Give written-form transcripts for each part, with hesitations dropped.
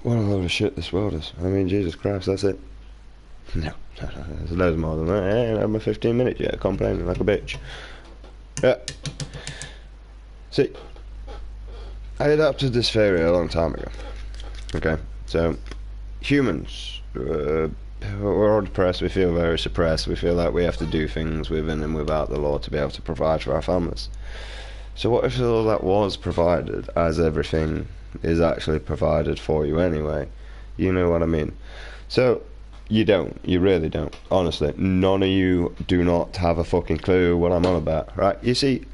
What a load of shit this world is. I mean, Jesus Christ, that's it. No, there's loads more than that. I ain't had my 15 minutes yet, complaining like a bitch. Yeah. See, I adopted this theory a long time ago. Okay, so humans, we're all depressed, we feel very suppressed, we feel like we have to do things within and without the law to be able to provide for our families. So what if all that was provided, as everything is actually provided for you anyway? You know what I mean? So, you don't. You really don't. Honestly, none of you do not have a fucking clue what I'm on about, right? You see,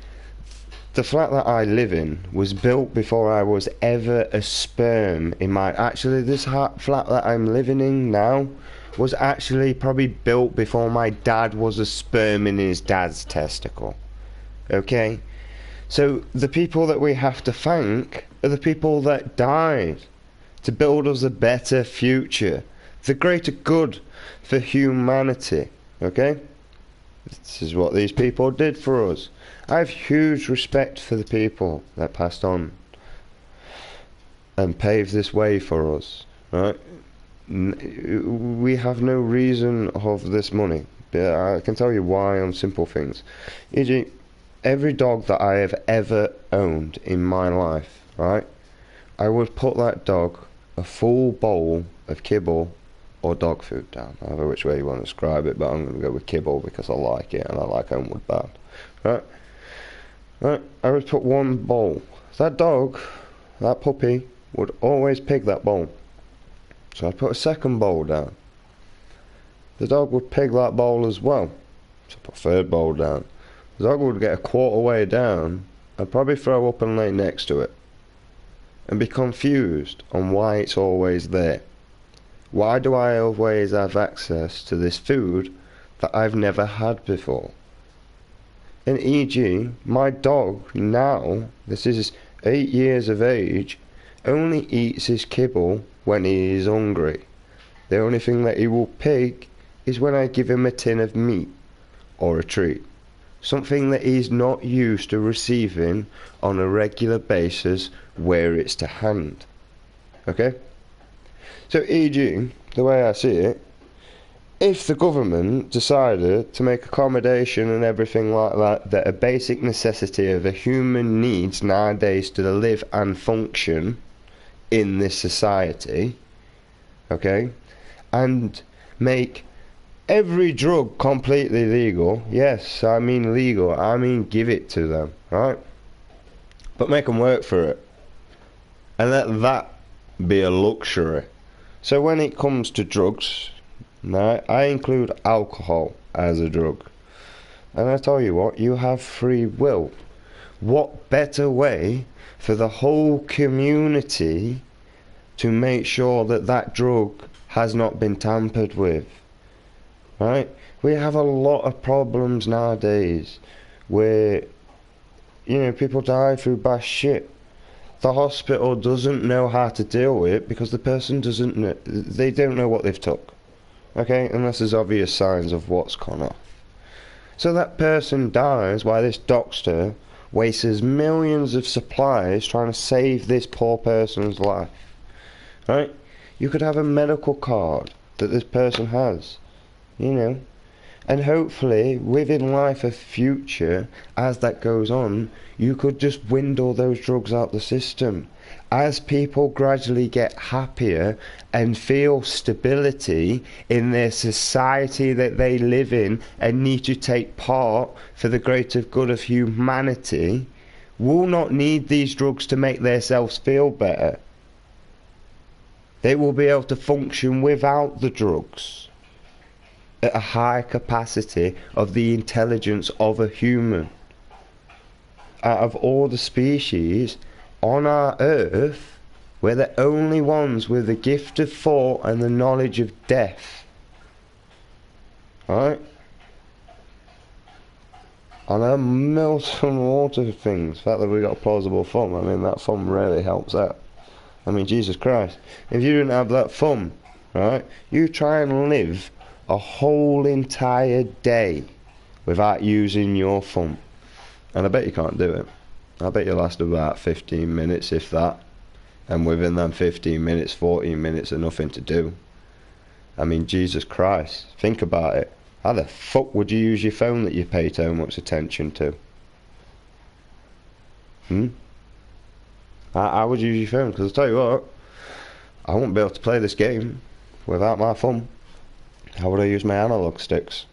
the flat that I live in was built before I was ever a sperm in my... Actually, this flat that I'm living in now was actually probably built before my dad was a sperm in his dad's testicle. Okay? So the people that we have to thank are the people that died to build us a better future, the greater good for humanity. Okay? This is what these people did for us. I have huge respect for the people that passed on and paved this way for us. Right? We have no reason of this money. But I can tell you why on simple things. E.g., every dog that I have ever owned in my life, right, I would put that dog a full bowl of kibble or dog food down, however which way you want to describe it, but I'm going to go with kibble because I like it and I like Homewood Bound. Right, I would put one bowl. That dog, that puppy, would always pick that bowl. So I'd put a second bowl down. The dog would pick that bowl as well. So I put a third bowl down. The dog would get a quarter way down and probably throw up and lay next to it and be confused on why it's always there. Why do I always have access to this food that I've never had before? And e.g., my dog now, this is 8 years of age, only eats his kibble when he is hungry. The only thing that he will pick is when I give him a tin of meat or a treat. Something that he's not used to receiving on a regular basis where it's to hand. Okay? So e.g., the way I see it, if the government decided to make accommodation and everything like that a basic necessity of a human needs nowadays to live and function in this society, okay, and make every drug completely legal. Yes, I mean legal. I mean give it to them, right? But make them work for it. And let that be a luxury. So when it comes to drugs, now I include alcohol as a drug. And I tell you what, you have free will. What better way for the whole community to make sure that that drug has not been tampered with? Right? We have a lot of problems nowadays where, you know, people die through bad shit. The hospital doesn't know how to deal with it because the person doesn't know, they don't know what they've took. Okay? Unless there's obvious signs of what's gone off. So that person dies while this doctor wastes millions of supplies trying to save this poor person's life. Right? You could have a medical card that this person has. You know, and hopefully within life of future, as that goes on, you could just dwindle those drugs out the system. As people gradually get happier and feel stability in their society that they live in and need to take part for the greater good of humanity, will not need these drugs to make themselves feel better. They will be able to function without the drugs at a high capacity of the intelligence of a human. Out of all the species on our earth, we're the only ones with the gift of thought and the knowledge of death. Right? And a million water things. The fact that we got a plausible thumb, I mean, that thumb really helps out. I mean, Jesus Christ. If you didn't have that thumb, right, you try and live a whole entire day without using your thumb. And I bet you can't do it. I bet you last about 15 minutes, if that. and within them 15 minutes, 14 minutes are nothing to do. I mean, Jesus Christ, think about it. How the fuck would you use your phone that you pay so much attention to? I would use your phone, because I'll tell you what, I won't be able to play this game without my thumb. How would I use my analog sticks?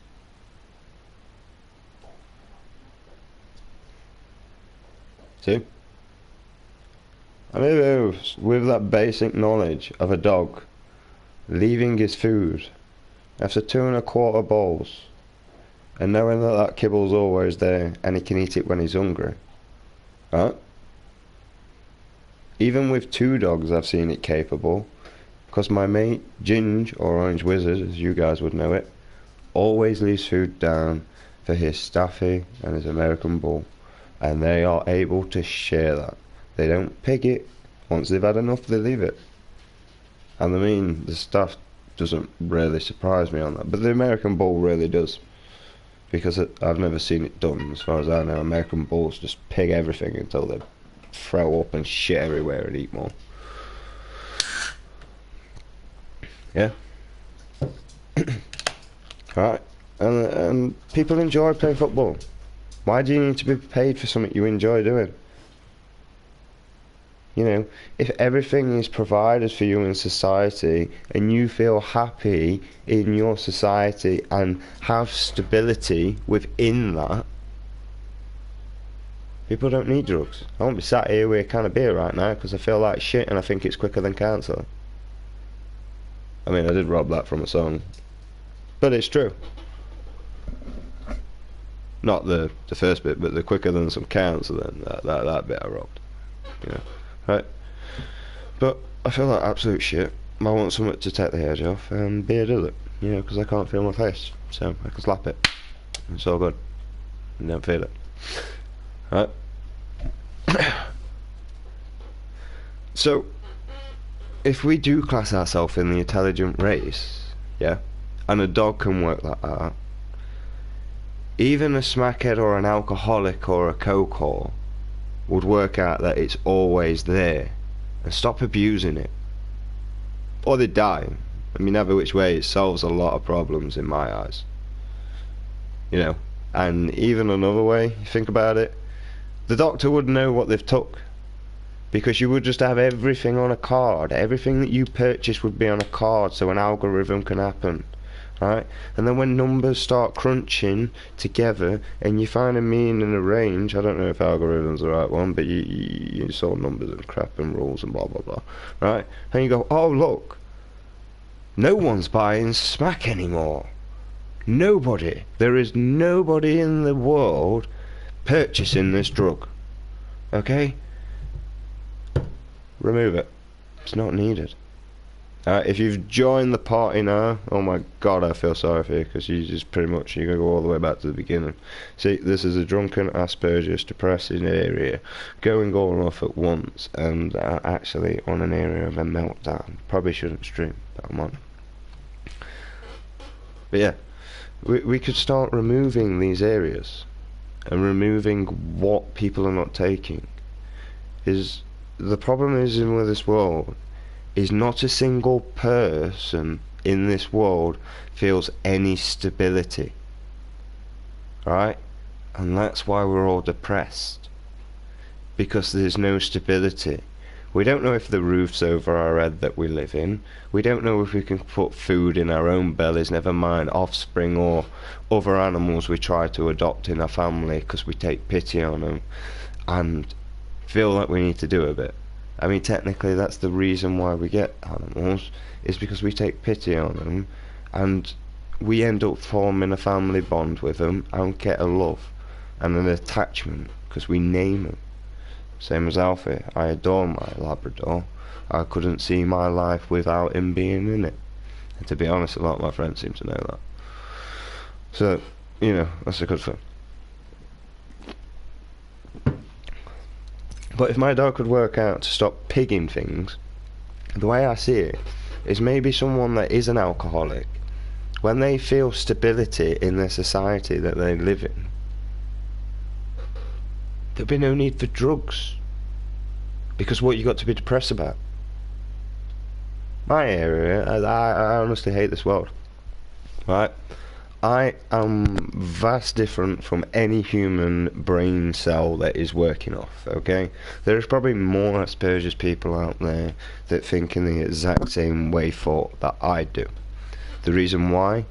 See? I mean, with that basic knowledge of a dog leaving his food after 2¼ bowls, and knowing that that kibble's always there and he can eat it when he's hungry, right? Even with 2 dogs I've seen it capable, because my mate Ginge, or Orange Wizard as you guys would know it, always leaves food down for his Staffy and his American Bull, and they are able to share that. They don't pig it. Once they've had enough, they leave it. And I mean, the stuff doesn't really surprise me on that, but the American Bull really does, because I've never seen it done. As far as I know, American Bulls just pig everything until they throw up and shit everywhere and eat more. Yeah. Right. And people enjoy playing football. Why do you need to be paid for something you enjoy doing? You know, if everything is provided for you in society and you feel happy in your society and have stability within that, people don't need drugs. I won't be sat here with a can of beer right now because I feel like shit and I think it's quicker than cancer. I mean, I did rob that from a song, but it's true. Not the first bit, but the quicker than some cancer, then that bit I robbed. You know, right? But I feel like absolute shit. I want something to take the edge off, and beer does it. You know, because I can't feel my face, so I can slap it. It's all good. I don't feel it. Right? So, if we do class ourselves in the intelligent race, yeah, and a dog can work that out, even a smackhead or an alcoholic or a coke-whore would work out that it's always there and stop abusing it, or they die. I mean, either which way, it solves a lot of problems in my eyes, you know. And even another way, you think about it, the doctor would know what they've took, because you would just have everything on a card. Everything that you purchase would be on a card, so an algorithm can happen, right? And then when numbers start crunching together and you find a mean and a range, I don't know if algorithm's the right one, but you saw numbers and crap and rules and blah blah blah, right? And you go, oh look, no one's buying smack anymore. Nobody. There is nobody in the world purchasing this drug. Okay? Remove it. It's not needed. If you've joined the party now, oh my god, I feel sorry for you, because you just pretty much, you're going to go all the way back to the beginning. See, this is a drunken, Asperger's, depressing area, going all off at once, and actually on an area of a meltdown. Probably shouldn't stream, but I'm on. But yeah, we could start removing these areas, and removing what people are not taking. The problem is with this world is not a single person in this world feels any stability, right? And that's why we're all depressed, because there's no stability. We don't know if the roof's over our head that we live in. We don't know if we can put food in our own bellies, never mind offspring or other animals we try to adopt in our family because we take pity on them and feel like we need to do a bit. I mean, technically that's the reason why we get animals, is because we take pity on them and we end up forming a family bond with them and get a love and an attachment because we name them. Same as Alfie. I adore my Labrador. I couldn't see my life without him being in it. And to be honest, a lot of my friends seem to know that. So, you know, that's a good thing. But if my dog could work out to stop pigging things, the way I see it is maybe someone that is an alcoholic, when they feel stability in their society that they live in, there'll be no need for drugs. Because what you got to be depressed about? My area, I honestly hate this world. Right? I am vast different from any human brain cell that is working off, okay? There's probably more Asperger's people out there that think in the exact same way thought that I do. The reason why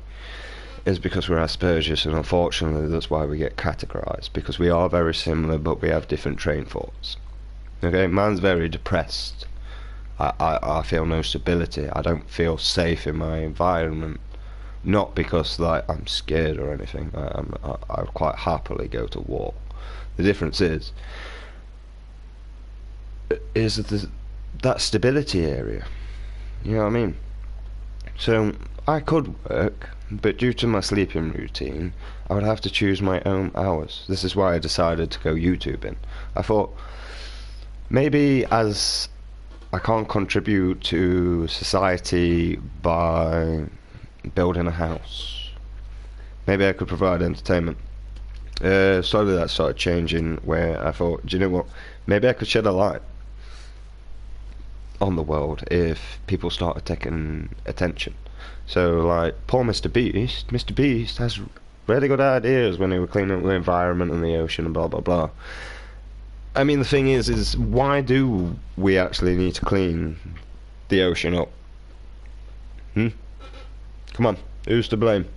is because we're Asperger's, and unfortunately that's why we get categorized, because we are very similar but we have different train thoughts. Okay, man's very depressed. I feel no stability. I don't feel safe in my environment. Not because like I'm scared or anything. I quite happily go to war. The difference is that stability area. You know what I mean? So I could work, but due to my sleeping routine, I would have to choose my own hours. This is why I decided to go YouTubing. I thought maybe as I can't contribute to society by building a house, maybe I could provide entertainment. Slowly that started changing, where I thought, do you know what, maybe I could shed a light on the world if people started taking attention. So like poor Mr. Beast has really good ideas when he was cleaning up the environment and the ocean and blah blah blah. I mean, the thing is why do we actually need to clean the ocean up? Come on, who's to blame?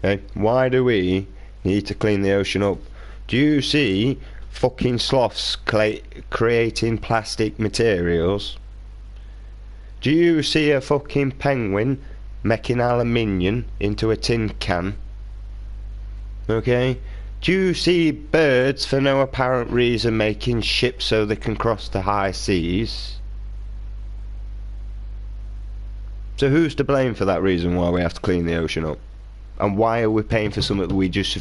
Hey, why do we need to clean the ocean up? Do you see fucking sloths creating plastic materials? Do you see a fucking penguin making aluminium into a tin can? Okay? Do you see birds for no apparent reason making ships so they can cross the high seas? So who's to blame for that reason why we have to clean the ocean up? And why are we paying for something that we just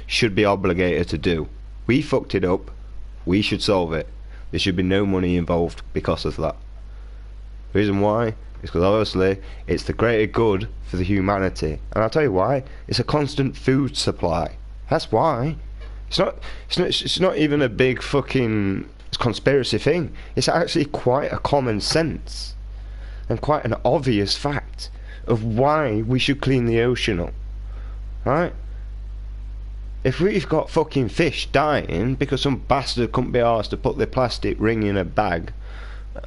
should be obligated to do? We fucked it up. We should solve it. There should be no money involved because of that. The reason why is because obviously it's the greater good for the humanity. And I'll tell you why. It's a constant food supply. That's why. It's not even a big fucking conspiracy thing. It's actually quite a common sense and quite an obvious fact of why we should clean the ocean up. Right? If we've got fucking fish dying because some bastard couldn't be arsed to put the plastic ring in a bag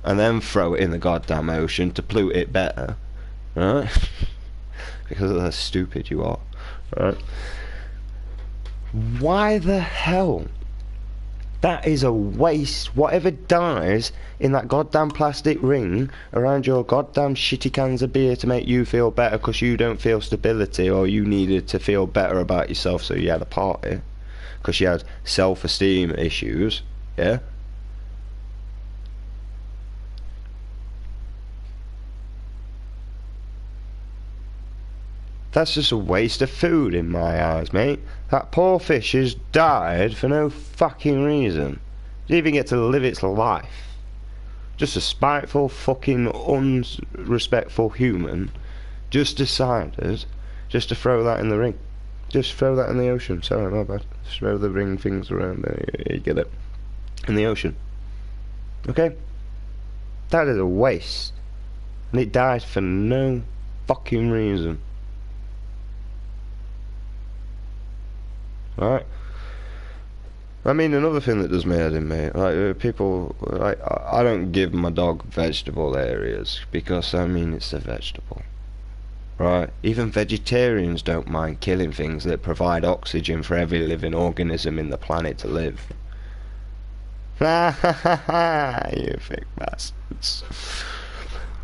and then throw it in the goddamn ocean to pollute it better, right? Because of how stupid you are, right? Why the hell? That is a waste. Whatever dies in that goddamn plastic ring around your goddamn shitty cans of beer to make you feel better because you don't feel stability, or you needed to feel better about yourself so you had a party because you had self-esteem issues, yeah? That's just a waste of food in my eyes, mate. That poor fish has died for no fucking reason. Didn't even get to live its life. Just a spiteful, fucking, unrespectful human just decided just to throw that in the ring. Just throw that in the ocean. Sorry, my bad. Just throw the ring things around there. You get it. In the ocean. Okay? That is a waste. And it died for no fucking reason. Right? I mean, another thing that does me head in, mate, like, people, like, I don't give my dog vegetable areas, because, I mean, it's a vegetable. Right? Even vegetarians don't mind killing things that provide oxygen for every living organism in the planet to live. Ha ha ha ha, you fake bastards.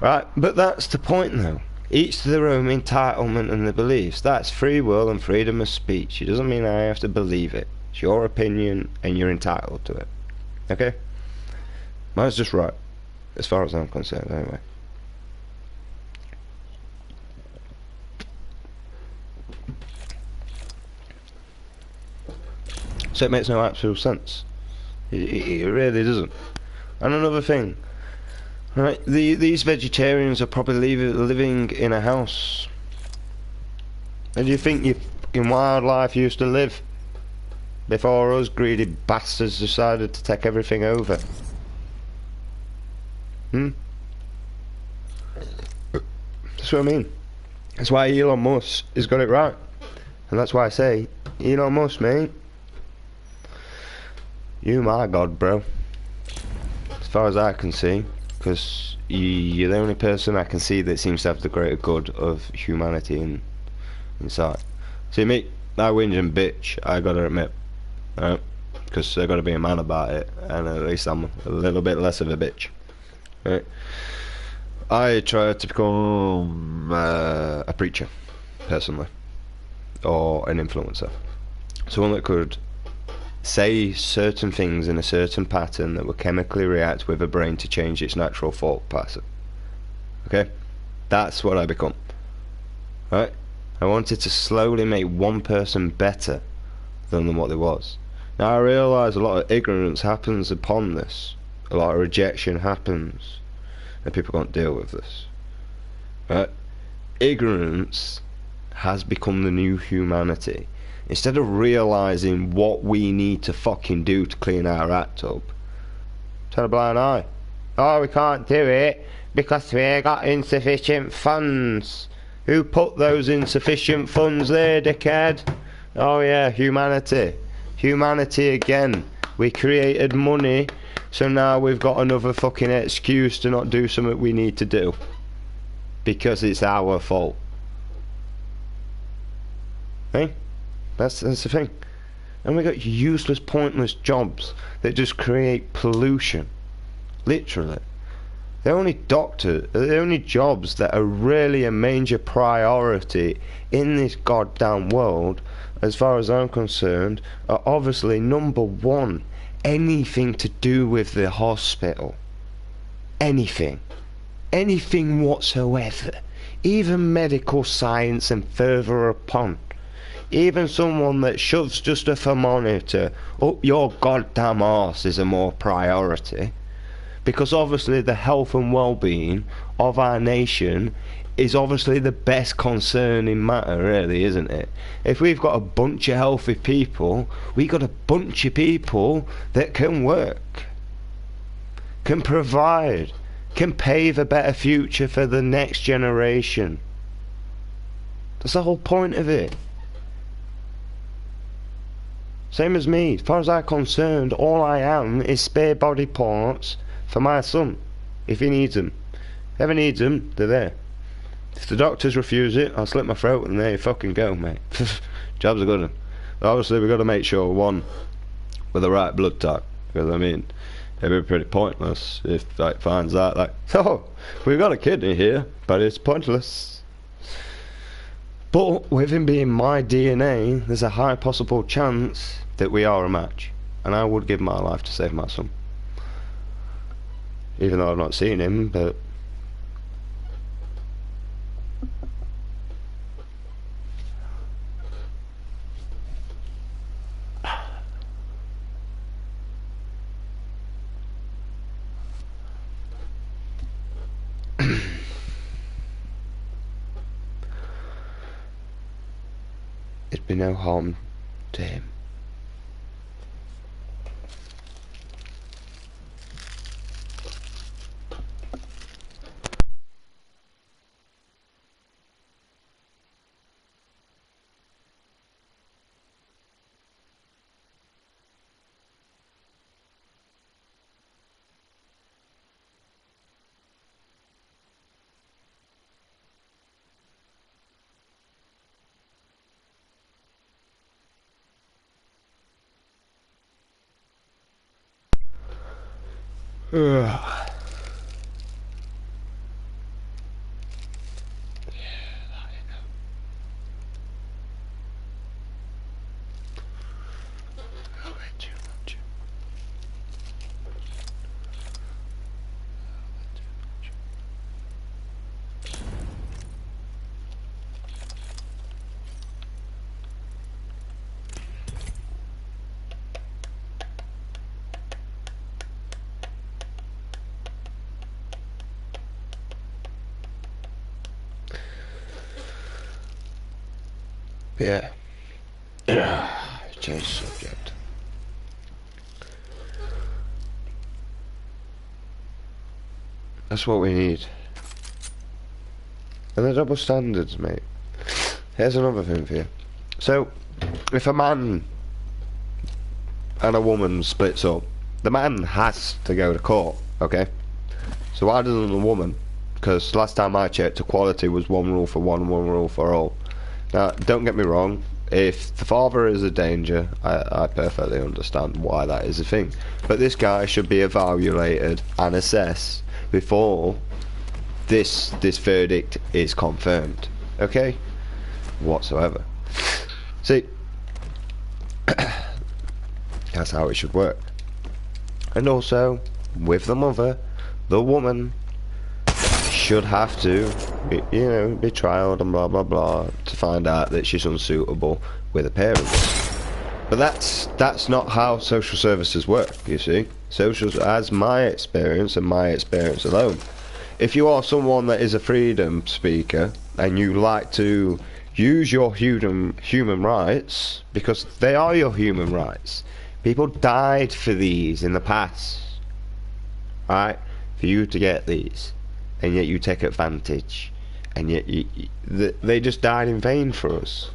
Right, but that's the point, though. Each to their own entitlement and their beliefs. That's free will and freedom of speech. It doesn't mean I have to believe it. It's your opinion and you're entitled to it. Okay? Mine's just right, as far as I'm concerned, anyway. So it makes no actual sense. It really doesn't. And another thing. Right, these vegetarians are probably living in a house. And do you think your fucking wildlife used to live before us greedy bastards decided to take everything over? That's what I mean. That's why Elon Musk has got it right. And that's why I say, Elon Musk, mate, you my god, bro. As far as I can see, because you're the only person I can see that seems to have the greater good of humanity inside. See, me, I whinge and bitch, I gotta admit, right? Because I gotta be a man about it, and at least I'm a little bit less of a bitch, right? I try to become a preacher, personally, or an influencer. Someone that could say certain things in a certain pattern that would chemically react with a brain to change its natural thought pattern. Okay? That's what I become. Right? I wanted to slowly make one person better than what they was. Now I realise a lot of ignorance happens upon this. A lot of rejection happens. And people can't deal with this. Right? Ignorance has become the new humanity. Instead of realising what we need to fucking do to clean our act up, turn a blind eye. Oh, we can't do it because we ain't got insufficient funds. Who put those insufficient funds there, dickhead? Oh yeah, humanity. Humanity again. We created money, so now we've got another fucking excuse to not do something we need to do. Because it's our fault. Hey? That's the thing. And we got useless, pointless jobs that just create pollution. Literally. The only jobs that are really a major priority in this goddamn world, as far as I'm concerned, are obviously number one, anything to do with the hospital. Anything. Anything whatsoever. Even medical science and further upon. Even someone that shoves just a thermometer up your goddamn arse is a more priority. Because obviously the health and well-being of our nation is obviously the best concerning matter, really, isn't it? If we've got a bunch of healthy people, we got a bunch of people that can work, can provide, can pave a better future for the next generation. That's the whole point of it. Same as me. As far as I'm concerned, all I am is spare body parts for my son, if he needs them. If ever needs them, they're there. If the doctors refuse it, I'll slit my throat and there you fucking go, mate. Job's a good one. Obviously, we've got to make sure, one, with the right blood type. Because, I mean, it'd be pretty pointless if it finds out, like, oh, we've got a kidney here, but it's pointless. But with him being my DNA, there's a high possible chance that we are a match. And I would give my life to save my son. Even though I've not seen him, but... it'd be no harm to him. Ugh. Yeah. Change subject. That's what we need. And the double standards, mate. Here's another thing for you. So, if a man and a woman splits up, the man has to go to court, okay? So why doesn't the woman? Because last time I checked, equality was one rule for one rule for all. Now, don't get me wrong, if the father is a danger, I perfectly understand why that is a thing. But this guy should be evaluated and assessed before this verdict is confirmed, okay? Whatsoever. See, that's how it should work. And also, with the mother, the woman should have to be, be trialed and blah blah blah to find out that she's unsuitable with her parents. But that's not how social services work, you see. Social, as my experience and my experience alone, if you are someone that is a freedom speaker and you like to use your human rights, because they are your human rights, people died for these in the past, right, for you to get these, and yet you take advantage, and yet they just died in vain for us,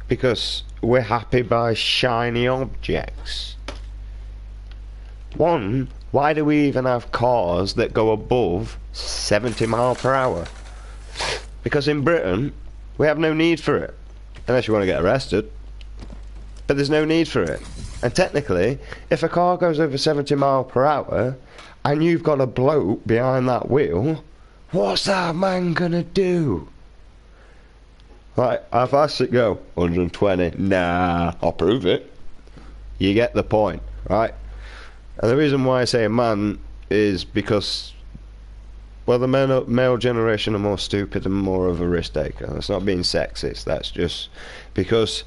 because we're happy by shiny objects. One, why do we even have cars that go above 70 miles per hour? Because in Britain we have no need for it, unless you want to get arrested, but there's no need for it. And technically, if a car goes over 70 miles per hour and you've got a bloke behind that wheel, what's that man gonna do? Right, how fast it go? 120. Nah, I'll prove it. You get the point, right? And the reason why I say a man is because, well, the male generation are more stupid and more of a risk taker. That's not being sexist, that's just because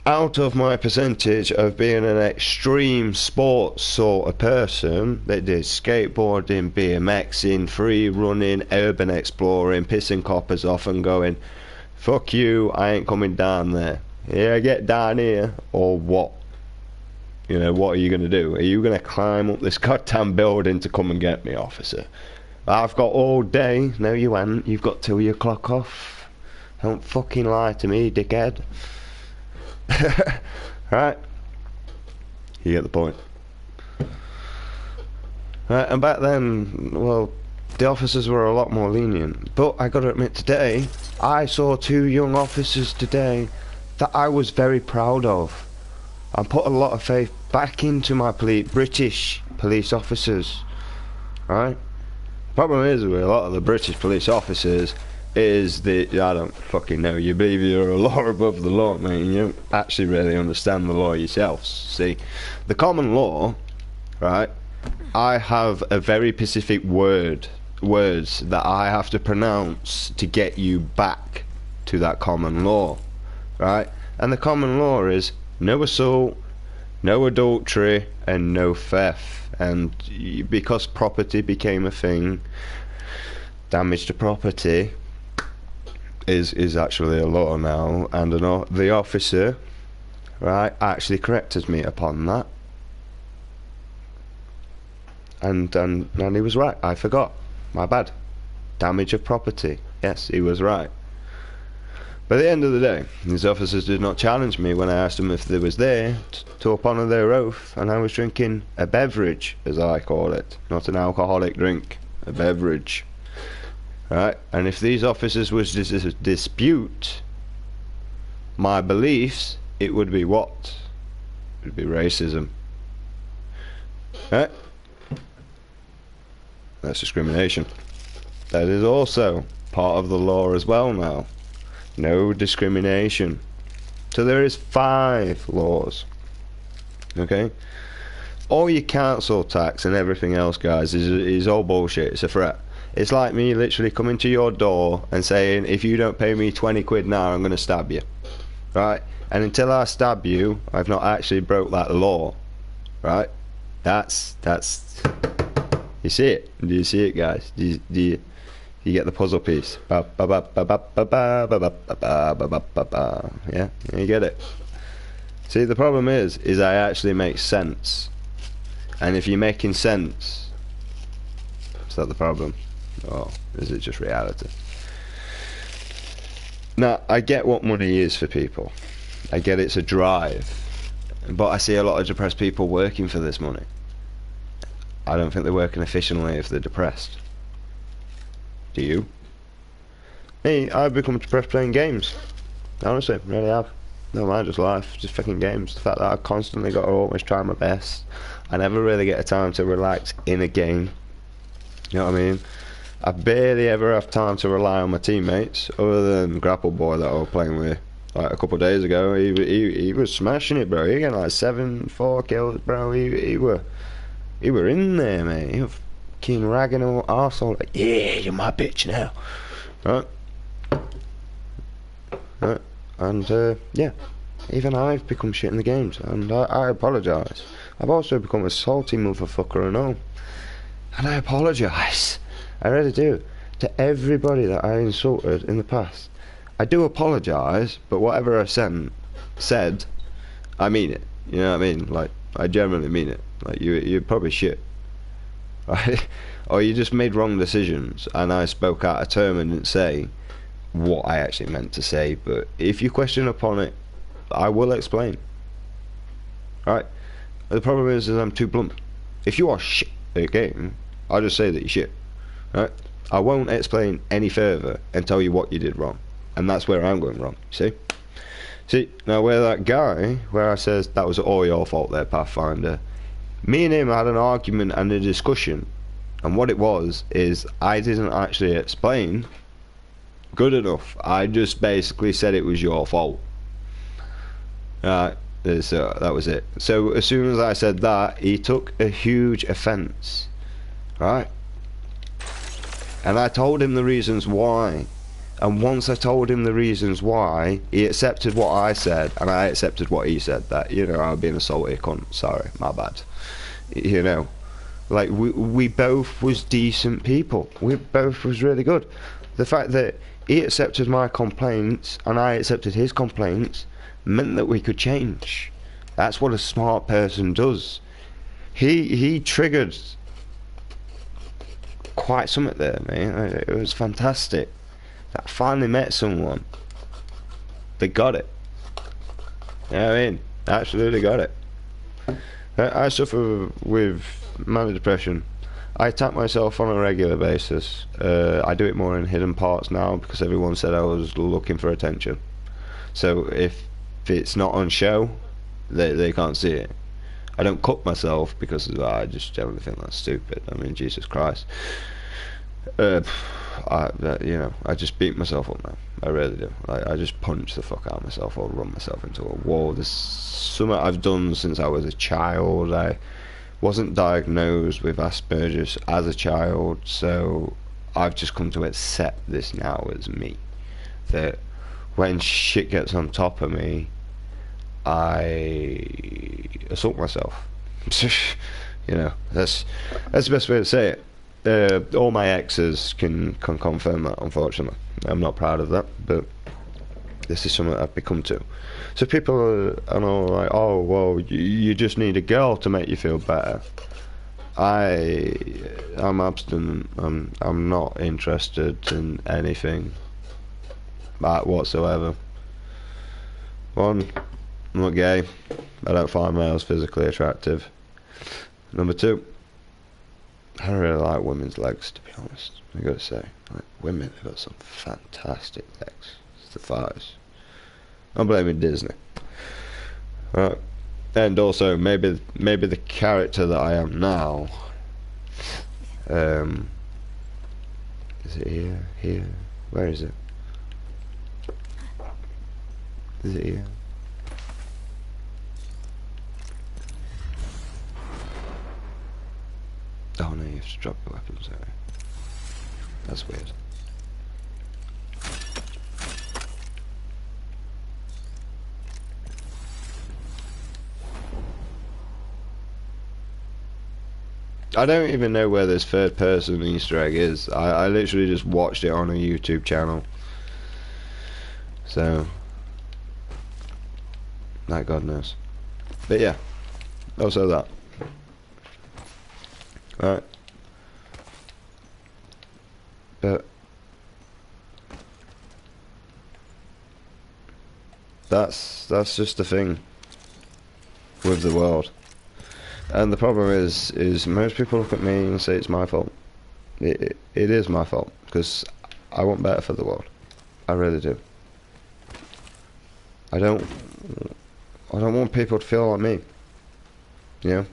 out of my percentage of being an extreme sports sort of person that did skateboarding, BMXing, free running, urban exploring, pissing coppers off and going, fuck you, I ain't coming down there. Yeah, get down here, or what? You know, what are you going to do? Are you going to climb up this goddamn building to come and get me, officer? I've got all day. No, you ain't. You've got till your clock off. Don't fucking lie to me, dickhead. Right? You get the point. Right, and back then, well, the officers were a lot more lenient. But I gotta admit, today, I saw 2 young officers today that I was very proud of. I put a lot of faith back into my British police officers. Right? Problem is with a lot of the British police officers is that, I don't fucking know, you believe you're a law above the law, mate, and you don't actually really understand the law yourselves. See, the common law, right, I have a very specific words that I have to pronounce to get you back to that common law, right? And the common law is no assault, no adultery, and no theft. And because property became a thing, damage to property is actually a law now, and the officer, right, actually corrected me upon that, and he was right. I forgot, my bad. Damage of property, yes, he was right. But at the end of the day, these officers did not challenge me when I asked them if they was there to upon their oath, and I was drinking a beverage, as I call it, not an alcoholic drink, a beverage. Right, and if these officers was to dispute my beliefs, it would be what? It would be racism. Right? That's discrimination. That is also part of the law as well now. No discrimination. So there is 5 laws. Okay? All your council tax and everything else, guys, is all bullshit. It's a threat. It's like me literally coming to your door and saying, if you don't pay me 20 quid now, I'm going to stab you. Right? And until I stab you, I've not actually broke that law. Right? That's you see it? Do you see it, guys? Do you get the puzzle piece? Yeah? You get it? See, the problem is I actually make sense. And if you're making sense, Is that the problem? Or is it just reality? Now, I get what money is for people. I get it's a drive. But I see a lot of depressed people working for this money. I don't think they're working efficiently if they're depressed. Do you? Me, I've become depressed playing games. Honestly, really have. No mind, just life, just fucking games. The fact that I constantly got to always try my best. I never really get a time to relax in a game. You know what I mean? I barely ever have time to rely on my teammates, other than Grapple Boy that I was playing with like a couple of days ago. He was smashing it, bro. He got like 7-4 kills, bro. He were in there, mate. He was fucking ragging all arsehole. Like, yeah, you're my bitch now, right? Right. And yeah, even I've become shit in the games, and I apologise. I've also become a salty motherfucker and all, and I apologise. I really do, to everybody that I insulted in the past. I do apologise, but whatever I said, I mean it. You know what I mean? Like, I genuinely mean it. Like, you're probably shit, right? Or you just made wrong decisions, and I spoke out of term and didn't say what I actually meant to say. But if you question upon it, I will explain. Right? The problem is I'm too blunt. If you are shit at a game, I'll just say that you're shit. Right? I won't explain any further and tell you what you did wrong. And that's where I'm going wrong. See? Now where that guy, where I says that was all your fault there, Pathfinder, me and him had an argument and a discussion. And what it was is I didn't actually explain good enough. I just basically said it was your fault. That was it. So as soon as I said that, he took a huge offence. Right? And I told him the reasons why. And once I told him the reasons why, he accepted what I said, and I accepted what he said. That, you know, I'm being a salty cunt. Sorry, my bad. You know, like, we both was decent people. We both was really good. The fact that he accepted my complaints and I accepted his complaints meant that we could change. That's what a smart person does. He triggered quite something there, man. It was fantastic. I finally met someone that got it. You know what I mean? Absolutely got it. I suffer with manic depression. I attack myself on a regular basis. I do it more in hidden parts now because everyone said I was looking for attention. So if it's not on show, they can't see it. I don't cut myself because I just generally think that's stupid. I mean, Jesus Christ. You know, I just beat myself up now. I really do. I just punch the fuck out of myself or run myself into a wall. There's something I've done since I was a child. I wasn't diagnosed with Asperger's as a child, so I've just come to accept this now as me. That when shit gets on top of me, I assault myself. You know, that's the best way to say it. All my exes can confirm that, unfortunately. I'm not proud of that, but this is something I've become to. So people are all like, oh, well, you just need a girl to make you feel better. I'm abstinent. I'm not interested in anything whatsoever. One, I'm not gay. I don't find males physically attractive. Number two, I don't really like women's legs, to be honest. I gotta say, like, women have got some fantastic legs. It's the thighs. I'm blaming Disney. Right. And also maybe the character that I am now. Is it here? Here? Where is it? Is it here? Oh no, you have to drop the weapons there. That's weird. I don't even know where this third person Easter egg is. I literally just watched it on a YouTube channel. So, that God knows. But yeah, also that. Alright. That's just the thing with the world. And the problem is most people look at me and say it's my fault. It is my fault, because I want better for the world. I really do. I don't want people to feel like me. You know?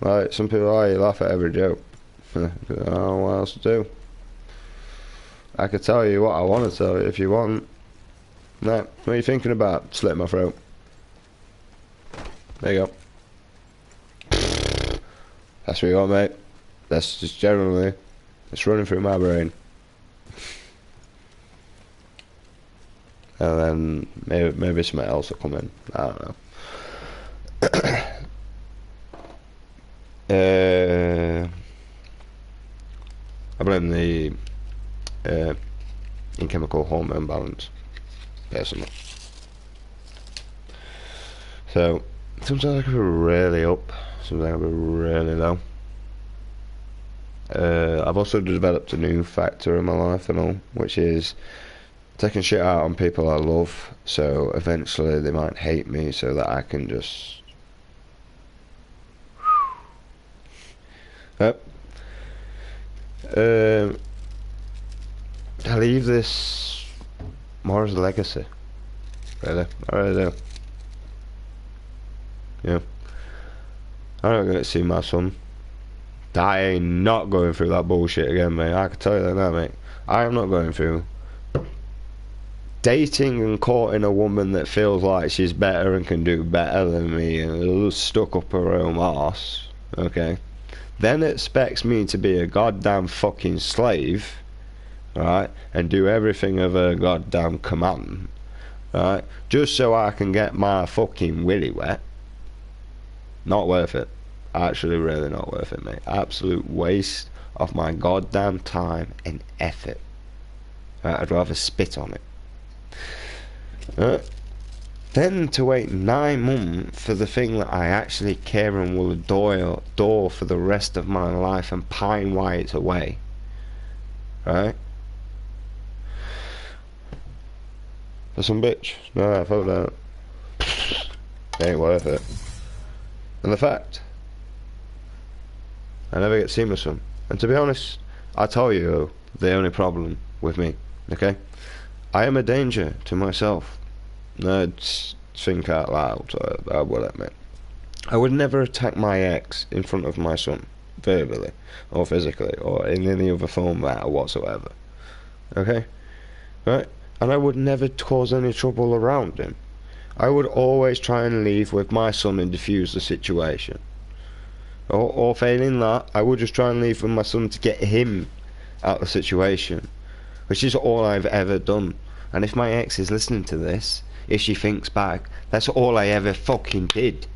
Like, some people, you laugh at every joke. I don't know what else to do. I could tell you what I want to tell you if you want. Nah, what are you thinking about? Slit my throat. There you go. That's what you want, mate. That's just generally, it's running through my brain. And then maybe something else will come in. I don't know. I blame the chemical hormone balance, personally. So sometimes I can be really up, sometimes I can be really low. I've also developed a new factor in my life and all, which is taking shit out on people I love, so eventually they might hate me, so that I can just... Yep. I leave this more as a legacy. Really, I really do. Yeah. I'm not gonna see my son. I ain't not going through that bullshit again, mate. I can tell you that now, mate. I am not going through dating and courting a woman that feels like she's better and can do better than me and is stuck up her own arse, okay? Then expects me to be a goddamn fucking slave, right? And do everything of her goddamn command, right? Just so I can get my fucking willy wet. Not worth it. Actually, really not worth it, mate. Absolute waste of my goddamn time and effort. I'd rather spit on it. Then to wait 9 months for the thing that I actually care and will adore for the rest of my life and pine why it's away. Right? For some bitch. No, I thought that. It ain't worth it. And the fact, I never get to see my son. And to be honest, I tell you the only problem with me, okay? I am a danger to myself. Let's think out loud, I will admit. I would never attack my ex in front of my son, verbally, or physically, or in any other form whatsoever. Okay? Right? And I would never cause any trouble around him. I would always try and leave with my son and defuse the situation. Or failing that, I would just try and leave with my son to get him out of the situation. Which is all I've ever done. And if my ex is listening to this, if she thinks back, that's all I ever fucking did.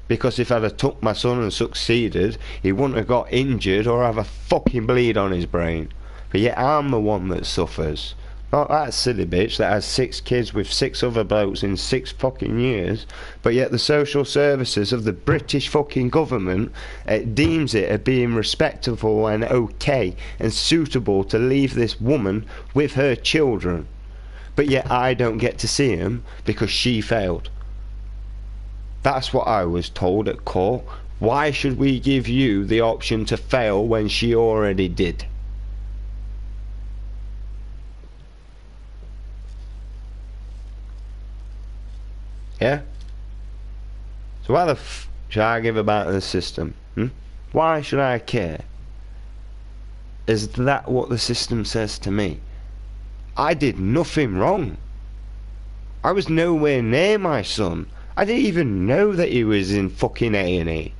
Because if I'd have took my son and succeeded, he wouldn't have got injured or have a fucking bleed on his brain. But yet I'm the one that suffers. Not that silly bitch that has 6 kids with 6 other blokes in 6 fucking years, but yet the social services of the British fucking government deems it as being respectable and okay and suitable to leave this woman with her children. But yet I don't get to see him because she failed. That's what I was told at court. Why should we give you the option to fail when she already did? Yeah? So why the should I give about the system? Why should I care? Is that what the system says to me? I did nothing wrong. I was nowhere near my son. I didn't even know that he was in fucking A&E.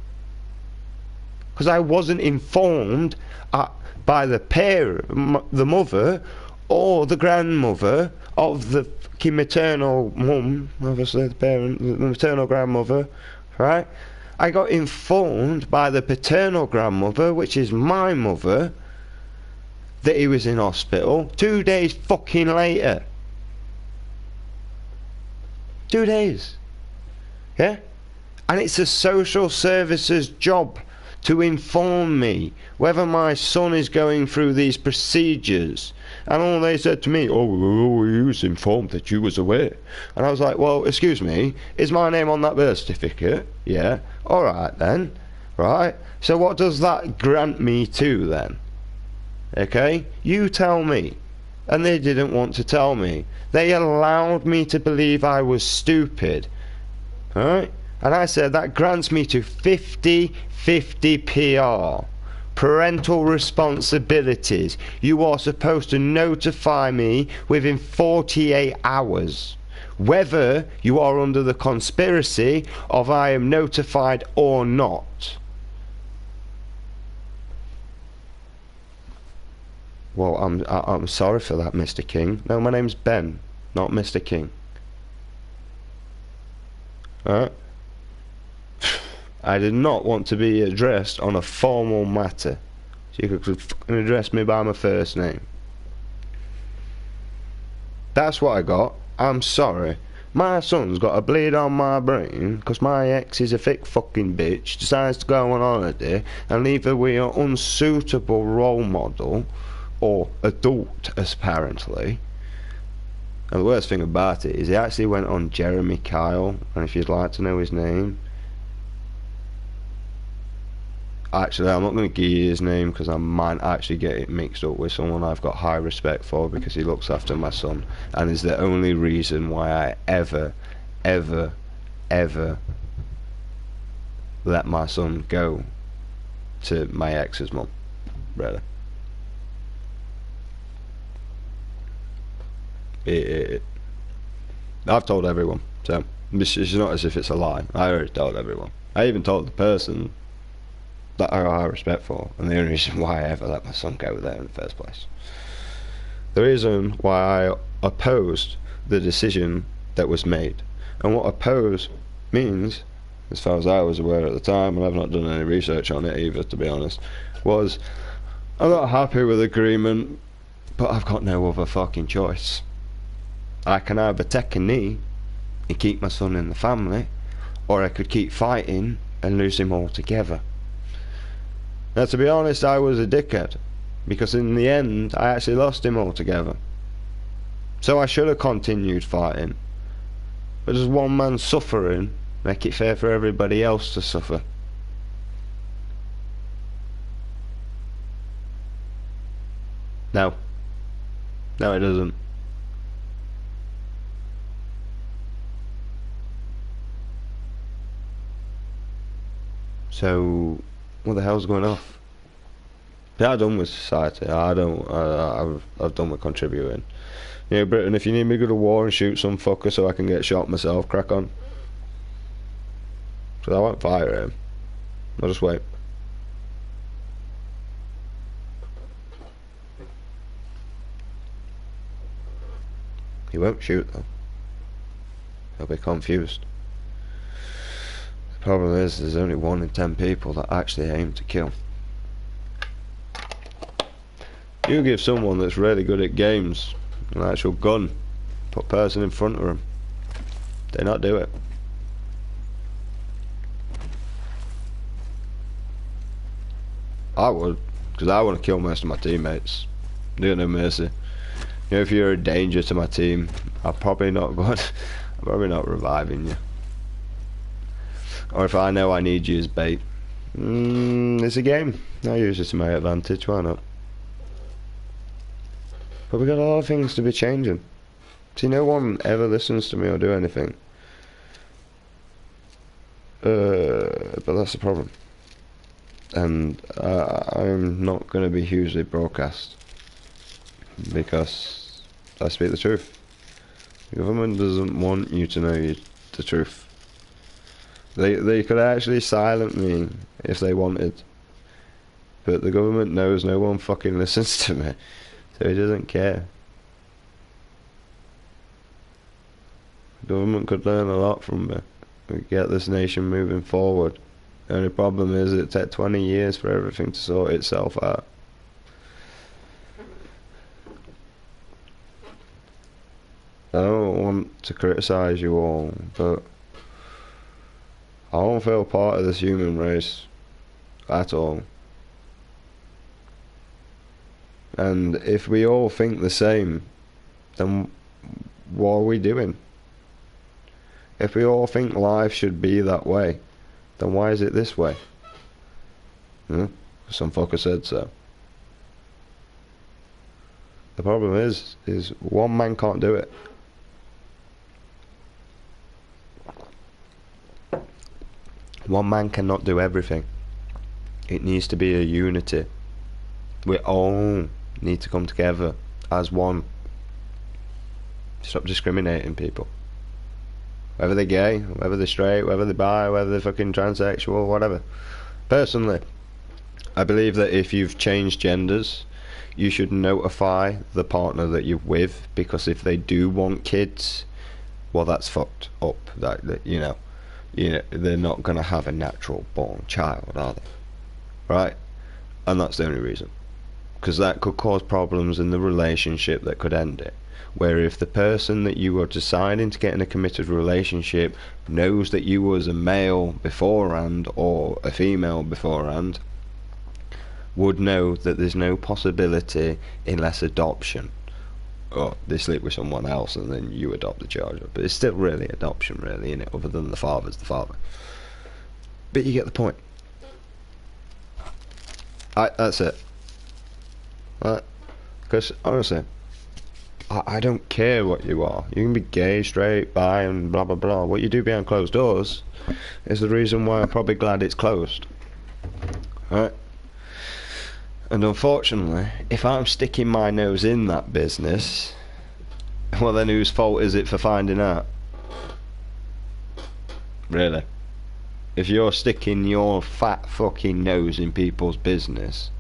Because I wasn't informed by the the mother or the grandmother of the fucking maternal mum, obviously the parent, the maternal grandmother, right? I got informed by the paternal grandmother, which is my mother, that he was in hospital 2 days fucking later. 2 days. Yeah? And it's a social services job to inform me whether my son is going through these procedures. And all they said to me, oh, he was informed that you was aware. And I was like, well, excuse me, is my name on that birth certificate? Yeah. Alright then. Right. So what does that grant me to then? Okay? You tell me. And they didn't want to tell me. They allowed me to believe I was stupid. Alright? And I said that grants me to 50/50 PR. Parental responsibilities. You are supposed to notify me within 48 hours. Whether you are under the conspiracy of I am notified or not. Well, I'm sorry for that, Mr. King. No, my name's Ben, not Mr. King. Alright? I did not want to be addressed on a formal matter. So you could fucking address me by my first name. That's what I got. I'm sorry. My son's got a bleed on my brain because my ex is a thick fucking bitch, decides to go on holiday and leave her with an unsuitable role model, or adult apparently. And the worst thing about it is he actually went on Jeremy Kyle, and if you'd like to know his name, actually I'm not going to give you his name because I might actually get it mixed up with someone I've got high respect for, because he looks after my son and is the only reason why I ever let my son go to my ex's mum, really. I've told everyone, so it's not as if it's a lie. I already told everyone. I even told the person that I have respect for, and the only reason why I ever let my son go there in the first place. The reason why I opposed the decision that was made, and what oppose means, as far as I was aware at the time, and I've not done any research on it either, to be honest, was I'm not happy with the agreement, but I've got no other fucking choice. I can either take a knee and keep my son in the family, or I could keep fighting and lose him altogether. Now, to be honest, I was a dickhead, because in the end I actually lost him altogether. So I should have continued fighting. But does one man suffering make it fair for everybody else to suffer? No. No, it doesn't. So, what the hell's going off? Yeah, I'm done with society. I've done with contributing. You know, Britain, if you need me to go to war and shoot some fucker so I can get shot myself, crack on. So I won't fire him. I'll just wait. He won't shoot though. He'll be confused. The problem is there's only 1 in 10 people that actually aim to kill. You give someone that's really good at games an actual gun, put a person in front of them, they not do it. I would, because I want to kill most of my teammates. Do no mercy. You know, if you're a danger to my team, I'm probably not reviving you. Or if I know I need you as bait, it's a game. I use it to my advantage. Why not? But we got a lot of things to be changing. See, no one ever listens to me or do anything. But that's the problem. And I'm not going to be hugely broadcast, because I speak the truth. The government doesn't want you to know the truth. They could actually silence me if they wanted, but the government knows no one fucking listens to me, so it doesn't care. The government could learn a lot from me. We could get this nation moving forward. The only problem is it takes 20 years for everything to sort itself out. I don't want to criticise you all, but I don't feel part of this human race. at all. And if we all think the same, then what are we doing? If we all think life should be that way, then why is it this way? Some fucker said so. The problem is one man can't do it. One man cannot do everything. It needs to be a unity. We all need to come together as one. Stop discriminating people. Whether they're gay, whether they're straight, whether they're bi, whether they're fucking transsexual, whatever. Personally, I believe that if you've changed genders, you should notify the partner that you're with, because if they do want kids, well, that's fucked up. That you know, they're not gonna have a natural born child, are they? Right? And that's the only reason. Because that could cause problems in the relationship that could end it. Where if the person that you are deciding to get in a committed relationship knows that you was a male beforehand or a female beforehand, would know that there's no possibility unless adoption, or they sleep with someone else and then you adopt the child. But it's still really adoption, really, innit? Other than the father's the father. But you get the point. That's it. Right? Because honestly, I don't care what you are. You can be gay, straight, bi, and blah blah blah. What you do behind closed doors is the reason why I'm probably glad it's closed. Right? And unfortunately, if I'm sticking my nose in that business, well then whose fault is it for finding out? Really? If you're sticking your fat fucking nose in people's business,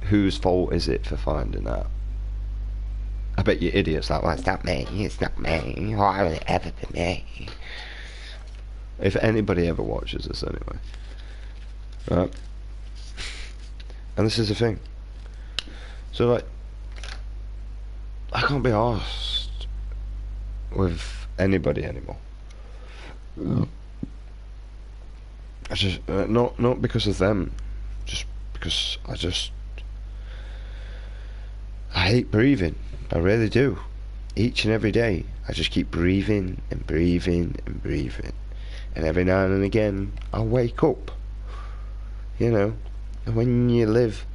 whose fault is it for finding out? I bet you idiots like, well, it's not me, why would it ever be me? If anybody ever watches this anyway. Right? And this is the thing. So like, I can't be arsed with anybody anymore. I just, not because of them, just because I hate breathing. I really do. Each and every day, I just keep breathing and breathing and breathing. And every now and again, I'll wake up. You know, and when you live,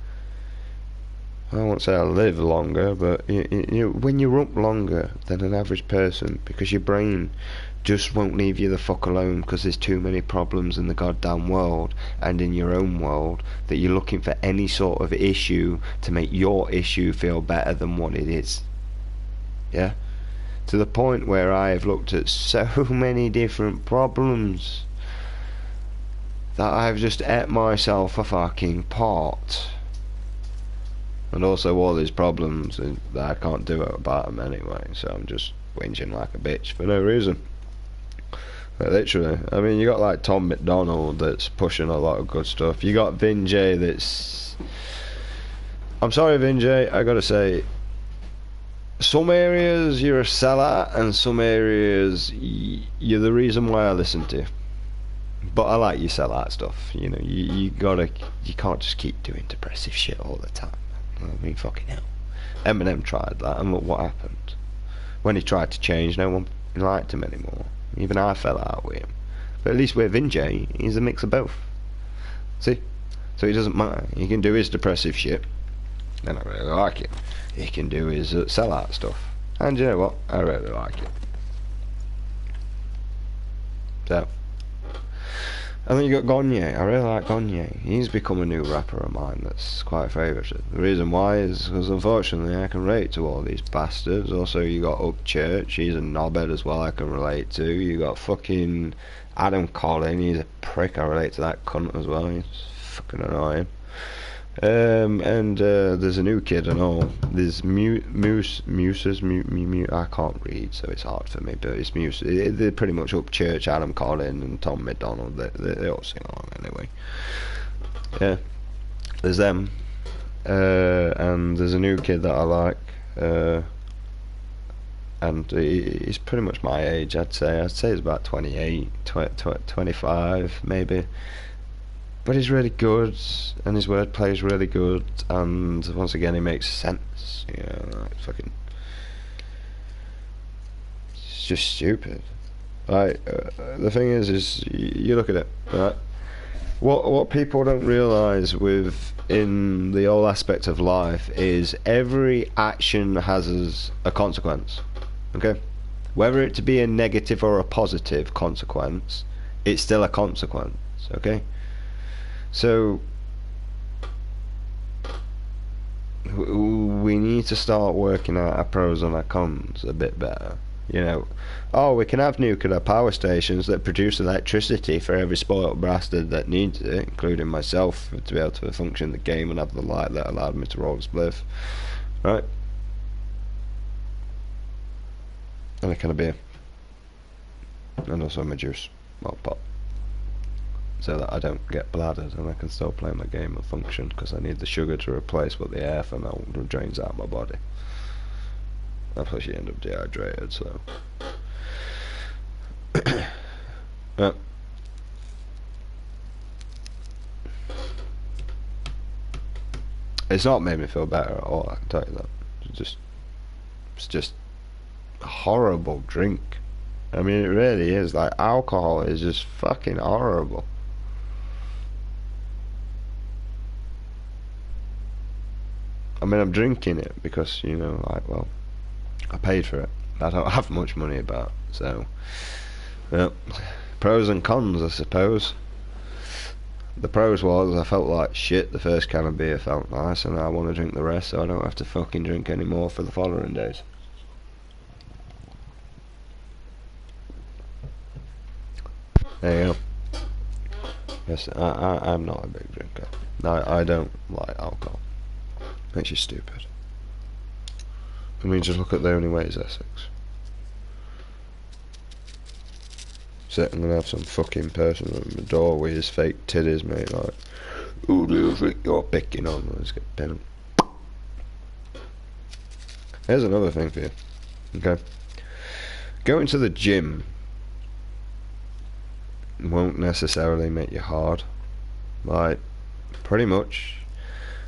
I won't say I live longer, but when you're up longer than an average person, because your brain just won't leave you the fuck alone, because there's too many problems in the goddamn world and in your own world, that you're looking for any sort of issue to make your issue feel better than what it is. Yeah? To the point where I have looked at so many different problems that I've just ate myself a fucking pot. And also all these problems that I can't do about them anyway, so I'm just whinging like a bitch for no reason. Like, literally. I mean, you got like Tom McDonald that's pushing a lot of good stuff. You got Vin J that's... I'm sorry, Vin J, I gotta say, some areas you're a sellout, and some areas you're the reason why I listen to you. But I like your sellout stuff. You know, you can't just keep doing depressive shit all the time. I mean, fucking hell. Eminem tried that, and look what happened. When he tried to change, no one liked him anymore. Even I fell out with him. But at least with Vin J, he's a mix of both. See? So he doesn't matter. He can do his depressive shit, and I really like it. He can do his sellout stuff, and you know what? I really like it. So, and then you got Gagne. I really like Gagne. He's become a new rapper of mine that's quite favourite. The reason why is because unfortunately I can relate to all these bastards. Also you got Upchurch, he's a knobhead as well I can relate to. You got fucking Adam Collin, he's a prick, I relate to that cunt as well. He's fucking annoying. And there's a new kid and all. There's Muses, I can't read, so it's hard for me, but it's Muse. They're pretty much Upchurch, Adam Collin, and Tom McDonald. They all sing along anyway. Yeah, there's them, and there's a new kid that I like, and he's pretty much my age. I'd say he's about 28, 25 maybe. but he's really good, and his wordplay is really good, and once again, he makes sense. You know, like fucking, it's just stupid. Like, the thing is you look at it, right? What people don't realise in the whole aspect of life is every action has a consequence. Okay? Whether it to be a negative or a positive consequence, it's still a consequence. Okay? So we need to start working out our pros and our cons a bit better. You know, oh, we can have nuclear power stations that produce electricity for every spoiled bastard that needs it, including myself, to be able to function the game and have the light that allowed me to roll a spliff, right? And a can of beer, and also my juice, well, pop, so that I don't get bladdered and I can still play my game and function, because I need the sugar to replace what the air from out drains out my body. And plus you end up dehydrated, so it's not made me feel better at all, I can tell you that. It's just a horrible drink. I mean, it really is. Like, alcohol is just fucking horrible. I mean, I'm drinking it because, you know, like, well, I paid for it. I don't have much money about, so, well, pros and cons, I suppose. The pros was I felt like shit the first can of beer felt nice, and I want to drink the rest so I don't have to fucking drink any more for the following days. There you go. Yes, I'm not a big drinker. I don't like alcohol. Makes you stupid. I mean, just look at the only way is Essex. So I'm gonna have some fucking person at the door with his fake titties, mate, like, who do you think you're picking on? Let's get pen. Here's another thing for you. Okay. Going to the gym won't necessarily make you hard. Like, pretty much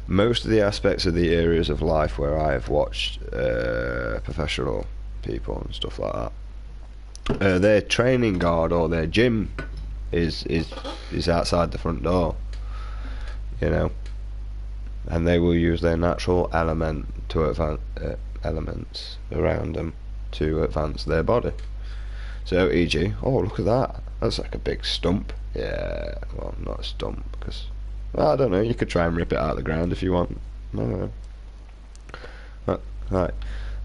most of the aspects of the areas of life where I have watched professional people and stuff like that, their training guard or their gym is outside the front door, you know, and they will use their natural elements around them to advance their body. So, e.g., oh, look at that, that's like a big stump. Yeah, well, not a stump, because, well, I don't know, you could try and rip it out of the ground if you want. I don't know. Right,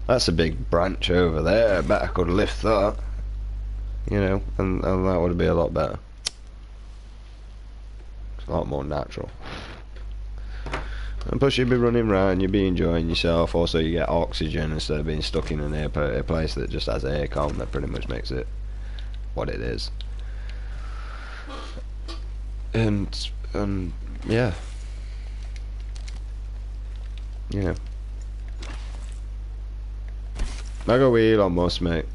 that's a big branch over there, I bet I could lift that, you know, and that would be a lot better. It's a lot more natural. And plus you'd be running around, you'd be enjoying yourself, also you get oxygen instead of being stuck in a place that just has aircon that pretty much makes it what it is. And yeah, you know, I go with Elon Musk, mate.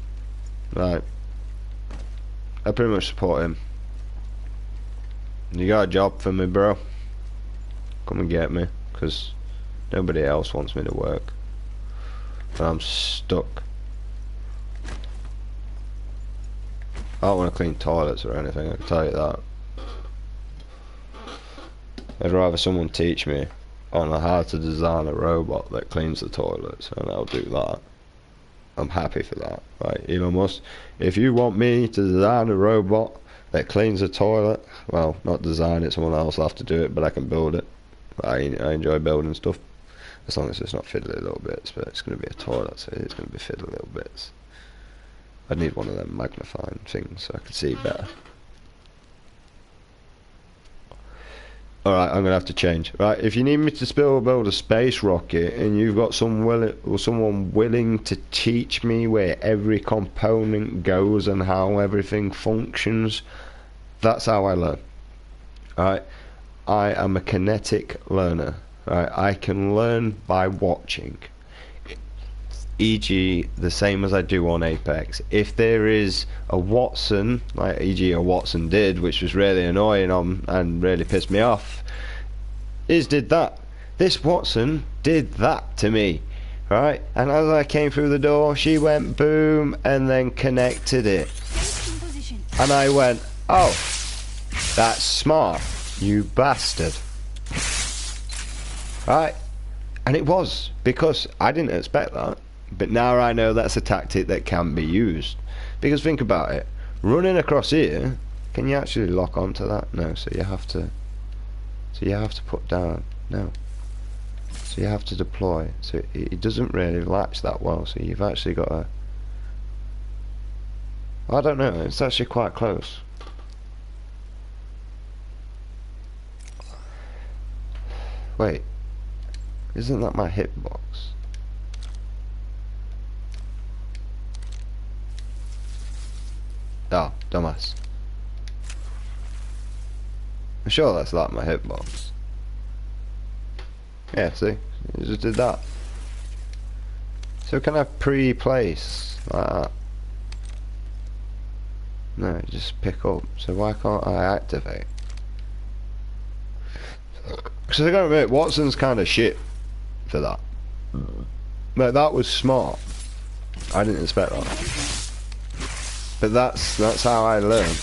Like, I pretty much support him. You got a job for me, bro? Come and get me, because nobody else wants me to work, and I'm stuck. I don't want to clean toilets or anything, I can tell you that. I'd rather someone teach me on how to design a robot that cleans the toilets, and I'll do that. I'm happy for that. Right, Elon Musk, if you want me to design a robot that cleans a toilet, well, not design it, someone else will have to do it, but I can build it. I enjoy building stuff, as long as it's not fiddly little bits, but it's going to be a toilet, so it's going to be fiddly little bits. I'd need one of them magnifying things so I can see better. Alright, I'm going to have to change. Right, if you need me to build a space rocket and you've got someone willing to teach me where every component goes and how everything functions, that's how I learn. Alright, I am a kinetic learner. Right, I can learn by watching. e.g. the same as I do on Apex. If there is a Wattson, like e.g. a Wattson did, which was really annoying and really pissed me off, did that. This Wattson did that to me, right? And as I came through the door, she went boom and then connected it. And I went, oh, that's smart, you bastard. Right? And it was, because I didn't expect that. But now I know that's a tactic that can be used. Because think about it, running across here, can you actually lock onto that? No, so you have to put down, no. So you have to deploy, so it doesn't really latch that well, so you've actually got to, I don't know, it's actually quite close. Wait, isn't that my hitbox? Oh, dumbass. I'm sure that's like my hitbox. Yeah, see? You just did that. So can I pre-place like that? No, just pick up. So why can't I activate? Because I gotta admit, Wattson's kind of shit for that. But that was smart. I didn't expect that. But that's how I learn.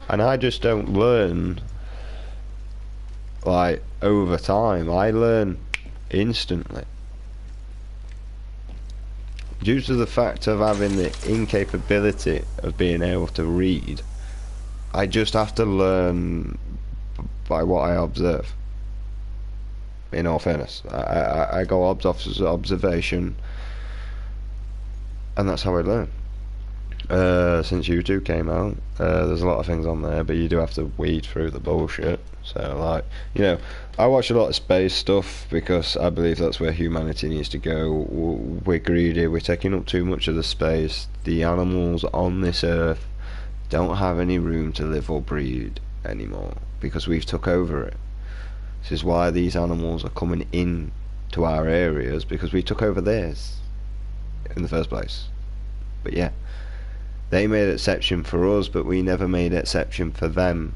And I just don't learn like over time. I learn instantly. Due to the fact of having the incapability of being able to read, I just have to learn by what I observe. In all fairness, I go observation, and that's how I learn. Since YouTube came out, there's a lot of things on there, but you do have to weed through the bullshit. So, like, you know, I watch a lot of space stuff because I believe that's where humanity needs to go. We're greedy, we're taking up too much of the space. The animals on this earth don't have any room to live or breed anymore because we've took over it. This is why these animals are coming in to our areas, because we took over theirs in the first place. But yeah, they made exception for us, but we never made exception for them.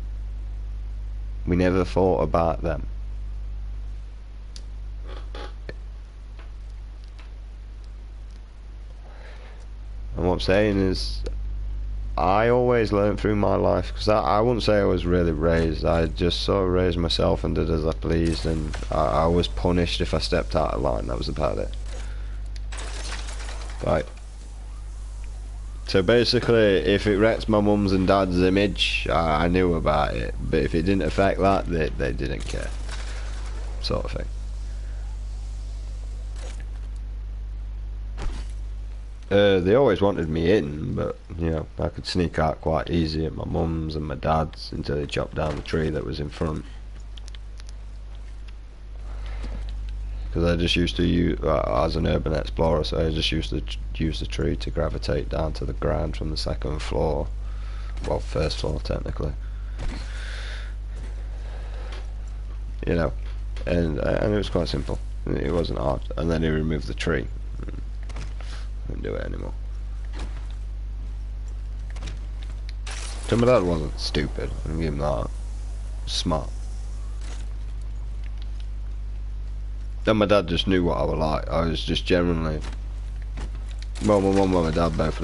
We never thought about them. And what I'm saying is, I always learned through my life, because I wouldn't say I was really raised. I just sort of raised myself and did as I pleased, and I was punished if I stepped out of line. That was about it. Right. So basically, if it wrecked my mum's and dad's image, I knew about it. But if it didn't affect that, they didn't care. Sort of thing. They always wanted me in, but, you know, I could sneak out quite easy at my mum's and my dad's until they chopped down the tree that was in front. Because I just used to use, as an urban explorer, so I just used to use the tree to gravitate down to the ground from the second floor. Well, first floor, technically. You know, and it was quite simple. It wasn't hard. And then he removed the tree. Couldn't do it anymore. So my dad wasn't stupid. I can give him that. Smart. Then my dad just knew what I was like. I was just generally. Well, my mum and my dad both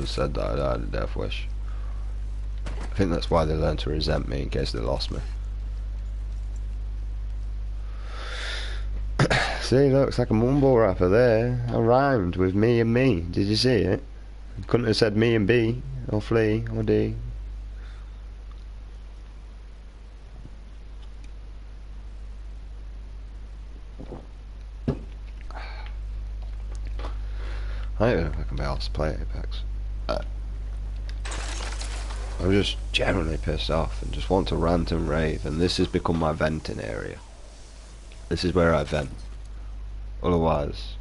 said that I had a death wish. I think that's why they learned to resent me in case they lost me. See, looks like a mumble rapper there. I rhymed with me and me. Did you see it? Couldn't have said me and B, or Flea, or D. I don't know if I can be able to play Apex. I'm just generally pissed off and just want to rant and rave, and this has become my venting area. This is where I vent. Otherwise,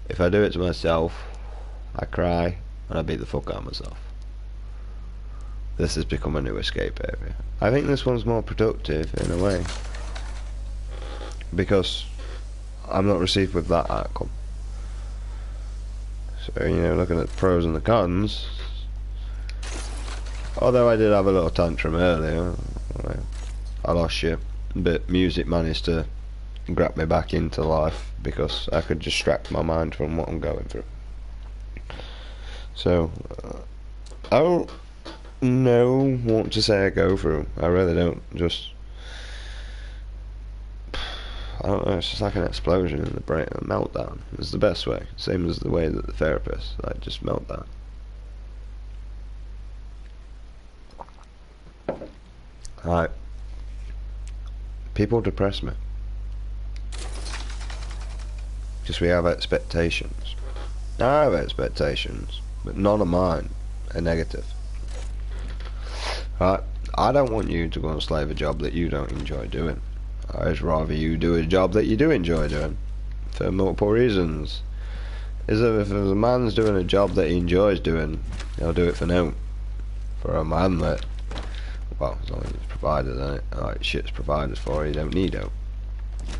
if I do it to myself, I cry and I beat the fuck out of myself. This has become a new escape area. I think this one's more productive in a way. because I'm not received with that outcome. So, you know, looking at the pros and the cons, although I did have a little tantrum earlier, I lost you, but music managed to grab me back into life because I could distract my mind from what I'm going through. So, I don't know what to say I go through. I really don't. I don't know, it's just like an explosion in the brain, a meltdown. It's the best way. Same as the way that the therapist, like, just meltdown. Like, people depress me. Because we have expectations. I have expectations, but none of mine are negative. Right? I don't want you to go and slave a job that you don't enjoy doing. I'd rather you do a job that you do enjoy doing, for multiple reasons. If a man's doing a job that he enjoys doing, he'll do it for now. For a man that, well, as long as it's provided, isn't it? Like, shit's provided for, you don't need out.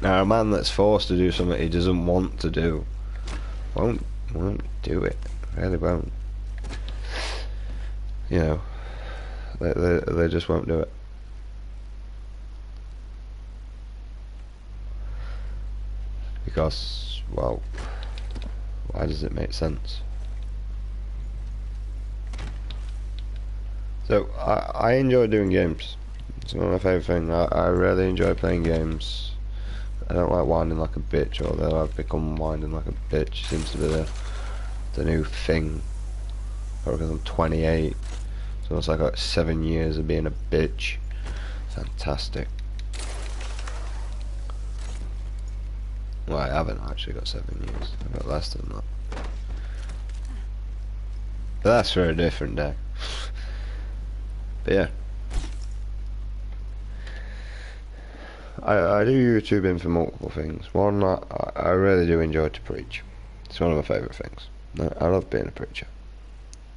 Now, a man that's forced to do something he doesn't want to do, won't do it. Really won't. You know, they just won't do it. Because, well, why does it make sense? So, I enjoy doing games. It's one of my favourite things. I really enjoy playing games. I don't like whining like a bitch, although I've become whining like a bitch. Seems to be the new thing. Or because I'm 28. So it's like I got 7 years of being a bitch. Fantastic. Well, I haven't actually got 7 years. I've got less than that. But that's for a different day. But yeah. I do YouTubing for multiple things. One, I really do enjoy to preach. It's one of my favourite things. I love being a preacher.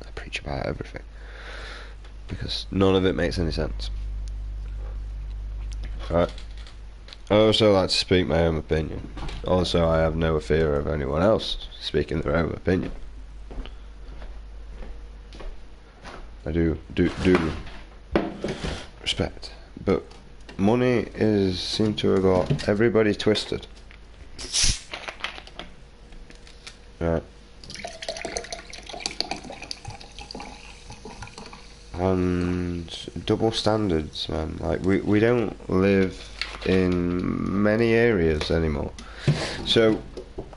I preach about everything. Because none of it makes any sense. Right. I also like to speak my own opinion. Also, I have no fear of anyone else speaking their own opinion. I do respect. But money seems to have got everybody twisted. Right. And double standards, man. Like, we don't live in many areas anymore. So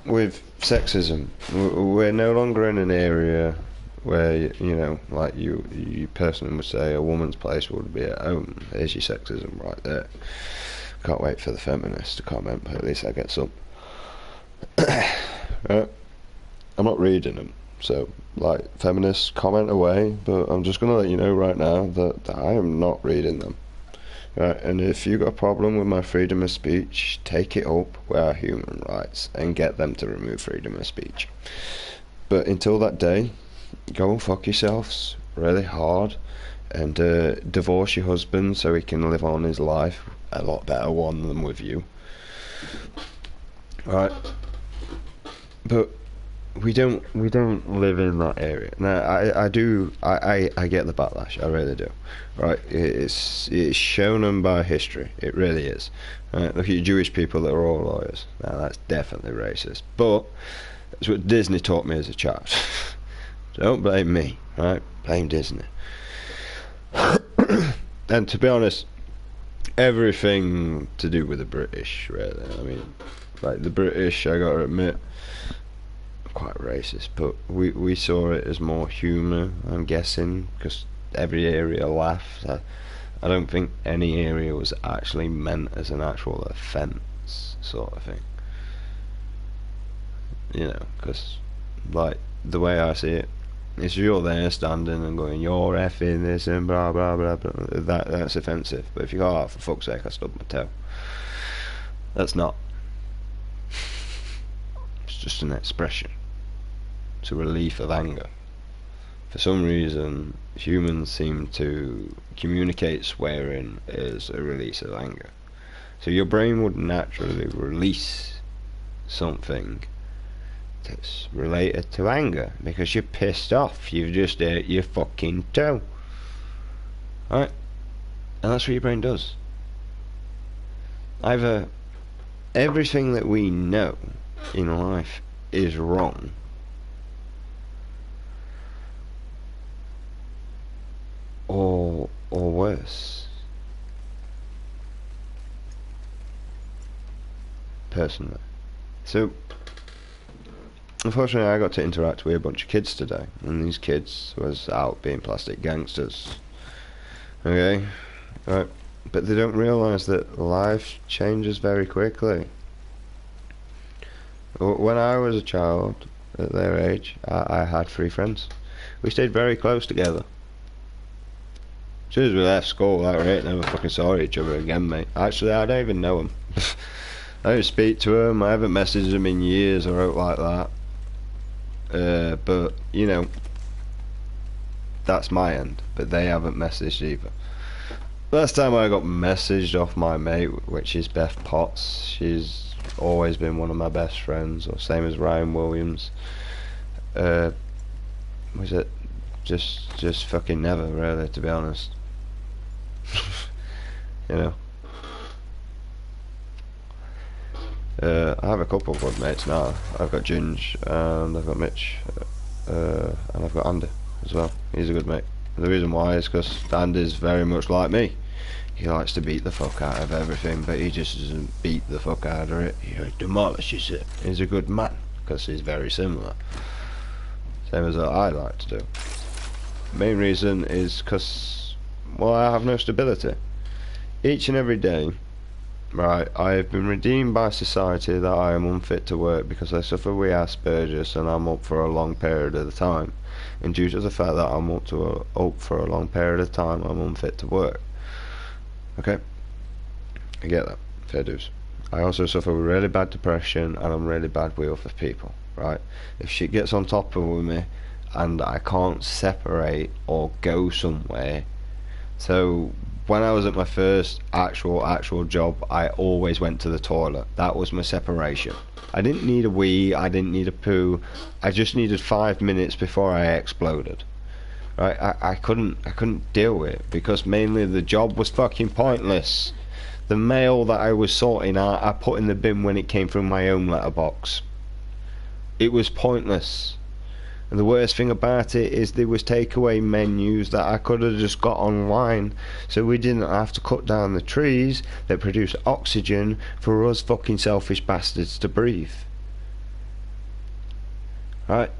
with sexism, we're no longer in an area where, you know, like you personally would say a woman's place would be at home. There's your sexism right there. Can't wait for the feminists to comment, but at least I get some. Right? I'm not reading them, so, like, feminists, comment away, but I'm just gonna let you know right now that I am not reading them. Right, and if you got a problem with my freedom of speech, take it up with our human rights and get them to remove freedom of speech. But until that day, go and fuck yourselves really hard and divorce your husband so he can live on his life a lot better one than with you. Right, but we don't live in that area. Now I get the backlash, I really do. Right, it's shown them by history, it really is. Right, look at your Jewish people that are all lawyers. Now that's definitely racist, but that's what Disney taught me as a child. Don't blame me, right? Blame Disney. And to be honest, everything to do with the British, really. I mean, like, the British, I gotta admit, quite racist, but we saw it as more humour, I'm guessing, because every area laughed. I don't think any area was actually meant as an actual offence, sort of thing. You know, because, like, the way I see it, is you're there standing and going, you're effing this and blah blah blah blah, that's offensive. But if you go, oh, for fuck's sake, I stubbed my toe, that's not. It's just an expression. It's a relief of anger. For some reason, humans seem to communicate swearing as a release of anger. So your brain would naturally release something that's related to anger because you're pissed off. You've just ate your fucking toe. Alright? And that's what your brain does. Either everything that we know in life is wrong, or worse. Personally. So, unfortunately I got to interact with a bunch of kids today, and these kids was out being plastic gangsters. Okay? Right. But they don't realise that life changes very quickly. When I was a child, at their age, I had 3 friends. We stayed very close together. As soon as we left school, that rate, never fucking saw each other again, mate. Actually, I don't even know them. I don't speak to them, I haven't messaged them in years or out like that. But, you know, that's my end. But they haven't messaged either. Last time I got messaged off my mate, which is Beth Potts, she's always been one of my best friends, or same as Ryan Williams. Was it just fucking never, really, to be honest. You know. I have a couple of good mates now. I've got Ginge, and I've got Mitch, and I've got Andy as well. He's a good mate. The reason why is because Andy's very much like me. He likes to beat the fuck out of everything, but he just doesn't beat the fuck out of it. He demolishes it. He's a good man, because he's very similar. Same as what I like to do. Main reason is because, well, I have no stability. Each and every day, right, I have been redeemed by society that I am unfit to work because I suffer with Asperger's and I'm up for a long period of the time. And due to the fact that I'm up for a long period of time, I'm unfit to work. Okay, I get that, fair dues. I also suffer with really bad depression and I'm really bad with other people, right? If shit gets on top of me and I can't separate or go somewhere, so when I was at my first actual job, I always went to the toilet. That was my separation. I didn't need a wee, I didn't need a poo, I just needed 5 minutes before I exploded. Right, I couldn't deal with it because mainly the job was fucking pointless. The mail that I was sorting out, I put in the bin when it came from my own letterbox. It was pointless. And the worst thing about it is there was takeaway menus that I could have just got online, so we didn't have to cut down the trees that produce oxygen for us fucking selfish bastards to breathe. Right?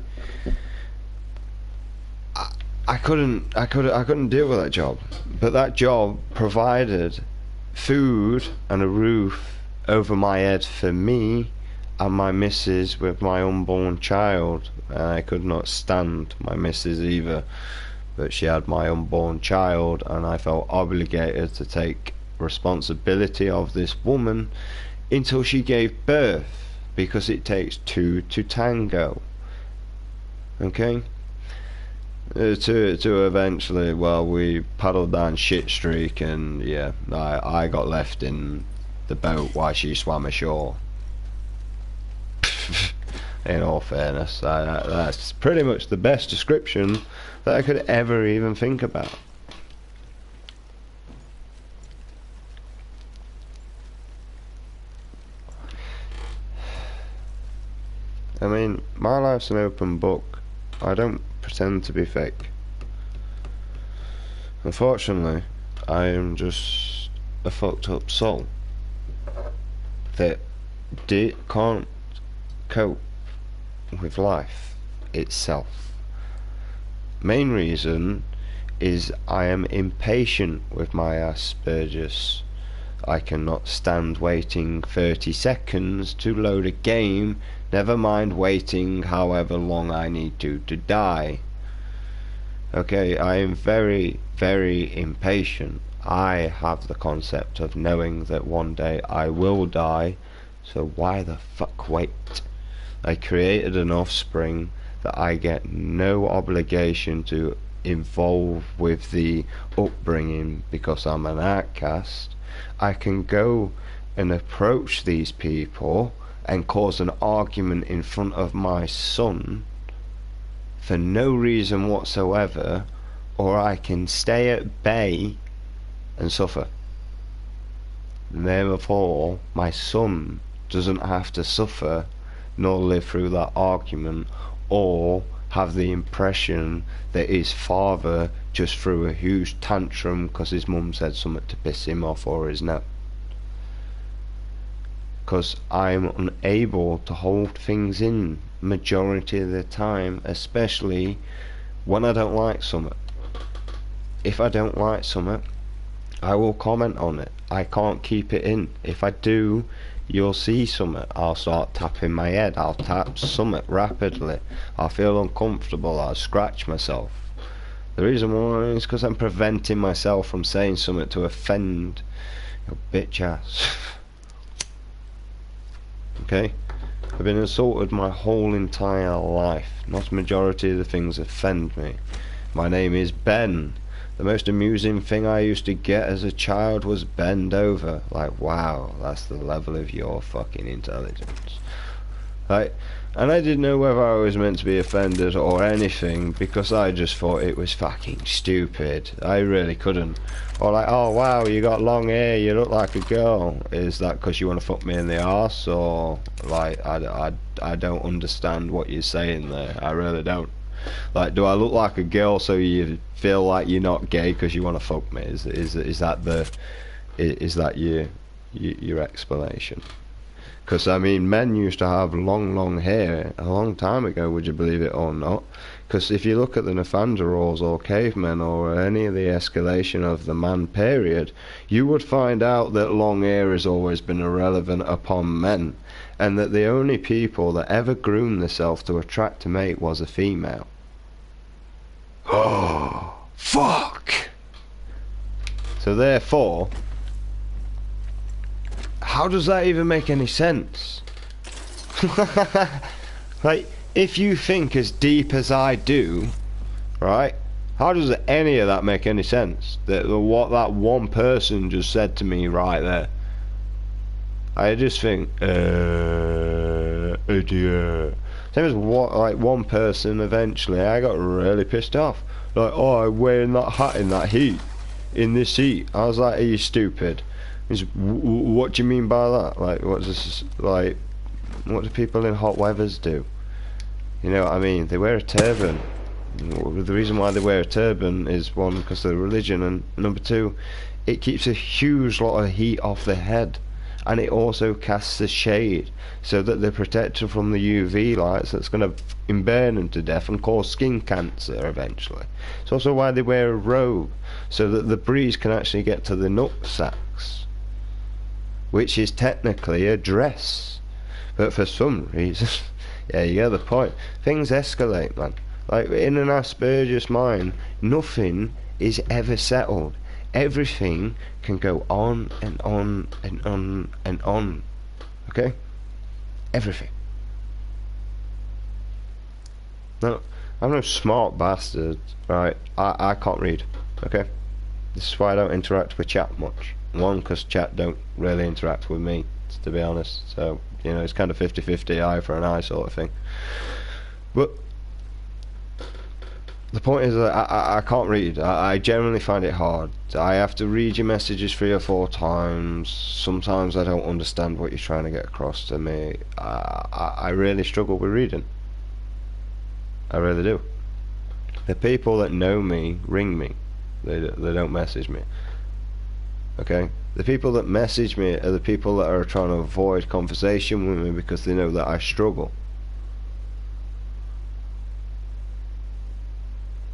I couldn't deal with that job, but that job provided food and a roof over my head for me and my missus with my unborn child. I could not stand my missus either, but she had my unborn child and I felt obligated to take responsibility of this woman until she gave birth, because it takes 2 to tango. Okay? To eventually, well, we paddled down shit streak and yeah, I got left in the boat while she swam ashore. In all fairness, that's pretty much the best description that I could ever even think about. I mean, my life's an open book. I don't pretend to be fake. Unfortunately, I am just a fucked up soul that can't cope with life itself. Main reason is I am impatient with my Asperger's. I cannot stand waiting 30 seconds to load a game, never mind waiting however long I need to die. Okay, I am very, very impatient. I have the concept of knowing that one day I will die, so why the fuck wait? I created an offspring that I get no obligation to involve with the upbringing because I'm an outcast. I can go and approach these people and cause an argument in front of my son for no reason whatsoever, or I can stay at bay and suffer. And therefore, my son doesn't have to suffer nor live through that argument, or have the impression that his father just threw a huge tantrum because his mum said something to piss him off or his no. Because I'm unable to hold things in majority of the time, especially when I don't like something. If I don't like something, I will comment on it. I can't keep it in. If I do, you'll see something. I'll start tapping my head. I'll tap something rapidly. I'll feel uncomfortable. I'll scratch myself. The reason why is because I'm preventing myself from saying something to offend your bitch ass. Okay? I've been assaulted my whole entire life. Not a majority of the things offend me. My name is Ben. The most amusing thing I used to get as a child was bend over. Like, wow, that's the level of your fucking intelligence. Right? And I didn't know whether I was meant to be offended or anything, because I just thought it was fucking stupid. I really couldn't. Or like, oh wow, you got long hair, you look like a girl. Is that because you want to fuck me in the arse? Or like, I don't understand what you're saying there. I really don't. Like, do I look like a girl so you feel like you're not gay because you want to fuck me? Is that your explanation? Because I mean, men used to have long hair a long time ago, would you believe it or not? Because if you look at the Neanderthals or cavemen or any of the escalation of the man period, you would find out that long hair has always been irrelevant upon men, and that the only people that ever groomed themselves to attract a mate was a female. Oh, fuck! So therefore, how does that even make any sense? Like, if you think as deep as I do, right, how does any of that make any sense? That what that one person just said to me right there, I just think, idiot. Same as what, like, one person eventually, I got really pissed off. Like, oh, I'm wearing that hat in that heat, in this heat. I was like, are you stupid? He's, what do you mean by that? Like, what's this, like, what do people in hot weathers do? You know what I mean? They wear a turban. The reason why they wear a turban is, one, because of the religion, and number two, it keeps a huge lot of heat off their head, and it also casts a shade so that they're protected from the UV lights that's going to burn them to death and cause skin cancer eventually. It's also why they wear a robe, so that the breeze can actually get to the nut sacks, which is technically a dress, but for some reason yeah, you get the point. Things escalate, man. Like, in an Asperger's mind, nothing is ever settled. Everything can go on and on and on and on. Okay? Everything. No, I'm no smart bastard, right? I can't read, okay? This is why I don't interact with chat much. One, because chat don't really interact with me, to be honest. So, you know, it's kind of 50-50, eye for an eye sort of thing. But the point is that I can't read. I generally find it hard. I have to read your messages 3 or 4 times. Sometimes I don't understand what you're trying to get across to me. I really struggle with reading. I really do. The people that know me ring me. They don't message me. Okay? The people that message me are the people that are trying to avoid conversation with me because they know that I struggle.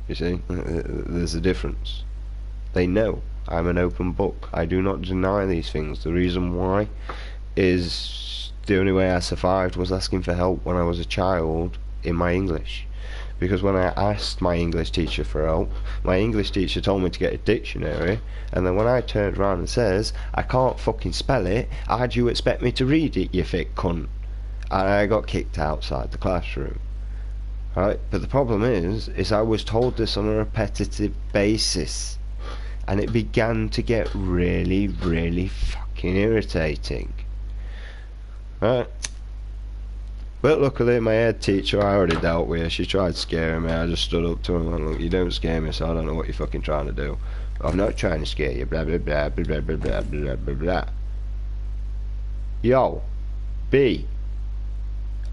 You see, there's a difference. They know I'm an open book. I do not deny these things. The reason why is the only way I survived was asking for help when I was a child in my English. Because when I asked my English teacher for help, my English teacher told me to get a dictionary, and then when I turned around and says, I can't fucking spell it, how do you expect me to read it, you thick cunt? And I got kicked outside the classroom. Right? But the problem is I was told this on a repetitive basis, and it began to get really, really fucking fucking irritating. Right? But luckily my head teacher, I already dealt with her. She tried scaring me. I just stood up to her and went, look, you don't scare me, so I don't know what you're fucking trying to do. I'm not trying to scare you, blah blah blah blah blah blah blah blah blah blah. Yo, B,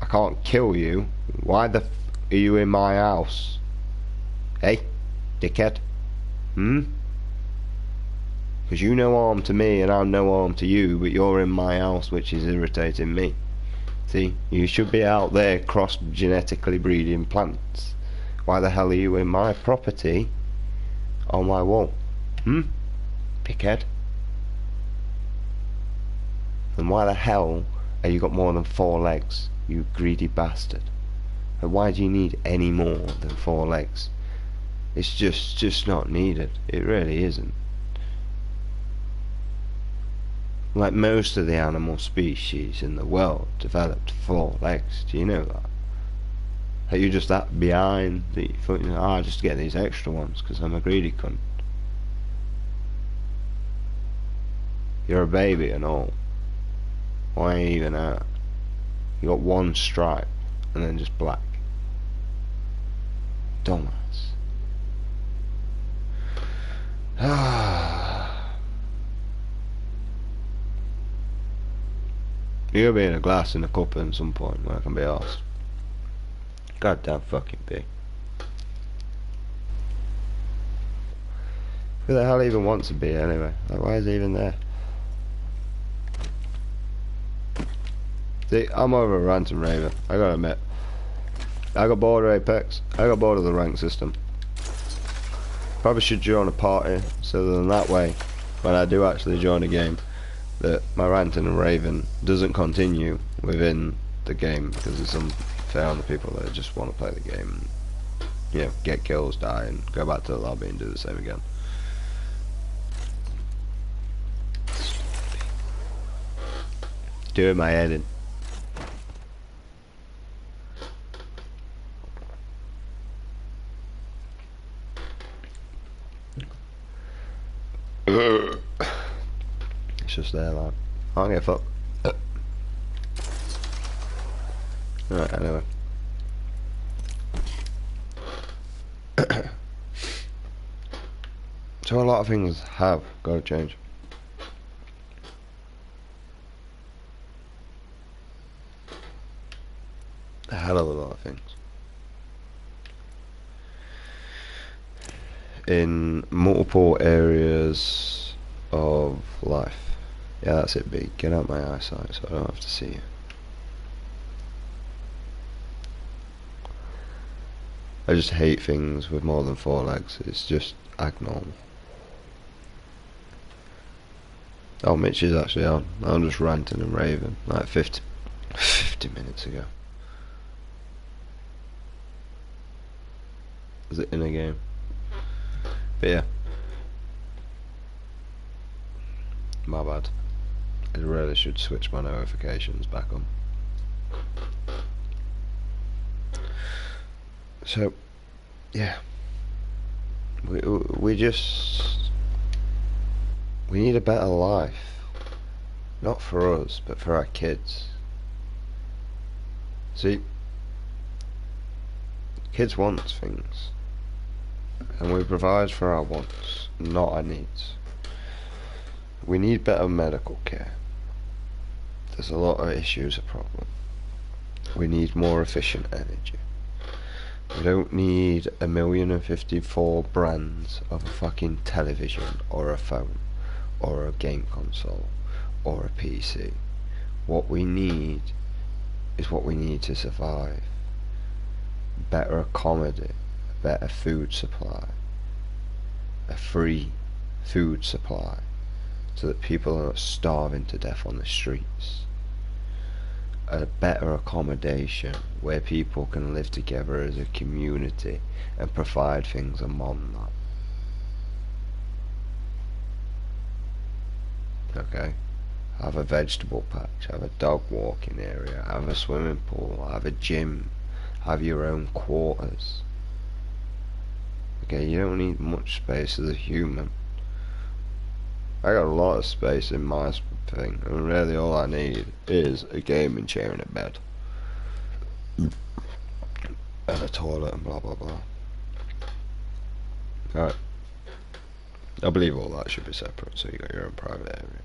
I can't kill you. Why the f are you in my house? Hey, dickhead. Because you no harm to me and I'm no harm to you, but you're in my house, which is irritating me. See, you should be out there cross-genetically breeding plants. Why the hell are you in my property on my wall? Pickhead. And why the hell have you got more than 4 legs, you greedy bastard? And why do you need any more than 4 legs? It's just not needed. It really isn't. Like most of the animal species in the world developed 4 legs. Do you know that? Are you just that behind that you thought, I just get these extra ones because I'm a greedy cunt? You're a baby and all. Why even that? You got 1 stripe and then just black. Dumbass. You're gonna be in a glass in a cup at some point where I can be asked. Goddamn fucking pig. Who the hell even wants a beer anyway? Like, why is he even there? See, I'm over a rant and raver. I gotta admit. I got bored of Apex. I got bored of the rank system. Probably should join a party so that that way, when I do actually join a game, that my ranting and raving doesn't continue within the game, because it's unfair on the people that just want to play the game and, you know, get kills, die, and go back to the lobby and do the same again. Doing my head in. It's just there, like, I don't give a fuck. Alright, anyway. So a lot of things have got to change. A hell of a lot of things. In multiple areas of life. Yeah, that's it, B. Get out my eyesight so I don't have to see you. I just hate things with more than 4 legs. It's just abnormal. Oh, Mitch is actually on. I'm just ranting and raving like 50 minutes ago. Is it in a game? But yeah. My bad. I really should switch my notifications back on. So, yeah. We need a better life. Not for us, but for our kids. See, kids want things. And we provide for our wants, not our needs. We need better medical care. There's a lot of issues, a problem. We need more efficient energy. We don't need 1,054 brands of a fucking television or a phone or a game console or a PC. What we need is what we need to survive. Better accommodate, better food supply, a free food supply, so that people are not starving to death on the streets. A better accommodation where people can live together as a community and provide things among that. Okay? Have a vegetable patch, have a dog walking area, have a swimming pool, have a gym, have your own quarters. Okay, you don't need much space as a human. I got a lot of space in my thing, and really all I need is a gaming chair and a bed. And a toilet and blah blah blah. Alright. I believe all that should be separate, so you got your own private area.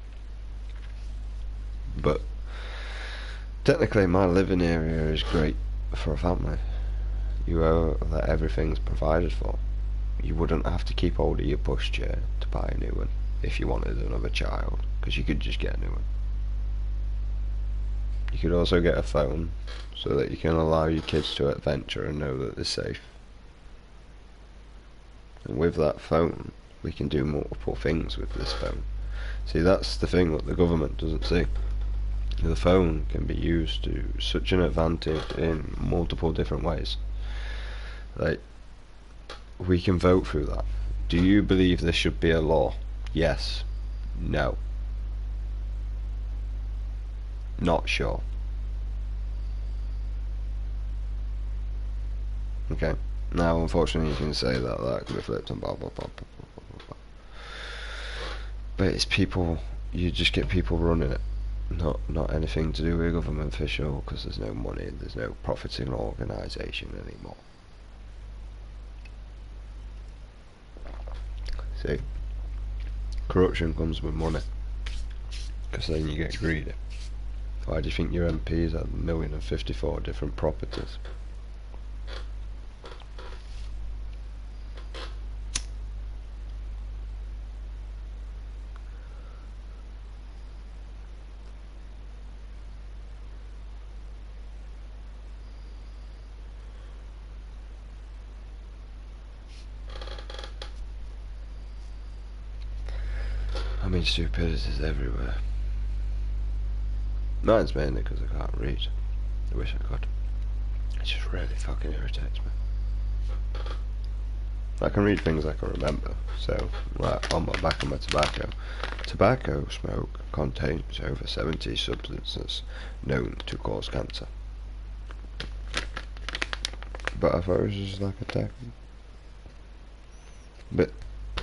But technically my living area is great for a family. You know that everything's provided for. You wouldn't have to keep hold of your pushchair to buy a new one if you wanted another child, because you could just get a new one. You could also get a phone so that you can allow your kids to adventure and know that they're safe. And with that phone, we can do multiple things with this phone. See, that's the thing that the government doesn't see. The phone can be used to such an advantage in multiple different ways. Like, we can vote through that. Do you believe there should be a law? Yes. No. Not sure. Okay. Now, unfortunately, you can say that can be flipped and blah blah blah blah blah blah blah. But it's people. You just get people running it. Not anything to do with government official, because there's no money, there's no profiting organisation anymore. See, corruption comes with money, because then you get greedy. Why do you think your MPs have 1,054 different properties? I mean, stupidity is everywhere. Mine's mainly because I can't read. I wish I could. It just really fucking irritates me. I can read things I can remember. So, like on my back of my tobacco smoke contains over 70 substances known to cause cancer. But I thought it was just like a tech. But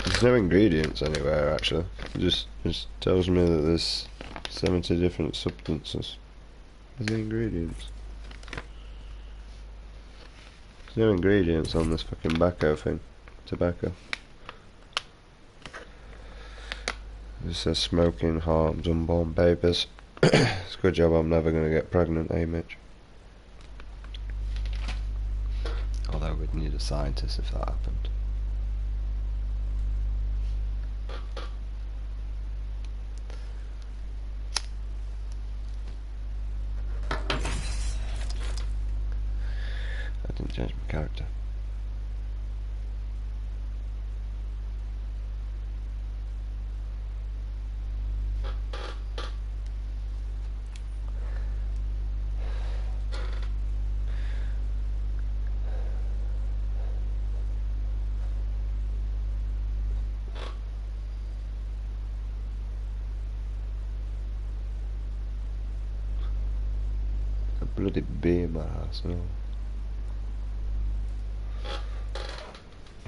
there's no ingredients anywhere actually. It just tells me that there's 70 different substances. There's the ingredients. There's no ingredients on this fucking tobacco. It says smoking harms unborn babies. It's a good job I'm never going to get pregnant, eh Mitch? Although we'd need a scientist if that happened. I didn't change my character. A bloody bee in my house now.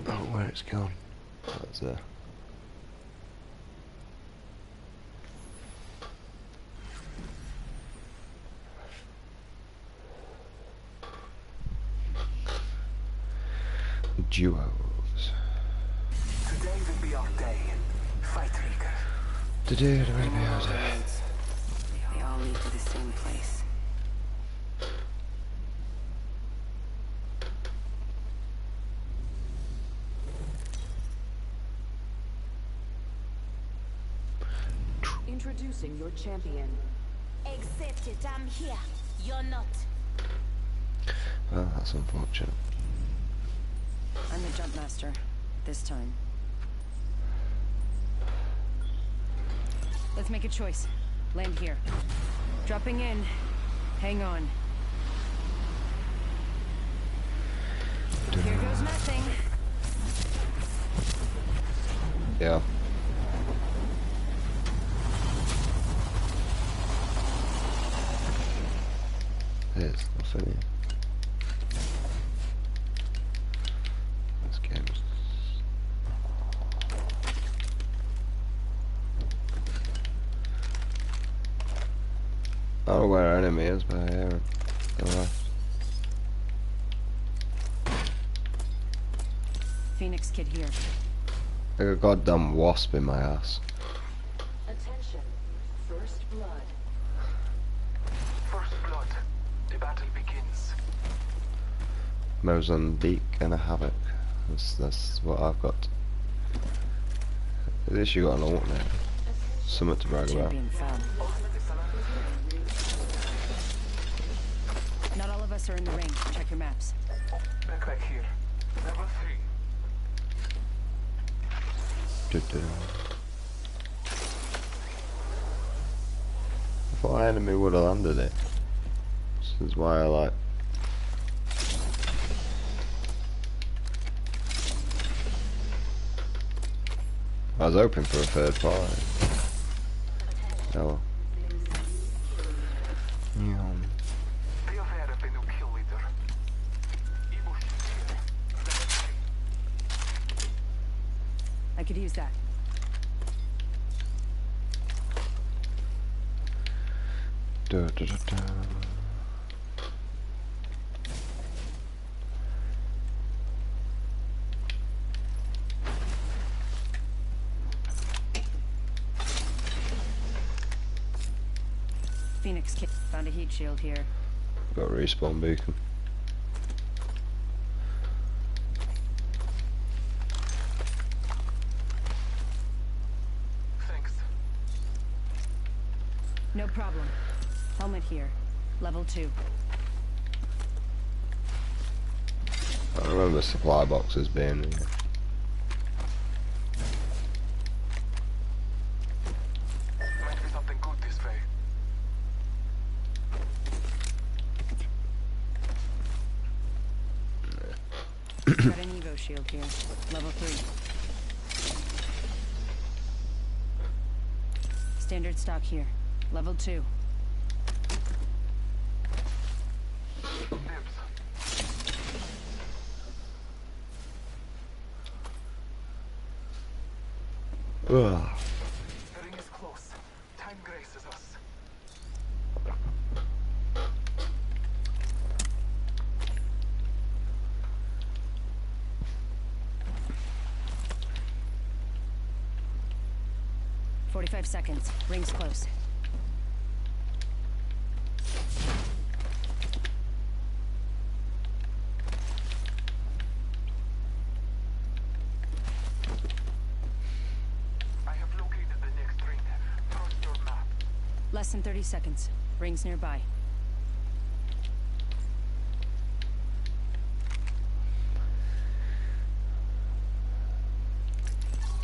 Oh, where it's gone. That's there. Duos. Today will be our day. Fight, Rika. Today will be our day. They all lead to the same place. Introducing your champion. Accept it, I'm here. You're not. Well, that's unfortunate. I'm the jump master. This time. Let's make a choice. Land here. Dropping in. Hang on. Here goes nothing. Yeah. There's nothing here. This game's... I don't know where our enemy is, but I hear him. To the left. Phoenix kid here. I got a goddamn wasp in my ass. Attention. First blood. First blood. The battle begins. Mozambique and a havoc. That's what I've got. At least you got an alternate. Something to brag about. Champion fell. Not all of us are in the ring. Check your maps. Backpack here. Level 3. I thought our enemy would have landed it. This is why I like. I was hoping for a third party. Oh well. Be aware of the new kill leader. Evo shield here. Level 3. I could use that. Da, da, da, da. Phoenix kid found a heat shield here. Got a respawn beacon. Thanks. No problem. Helmet here. Level 2. I remember supply boxes being here. Might be something good this way. Got an Evo shield here. Level 3. Standard stock here. Level 2. Dibs. Ugh. The ring is close. Time graces us. "45 seconds. Ring's close." I have located the next ring. Trust your map. Less than 30 seconds. Ring's nearby.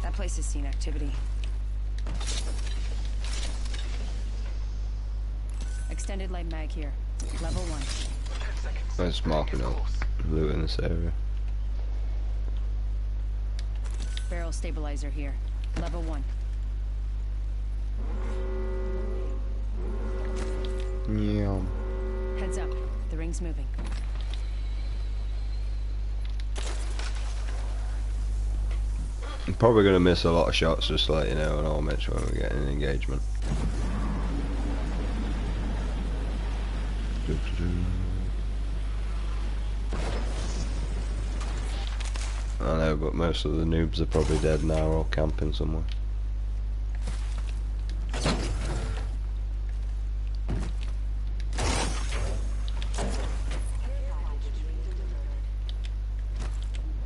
That place has seen activity. Extended light mag here. Level 1. 10 seconds. Nice marking Ring is up close. loot in this area. Barrel stabilizer here. Level 1. Yeah. Heads up. The ring's moving. I'm probably gonna miss a lot of shots, just to let you know, and I'll make sure we get an engagement. I know, but most of the noobs are probably dead now or camping somewhere.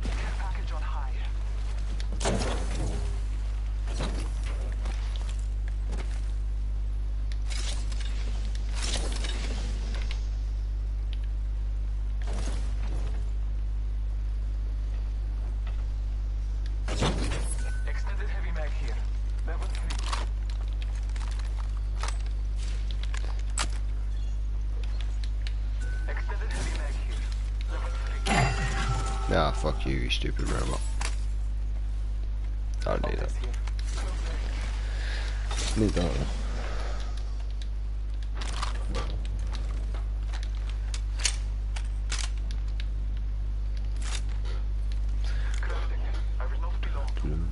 Care package on high. Extended heavy mag here. Level 3. Extended heavy mag here. Level 3. Ah, fuck you, you stupid robot. I don't need that. Optics here. Need that though. Crafting. I will not be long.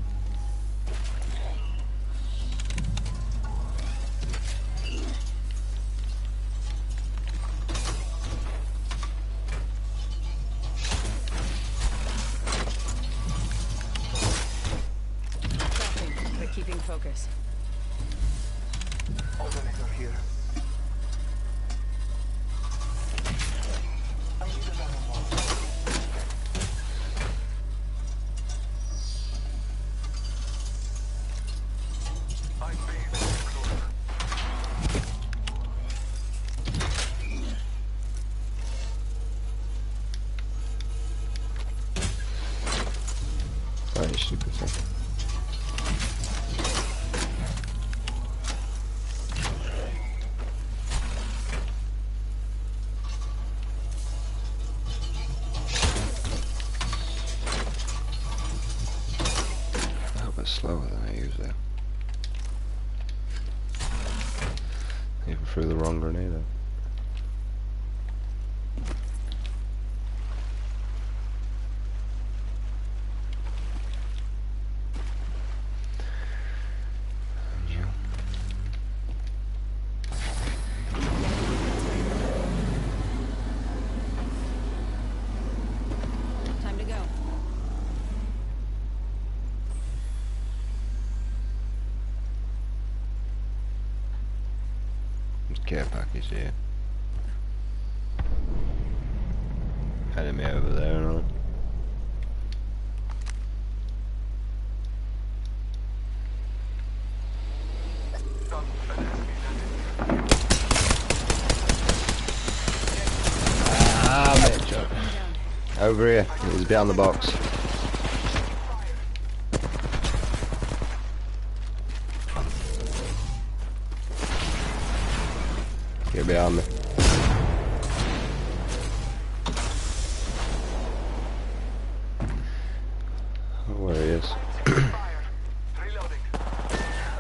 threw the wrong grenade out. Time to go. Care package here. Enemy over there and all. Ah, mate, shot. Over here. He's behind the box. Get behind me. Oh, where he is. Reloading.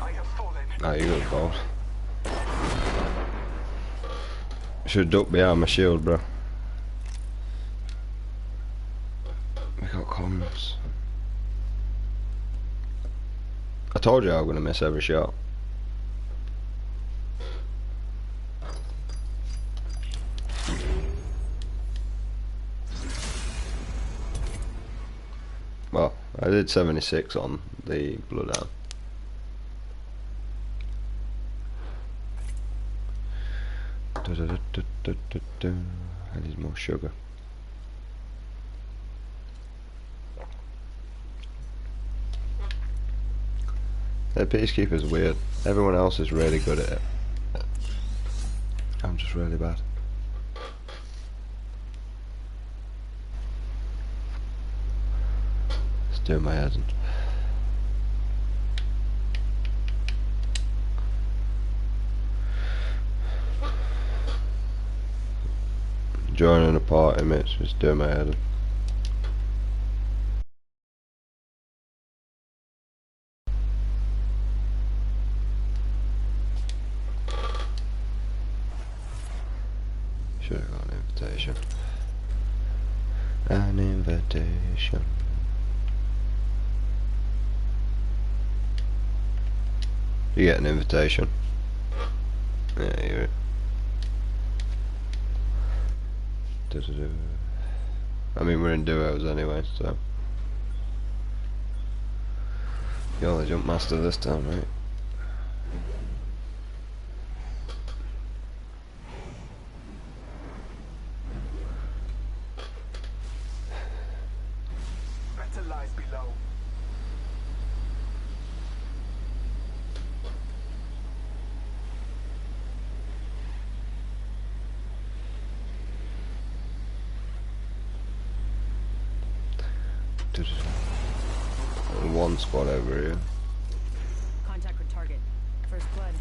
I have fallen. Oh, you got bolt. Should duck behind my shield, bro. We got comms. I told you I was gonna miss every shot. Well, I did 76 on the Bloodhound. I need more sugar. The Peacekeeper's weird. Everyone else is really good at it. I'm just really bad. It's doing my head in. Joining a party, mate, just doing my head in. Should have got an invitation. An invitation. You get an invitation. Yeah, you're it. I mean, we're in duos anyway, so. You're the jump master this time, right? Better lies below. One squad over here. Contact with target. First blood.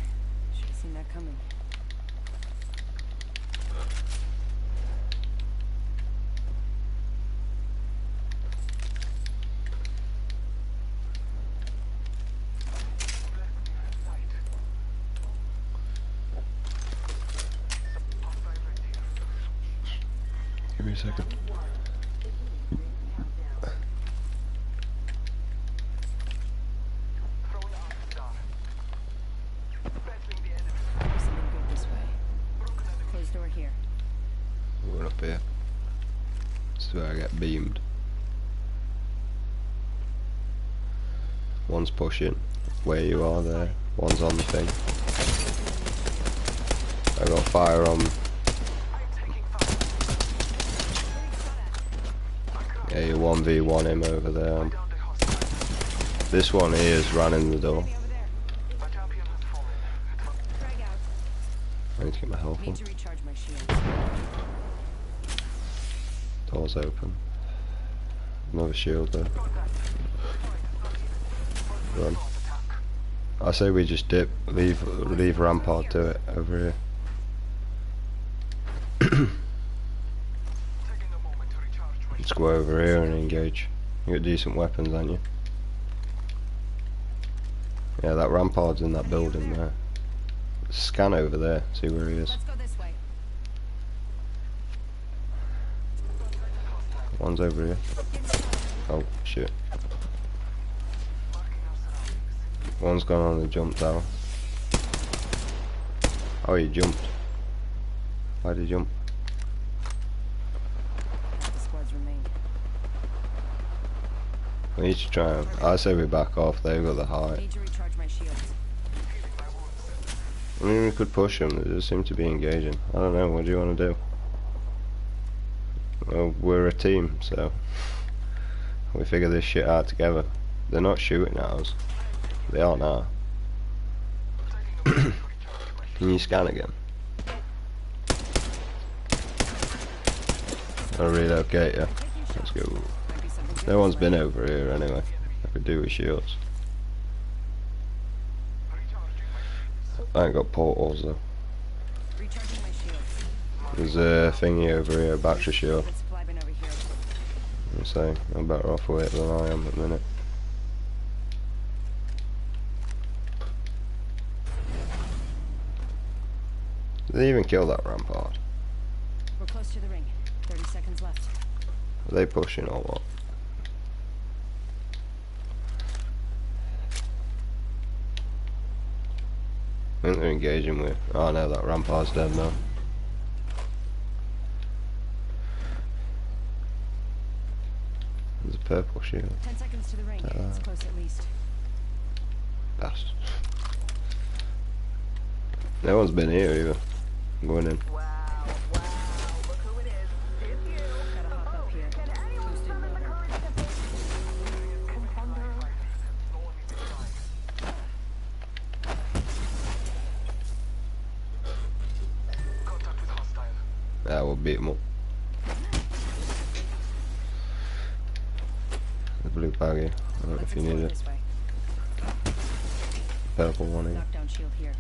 Should have seen that coming. Give me a second. Something good this way. Closed door here. We're up here. This is where I get beamed. One's pushing where you are there. One's on the thing. I got fire on. Yeah, you 1v1 him over there. This one here is running the door. Over there. Frag out. I need to get my health Need on. to recharge my shield. Door's open. Another shield there. Run. I say we just dip, leave Rampart to it over here. Let's go over here and engage. You got decent weapons, haven't you? Yeah, that Rampart's in that building there. Scan over there, see where he is. Let's go this way. One's over here. Oh shit. One's gone on the jump tower. Oh, he jumped. Why did he jump? The squads remain. We need to try and... I say we back off, they've got the height. Need to recharge my shields. I mean, we could push them, they just seem to be engaging. I don't know, what do you want to do? Well, we're a team, so... we figure this shit out together. They're not shooting at us. They are now. Can you scan again? I'll relocate, yeah. Let's go. Might be something good No one's this been way. over here anyway. I could do with shields. I ain't got portals though. Recharging my shields. There's a thingy over here, battery shield. Good supply bin over here. I'm saying, I'm better off with it than I am at the minute. Did they even kill that rampart? We're close to the ring. 30 seconds left. Are they pushing or what? I think they're engaging with... oh no, that rampart's dead now. There's a purple shield. 10 seconds to the ring. It's close at least. Bastard. No one's been here either. I'm going in. Gotta hop up here. Boosted motor. Contact with hostile. Yeah, we'll beat them up. The blue baggie. I don't know Let's if you need explore it. this way. Purple one here. Knockdown shield here.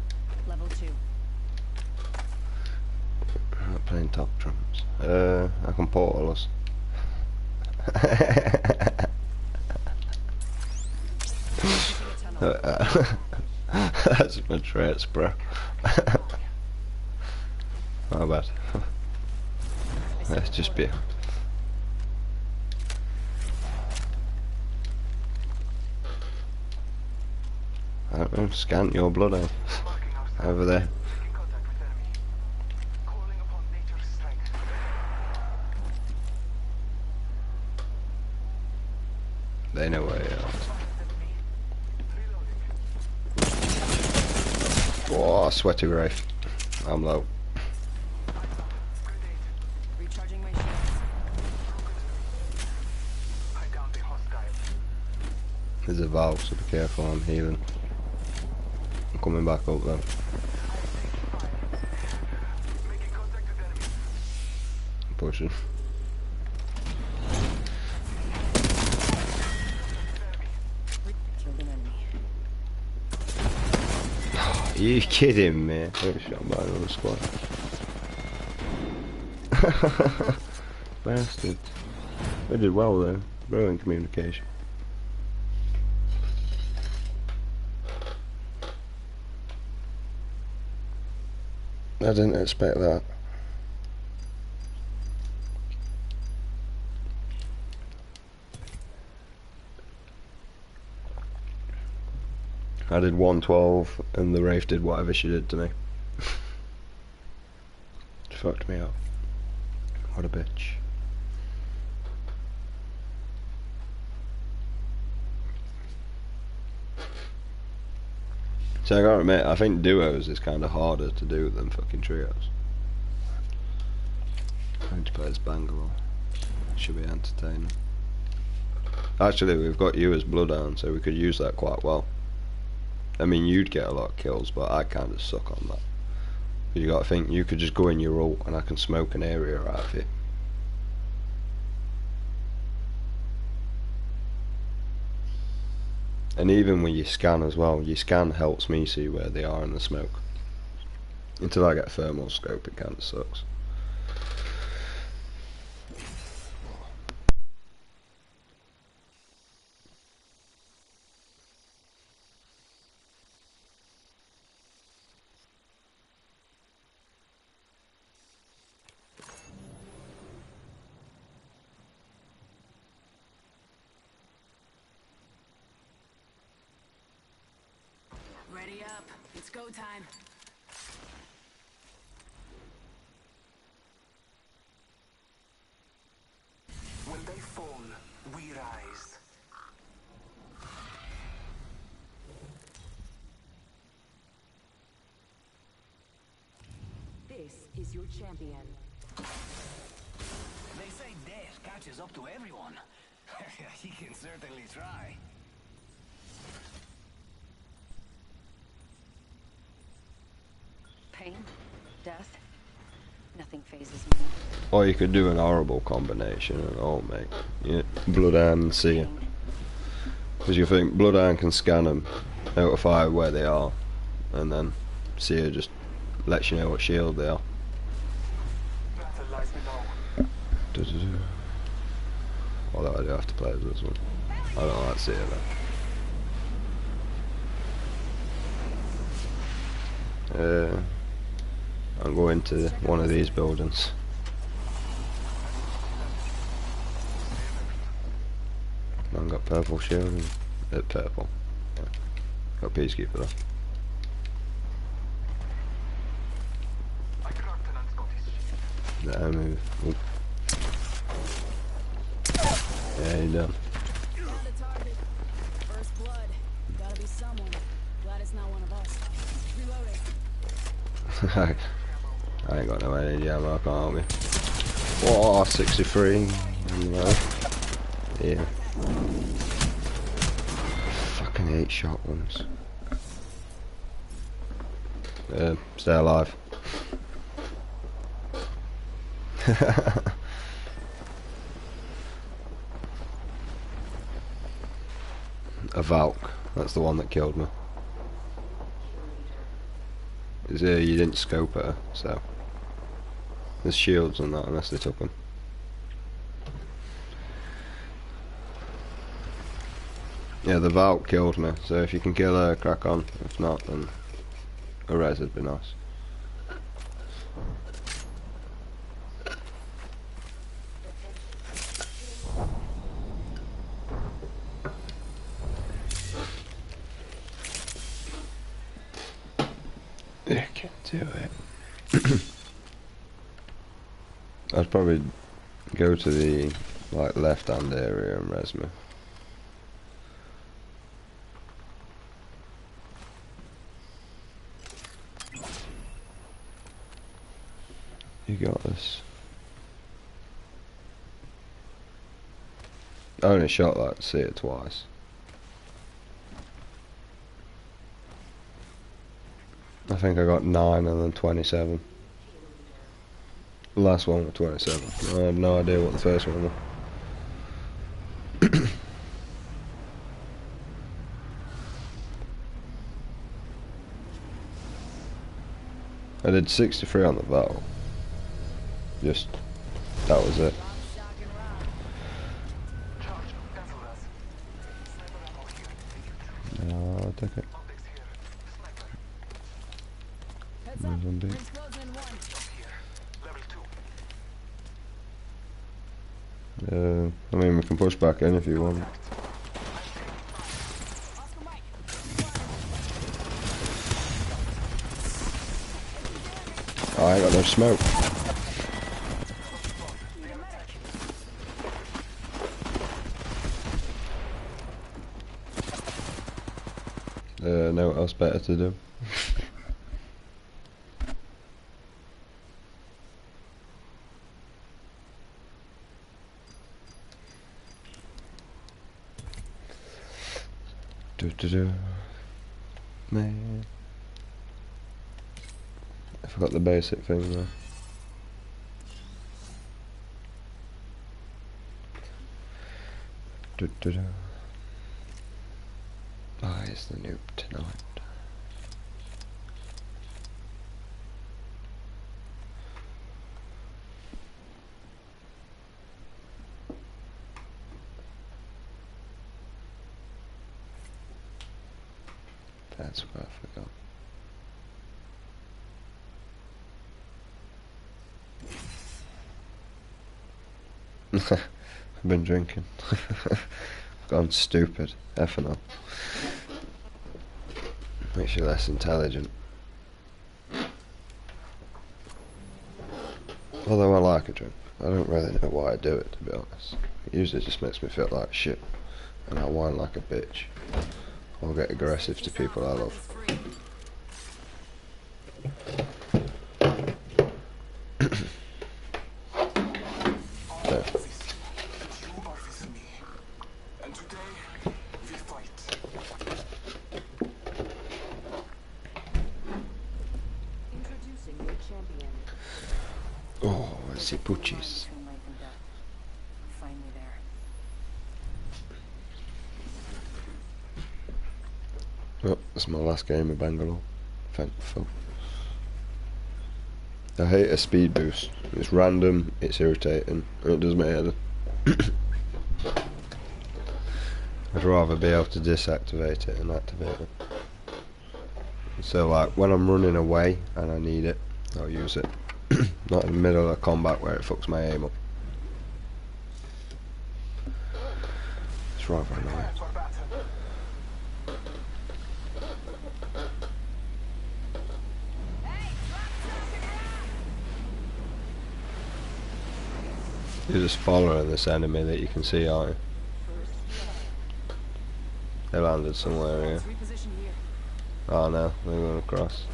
Level 2. I'm not playing top drums. I can portal us. That's my traits, bro. My bad. Let's just be. I don't know, scan your blood out. Over there. Making contact with enemy. Calling upon nature's strength. They know where you are. Oh, sweaty Wraith. I'm low. Recharging my shields. I downed the hostile. There's a valve, so be careful, I'm healing. I'm coming back up though. Making contact with enemy. I'm pushing. Killed an enemy. Are you kidding me? I got shot by another squad. Bastard. They did well though. Brilliant communication. I didn't expect that. I did 112 and the Wraith did whatever she did to me. She fucked me up. What a bitch. So I gotta admit, I think duos is kind of harder to do than fucking trios. I need to play as Bangalore. Should be entertaining. Actually, we've got you as Bloodhound, so we could use that quite well. I mean, you'd get a lot of kills, but I kind of suck on that. You gotta think, you could just go in your ult and I can smoke an area out of you. And even when you scan as well, your scan helps me see where they are in the smoke. Until I get thermal scope, it kinda sucks. up. It's go time. When they fall, we rise. This is your champion. They say death catches up to everyone. He can certainly try. Pain, death, nothing phases me. Or you could do an horrible combination and all, mate. Yeah, Bloodhound and Seer. Pain. Because you think Bloodhound can scan them, notify where they are, and then Seer just lets you know what shield they are. Battle lies below. Du-du-du. Although I do have to play as this one. I don't like Seer though. I'm going to one of these buildings. I've got purple shield and purple. Yeah. Got Peacekeeper though. I cracked an Scottish. Let her move. Oop. Yeah, you're done. Found a target. First blood. Gotta be someone. Glad it's not one of us. Reloading. I ain't got no energy ammo, I can't help you. Whoa, 63. No. Yeah. Fucking hate shotguns. Stay alive. A Valk, that's the one that killed me. Is you didn't scope at her, so there's shields on that unless they took them. Yeah, the Valk killed me, so if you can kill her, crack on. If not, then a res would be nice. You can do it. I'd probably go to the left hand area and res me. You got this. I only shot that to see it twice. I think I got 9 and then 27. The last one was 27. I have no idea what the first one was. I did 63 on the Valk. Just, that was it. Charge, cancel us. Sniper ammo here. No, I'll take it. Optics here. Sniper. Heads up. Zombie. Rings closing in 1. Jump here. Level 2. I mean, we can push back in if you want. Oscar Mike. Oh, I ain't got no smoke. Know what else better to do? Man, I forgot the basic thing though. Oh, it's the noob tonight. That's what I forgot. I've been drinking. I've gone stupid. F&O. Makes you less intelligent. Although I like a drink, I don't really know why I do it, to be honest. It usually just makes me feel like shit, and I whine like a bitch. Or get aggressive to people I love. There. You are with me. And today, we fight. Introducing your champion. Oh, esse putis. Between life and death. Find me there. Oh, that's my last game of Bangalore. Thankful. I hate a speed boost. It's random, it's irritating, and it does my head. I'd rather be able to deactivate it and activate it. So like when I'm running away and I need it, I'll use it. Not in the middle of combat where it fucks my aim up. It's rather annoying. For battle. You're just following this enemy that you can see, aren't you? They landed somewhere here. Reposition here. Oh no, they're going across.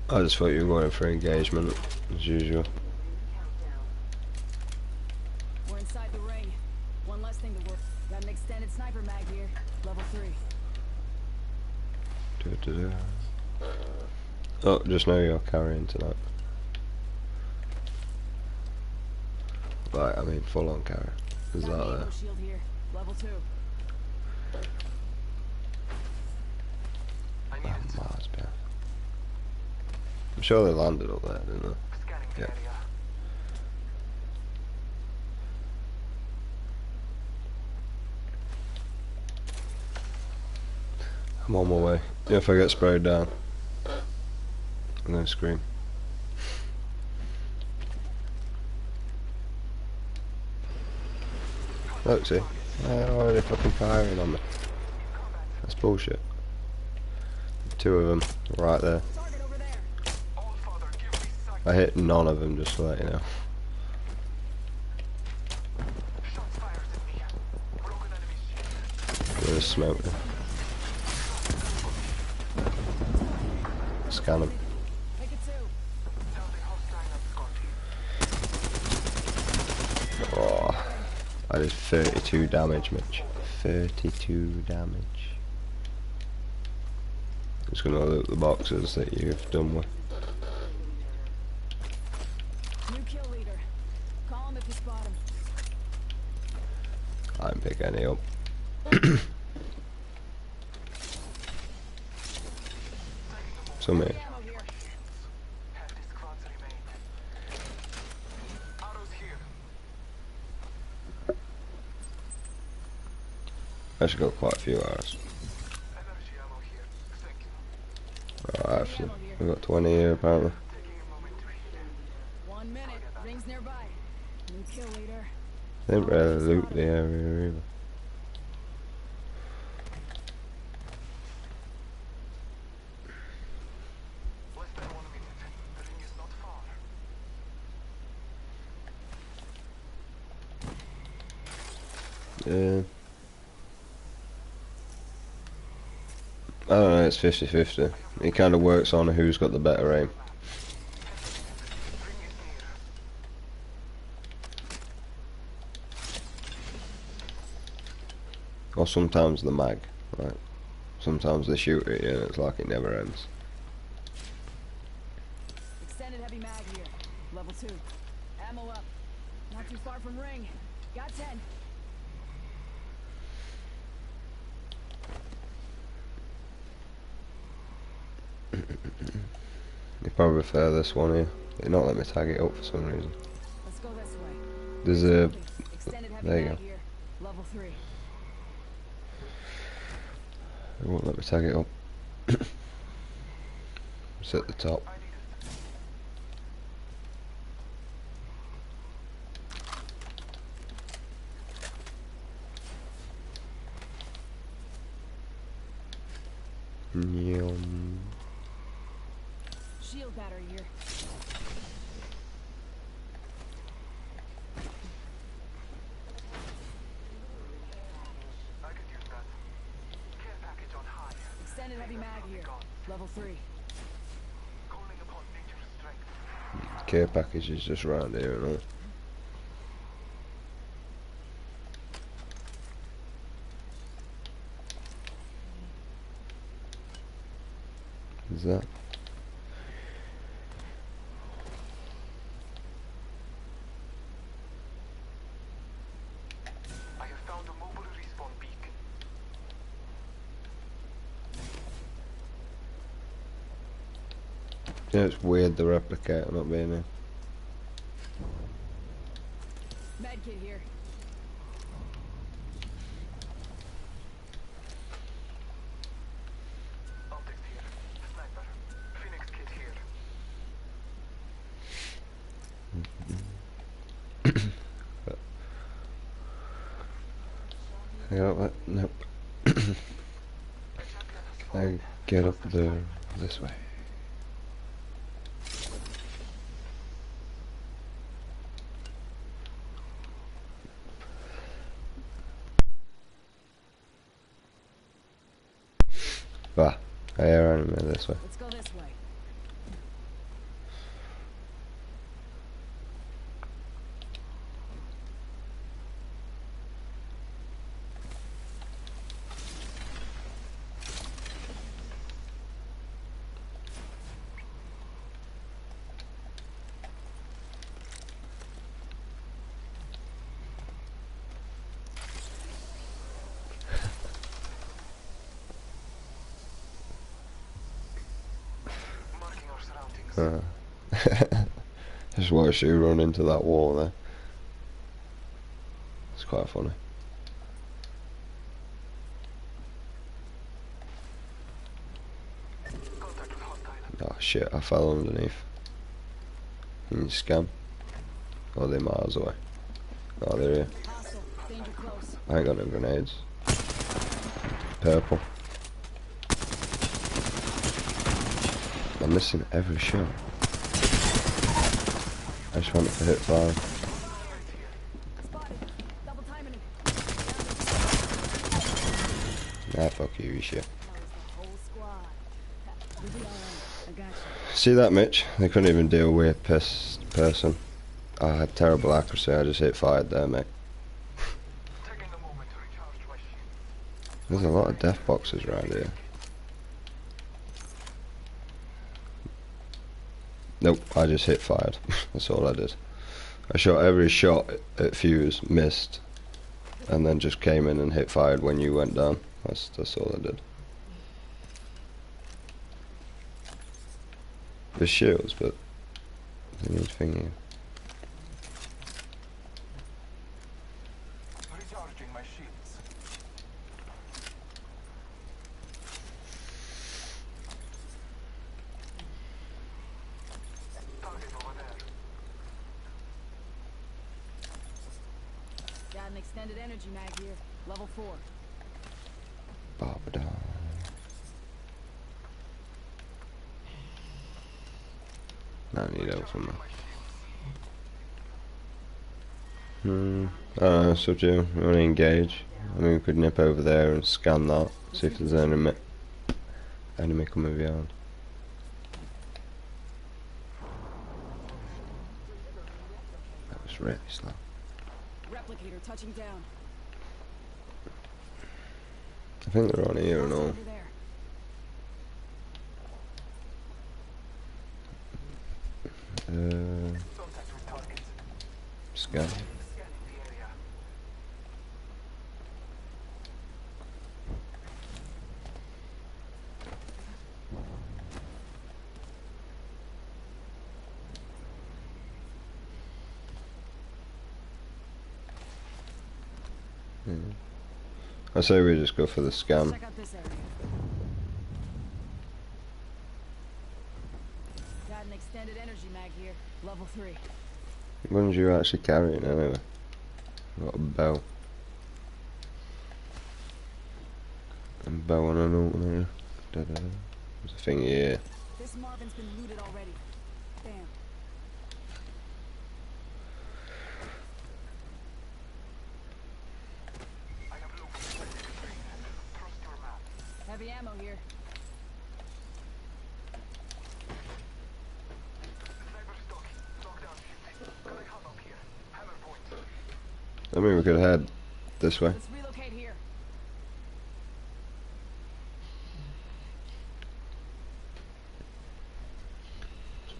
I just thought you were going for engagement, as usual. We're inside the ring. One less thing to work. Got an extended sniper mag here. Level 3. Oh, just know you're carrying tonight. Right, I mean full on carry. Is Got that an there? ammo shield here. Level 2. I need Oh, it. Mars, man. I'm sure they landed up there, didn't they? Scanning the Yeah. area. I'm on my way. If I get sprayed down, I'm gonna scream. Look, see? They're already fucking firing on me. That's bullshit. Two of them, right there. Target over there. All father, give me sight. I hit none of them, just to let you know. Shots fired at me. Broken enemy shield. There's smoke there. Scan them. Take it 2. Tell the hostile I'm Scotty. Oh, I did 32 damage, Mitch. 32 damage. Just gonna loot the boxes that you've done with. New kill leader. Call him if you spot him. I didn't pick any up. Some here. Ammo here. Half the squads remain. Arrows here. Actually got quite a few arrows. Energy ammo here. Thank you. Oh, actually, we've got 20 here apparently. Taking a moment to heal. 1 minute. Rings nearby. New kill leader. Didn't really loot the area either. Less than 1 minute. The ring is not far. Yeah. I don't know, it's 50-50. It kind of works on who's got the better aim. Ring is near. Or sometimes the mag, right? Sometimes they shoot at you and it's like it never ends. Extended heavy mag here. Level 2. Ammo up. Not too far from ring. Got 10. You probably prefer this one here. They not let me tag it up for some reason. Let's go this way. There's a... Extended heavy There you mag go. here. Level 3. They won't let me tag it up. It's at the top. I need it. Yum. Shield battery here. I could use that. Care package on high. Extended heavy mag here. Level 3. Calling upon nature's strength. Care package is just round here and all. Is that? I have found a mobile respawn beacon. Yeah, it's weird the replicator not being here. Medkit here. Optics here. Sniper. Phoenix kit here. I got that? Nope. I get up there this way. Ah, air enemy this way. Let's go this way. Marking our surroundings. Just watch you run into that wall there. It's quite funny. Contact with hostile. Oh shit, I fell underneath. Can you scan? Oh, they're miles away. Oh, they're here. Hostile. Danger close. I ain't got no grenades. Purple. I'm missing every shot. I just want it to hit fire. Spotted. Double timing him. Nah, fuck you, you shit. That was the whole squad. You'll be alright. I got you. See that, Mitch? They couldn't even deal with a pissed person. I had terrible accuracy, I just hit fired there, mate. Taking a moment to recharge my shield. There's a lot of death boxes around here. Nope, I just hit fired. That's all I did. I shot every shot at Fuse, missed, and then just came in and hit fired when you went down. That's all I did. There's shields, but they need thingy. Recharging my shields. Target over there. Got an extended energy mag here. Level 4. Barbada. I need help from that. I don't know, it's up to you. You want to engage? I mean, we could nip over there and scan that, see if there's an enemy coming behind. That was really slow. Replicator touching down. I think they're on here and all. Over there. Contact with target. Scan. Scanning the area. I say we just go for the scan. Check out this area. Got an extended energy mag here. Level 3. What did you actually carrying anyway? Got a bow. A bow and an alternator. There's a thing here. This Marvin's been looted already. Damn. I have looked at the screen. Trust your map. Heavy ammo here. Sniper stock. Lockdown shifting. Can I hop up here? Hammer point. I mean, we could head this way. Let's relocate here.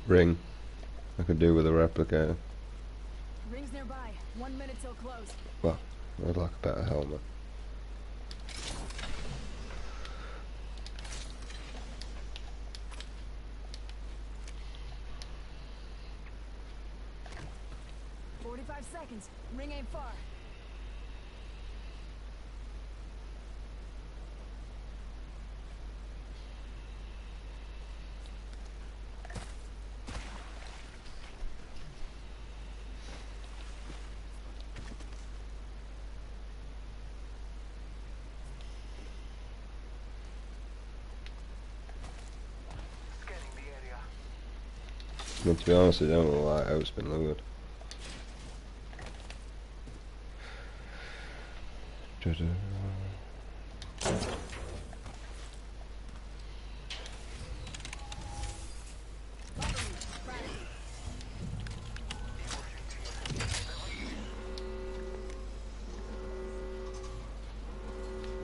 Ring. I could do with a replicator. Rings nearby. 1 minute till close. Well, I'd like a better helmet. Seconds. Ring ain't far. Scanning the area. But to be honest, I don't know why it's been looted. We're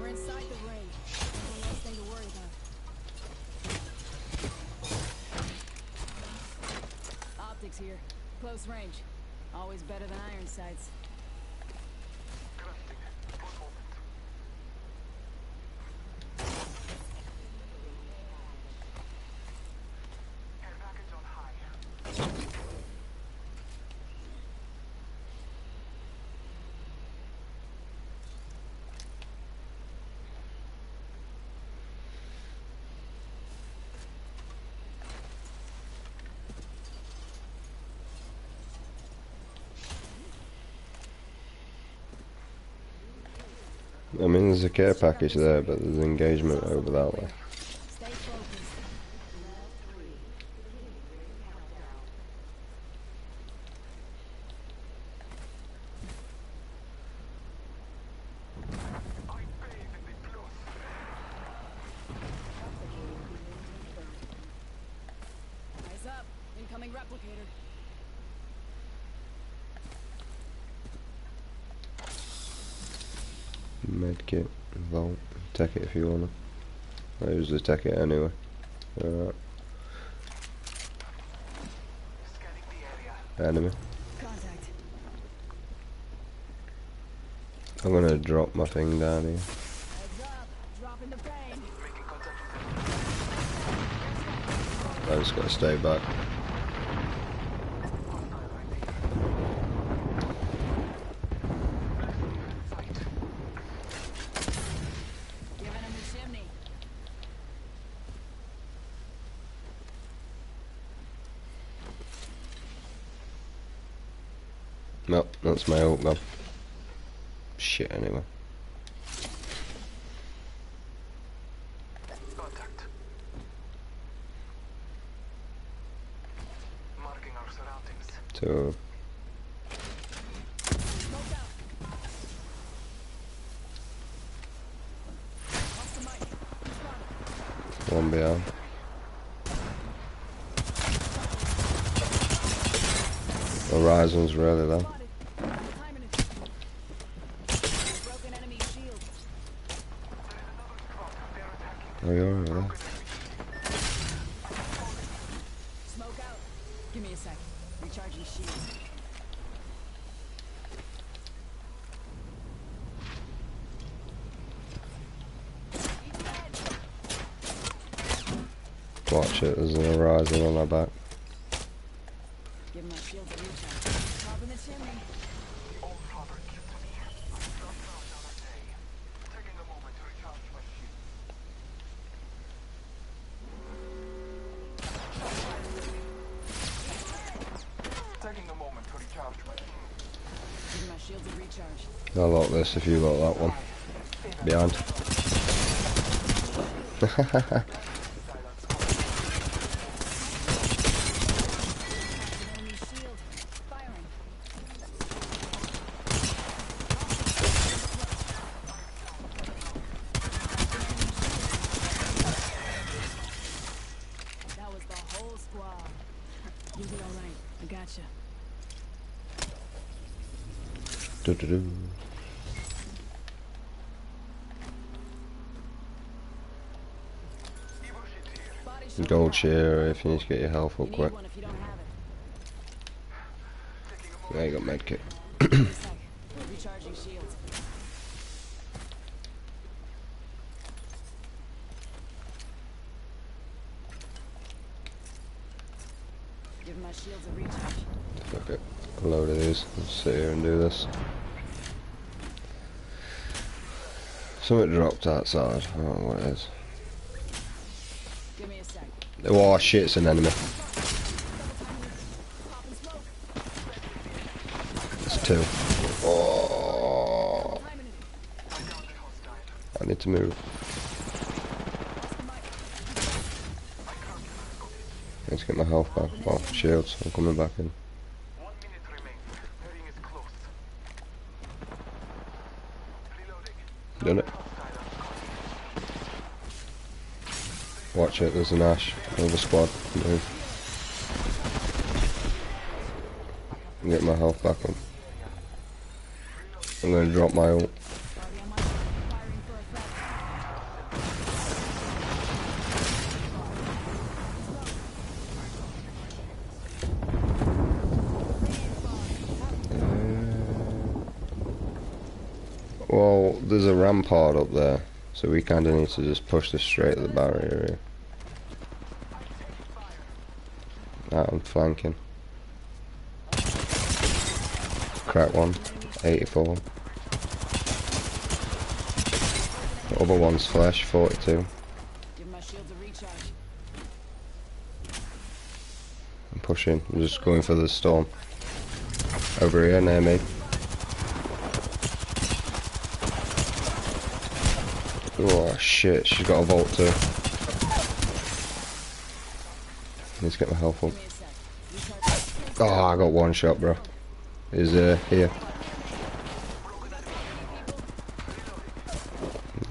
inside the ring. One less thing to worry about. Optics here. Close range. Always better than iron sights. Crafting. One moment. Care package on high. I mean, there's a care package there, but there's engagement over that way. Stay focused. I bathe in the plus. Eyes up. Incoming replicator. Medkit, vault, take it if you wanna. I usually take it anyway. Alright, Scanning the area. enemy. Contact. I'm gonna drop my thing down here. Heads up. Dropping the pain. Making contact. I just gotta stay back. Giving him the chimney. No, that's my ult gun. Shit, anyway. Contact. Marking our surroundings. So, Smoke out. Off the mic. Spotted. one behind. Horizon's really low. Spotted. Timing it. Broken enemy shield. Oh, you're over there. Smoke out. Give me a sec. Recharging shield. Each head. Watch it, there's an horizon on our back. Give my shield a recharge. Top in the chimney. Old father kept me. I dropped down another day. Taking a moment to recharge my shield. Taking a moment to recharge my shield. Give my shield a recharge. I'll lock this if you lock that one. Behind. Enemy shield. Firing. That was the whole squad. You'll be alright. I gotcha. Do-do-do. Body shield Gold out. share if you need to get your health You up need quick. one if you don't have it. Yeah, you got medkit. Give me a sec. Recharging shields. Give my shields a recharge. Okay, a load of these. Let's sit here and do this. Something dropped outside. I don't know what it is. Give me a sec. Oh shit, it's an enemy. Popping smoke. It's two. Oh, Timing it. I need to move. Lost the mic. I need to get my health back. Oh, shields. I'm coming back in. 1 minute remains. The ring is close. Reloading. Done it. Watch it, there's an Ash. Another squad. Move. Get my health back on. I'm gonna drop my ult. Already on my mark. Firing for effect. Well, there's a rampart up there, so we kind of need to just push this straight at the barrier here. I'm flanking. Crack one, 84. The other one's flesh, 42. Give my shields a recharge. I'm pushing, I'm just going for the storm. Over here near me. Oh shit, she's got a vault too. Need to get my health up. Give me a sec. Recharge. Oh, I got one shot, bro. He's here.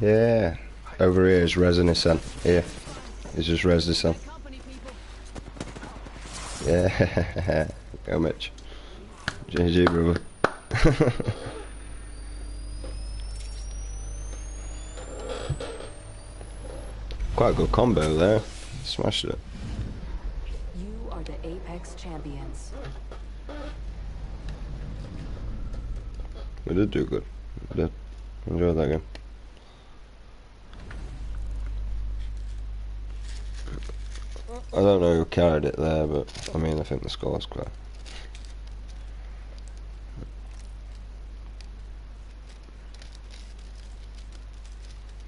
Yeah. Over here is Resonison. Here. He's just Resonison. Company people. Yeah. Go Mitch. GG, brother. Quite a good combo there. Smashed it. You are the Apex champions. We did do good. We did. Enjoyed that game. I don't know who carried it there, but I mean, I think the score's clear.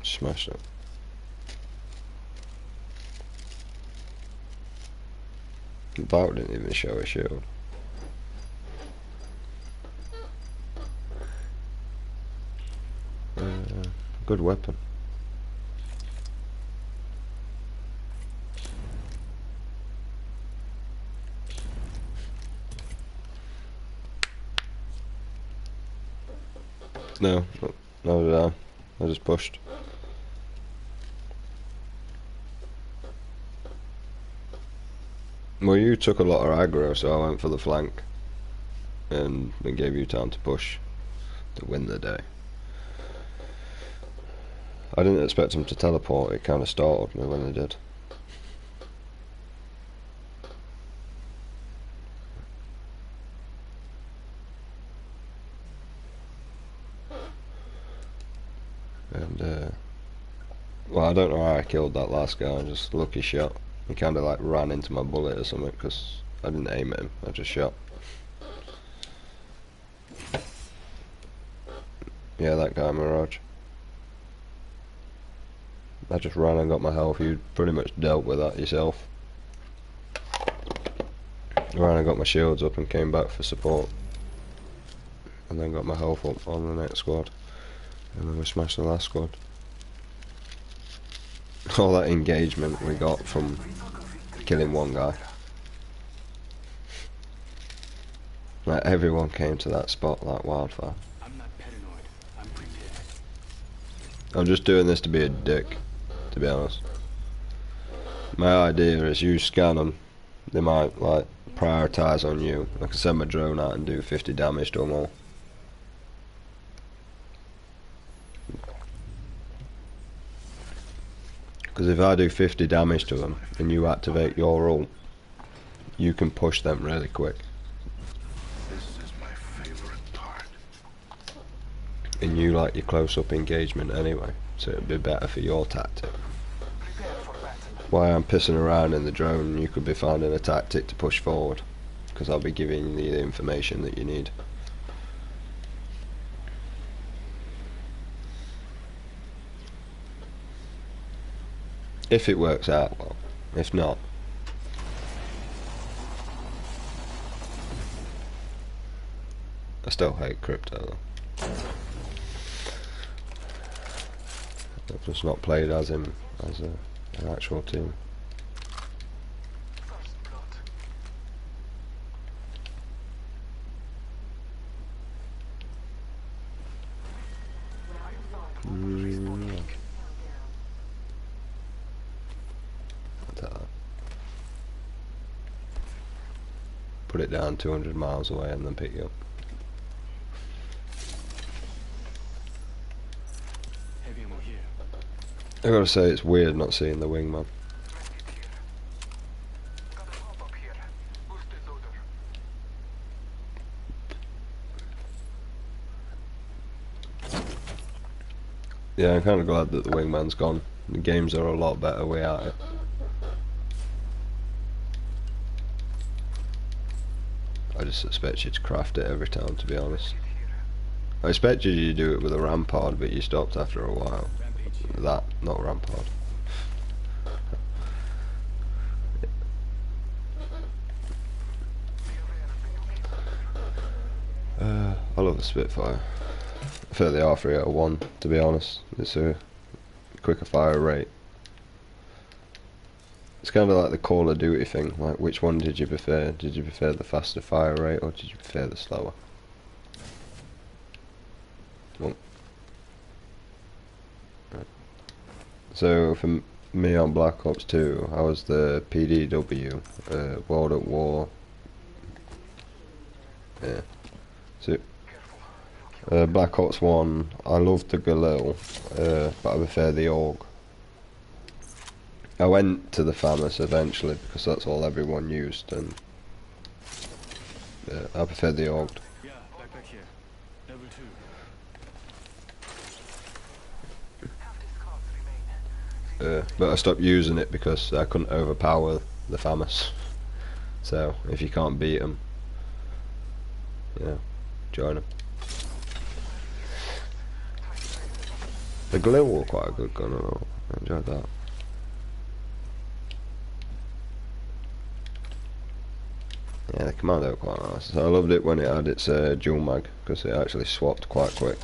Smashed it. Bout didn't even show a shield. Good weapon. No, no, did I just pushed. Well, you took a lot of aggro, so I went for the flank. And it gave you time to push to win the day. I didn't expect him to teleport, it kind of startled me when they did. And, well, I don't know how I killed that last guy, just lucky shot. He kind of like ran into my bullet or something, because I didn't aim at him, I just shot. Yeah, that guy, Mirage. I just ran and got my health. You pretty much dealt with that yourself. Ran and got my shields up and came back for support. And then got my health up on the next squad. And then we smashed the last squad. all that engagement we got from killing one guy. Like, everyone came to that spot like wildfire. I'm not paranoid. I'm prepared. I'm just doing this to be a dick, to be honest. My idea is you scan them, they might like prioritise on you. I can send my drone out and do 50 damage to them all. Because if I do 50 damage to them and you activate your ult, you can push them really quick. This is my favorite part. And you like your close-up engagement anyway, so it'd be better for your tactic. Prepare for battle. While I'm pissing around in the drone, you could be finding a tactic to push forward, because I'll be giving you the information that you need. If it works out well. If not, I still hate crypto though. I've just not played as him as an actual team. First blood. Put it down 200 miles away and then pick you up. Heavy ammo here. I gotta say, it's weird not seeing the wingman. Medkit here. Got a pop up here. Boosted loader. Yeah, I'm kind of glad that the wingman's gone. The games are a lot better without it. I just expect you to craft it every time, to be honest. I expected you to do it with a rampart, but you stopped after a while. Rampage here. That, not rampart. I love the Spitfire. I prefer the R301, to be honest. It's a quicker fire rate. It's kind of like the Call of Duty thing. Like, which one did you prefer? Did you prefer the faster fire rate, or did you prefer the slower? Well, right. So for me on Black Ops 2, I was the PDW, World at War. Yeah. So Black Ops 1, I loved the Galil, but I prefer the AUG. I went to the FAMAS eventually because that's all everyone used, and I prefer the AUG. Yeah, backpack here. Level 2. Half the squads remain. But I stopped using it because I couldn't overpower the FAMAS. So if you can't beat them, yeah, join them. The Galil was quite a good gun, I enjoyed that. Yeah, the Commando were quite nice. I loved it when it had its dual mag, because it actually swapped quite quick.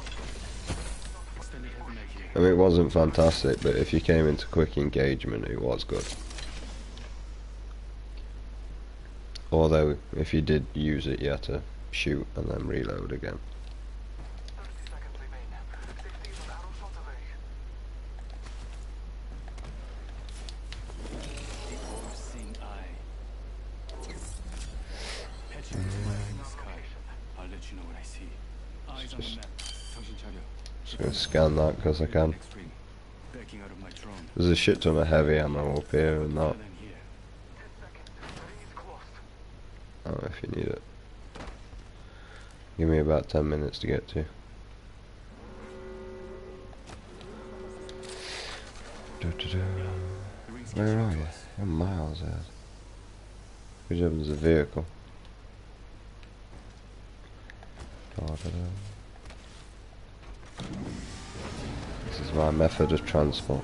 Extended heavy mag here. I mean, it wasn't fantastic, but if you came into quick engagement, it was good. Although, if you did use it, you had to shoot and then reload again. 30 seconds remain. 16 arrow shot away. The all-seeing eye. Patching the fire in the sky. I'll let you know what I see. Eyes on the map. 정신 차려. Just gonna scan that because I can. Next ring. Backing out of my drone. There's a shit ton of heavy ammo up here and that. Then here. 10 seconds. The ring is closed. Oh, if you need it. Give me about 10 minutes to get to. Where are you? You're miles ahead. Good job there's a vehicle. This is my method of transport.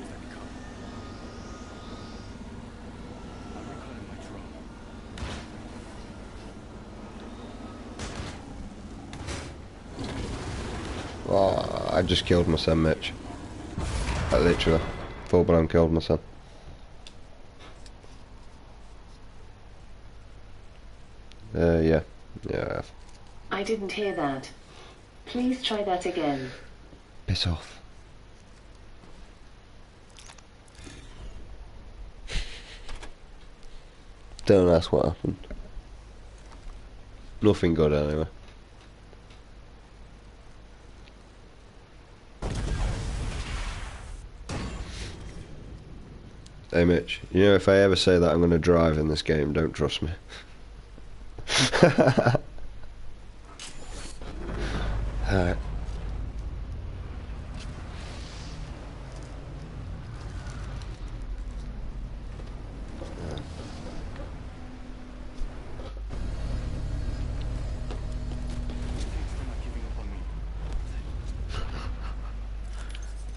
I'm recalling my drone. Oh, I just killed my son, Mitch. I literally full blown killed my son. Yeah. Yeah, I have. I didn't hear that. Please try that again. Piss off. Don't ask what happened. Nothing good anyway. Hey Mitch, you know if I ever say that I'm going to drive in this game, don't trust me. Alright.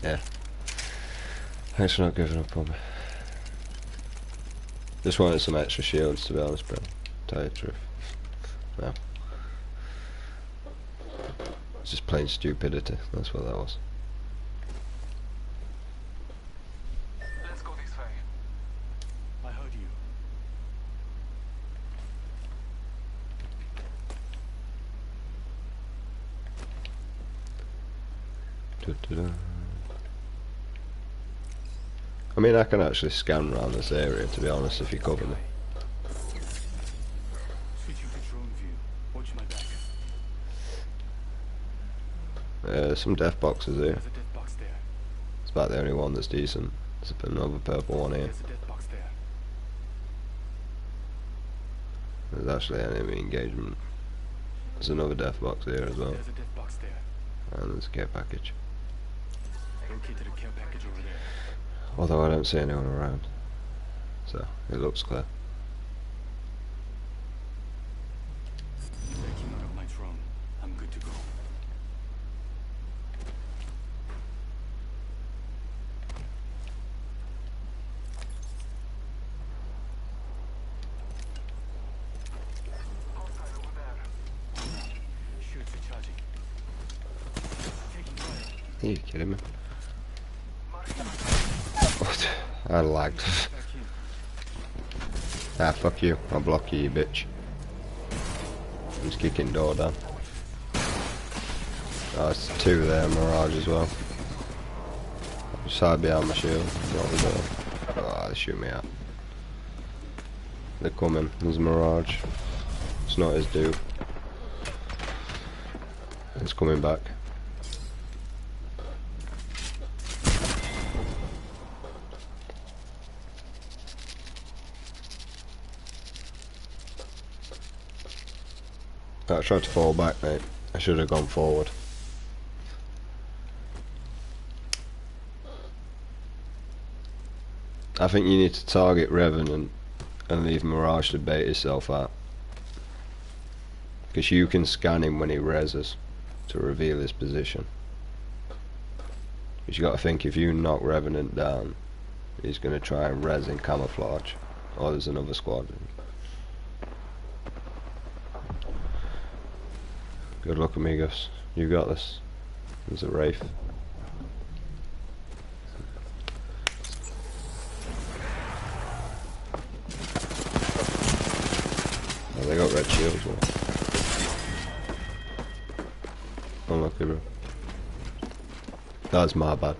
Yeah. Thanks for not giving up on me. Just wanted some extra shields, to be honest, bro. Tell you the truth. No. It's just plain stupidity. That's what that was. Let's go this way. I heard you. Da-da-da. I mean, I can actually scan around this area, to be honest, if you cover me. Switching to drone view. Watch my back. Some death boxes here. There's a death box there. It's about the only one that's decent. There's another purple one here. There's a death box there. There's actually enemy engagement. There's another death box here as well. There's a death box there. And there's a care package. Located a care package over there. Although I don't see anyone around. So, it looks clear. Backing out of my drone. I'm good to go. Hostile over there. Shields recharging. Taking fire. Are you kidding me? Marking. I lagged. Back in. Ah, fuck you. I'll block you, you bitch. I'm just kicking door down. Oh, it's two there, Mirage as well. Just hide behind my shield. What was that? Oh, they shoot me out. They're coming. There's a Mirage. It's not his dude. It's coming back. I tried to fall back, mate. I should have gone forward. I think you need to target Revenant and leave Mirage to bait himself out. Because you can scan him when he reses to reveal his position. Because you got to think, if you knock Revenant down, he's going to try and res in camouflage. Or there's another squad. Good luck, amigos. You got this. There's a Wraith. Oh, they got red shields. Well. Unlucky, bro. That's my bad.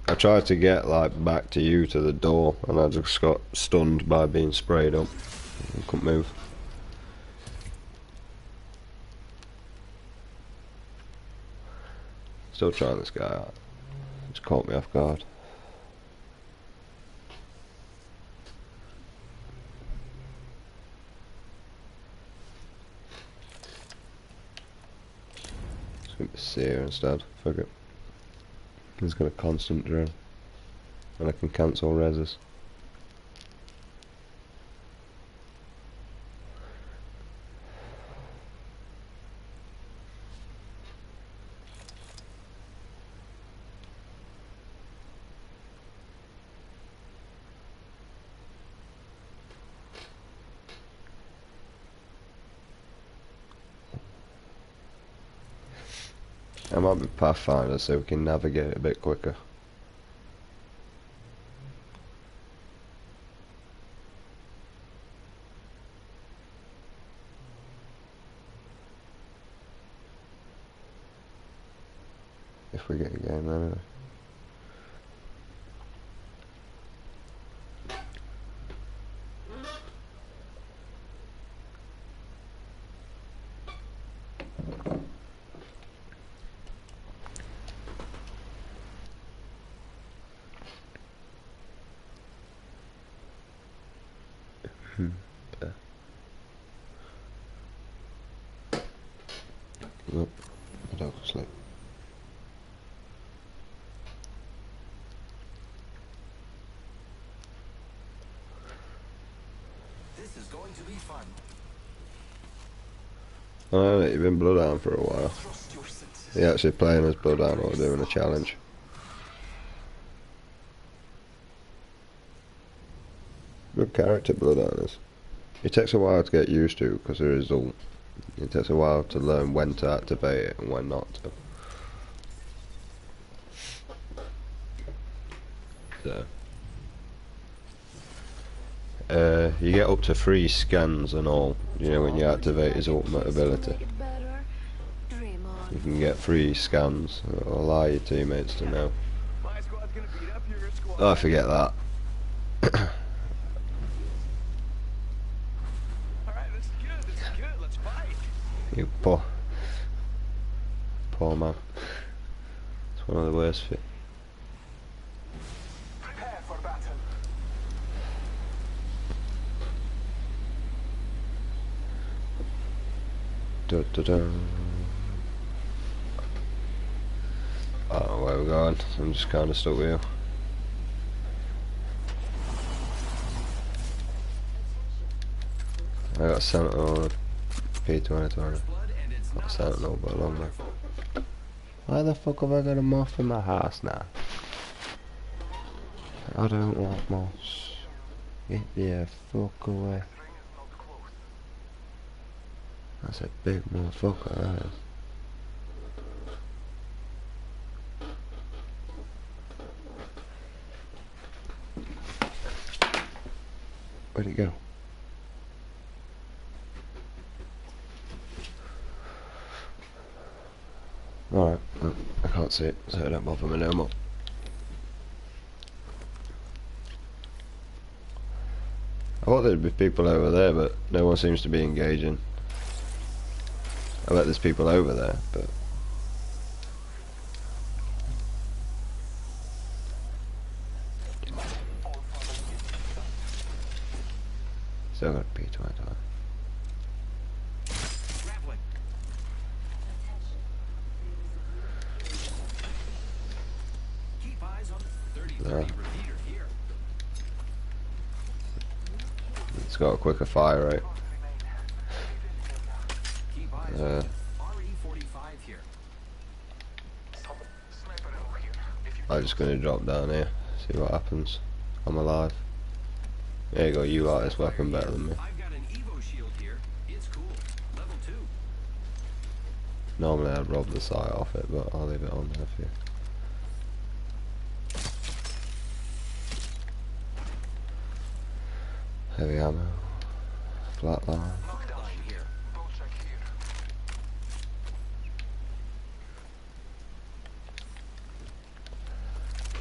I tried to get like back to you to the door and I just got stunned by being sprayed up. I couldn't move. Still trying this guy out. Just caught me off guard. Just gonna be Seer instead. Fuck it. He's got a constant drone. And I can cancel reses. I might be Pathfinder so we can navigate a bit quicker. If we get a game anyway. Nope, I don't sleep. This is going to be fun. I know that you've been Bloodhound for a while. Trust your senses. You're actually playing as Bloodhound or doing a challenge. Good character Bloodhound is. It takes a while to get used to because there is all. It takes a while to learn when to activate it and when not to. So. You get up to 3 scans and all, you know, when you activate his ultimate ability. You can get 3 scans. It'll allow your teammates to know. My squad's gonna beat up your squad. Oh, I forget that. Alright, this is good, let's fight. You poor man. It's one of the worst fit. Prepare for battle. Da, da, da. I don't know where we're going. I'm just kind of stuck with you. I got Sentinel P2020. Not Sentinel, but longer. Why the fuck have I got a moth in my house now? I don't want moths. Get the fuck away. That's a big motherfucker, that is. Where'd it go? Alright, well, I can't see it, so it don't bother me no more. I thought there'd be people over there, but no one seems to be engaging. I bet there's people over there, but... Still got P20. Grappling. Keep eyes on 30-30 Yeah. repeater here. It's got a quicker fire rate. Keep eyes Yeah. on RE45 here. Sniper ammo here. If you I'm just gonna drop down here, see what happens. I'm alive. There you go, you like this weapon better than me. I've got an Evo shield here. It's cool. Level 2. Normally I'd rob the sight off it, but I'll leave it on there for you. Heavy ammo. Flatline. knockdown here. Bow check here.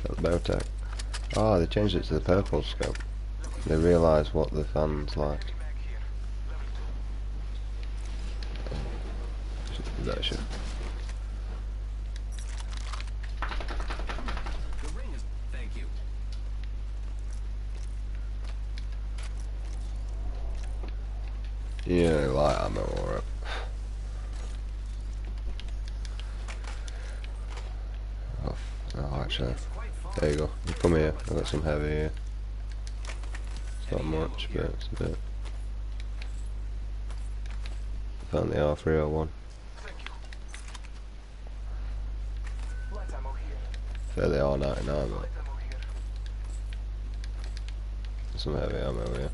Got the Bowtech. Oh, they changed it to the purple scope. They realised what the fans like. Mag here. That shit. The ring is... Thank you. Yeah, light ammo or oh, actually, It's quite fun. there you go. You come here. I've got some heavy here. It's not much, but it's a bit. Found the R301. Thank you. Light ammo here. Fair the R99, but Light ammo here. some heavy ammo here.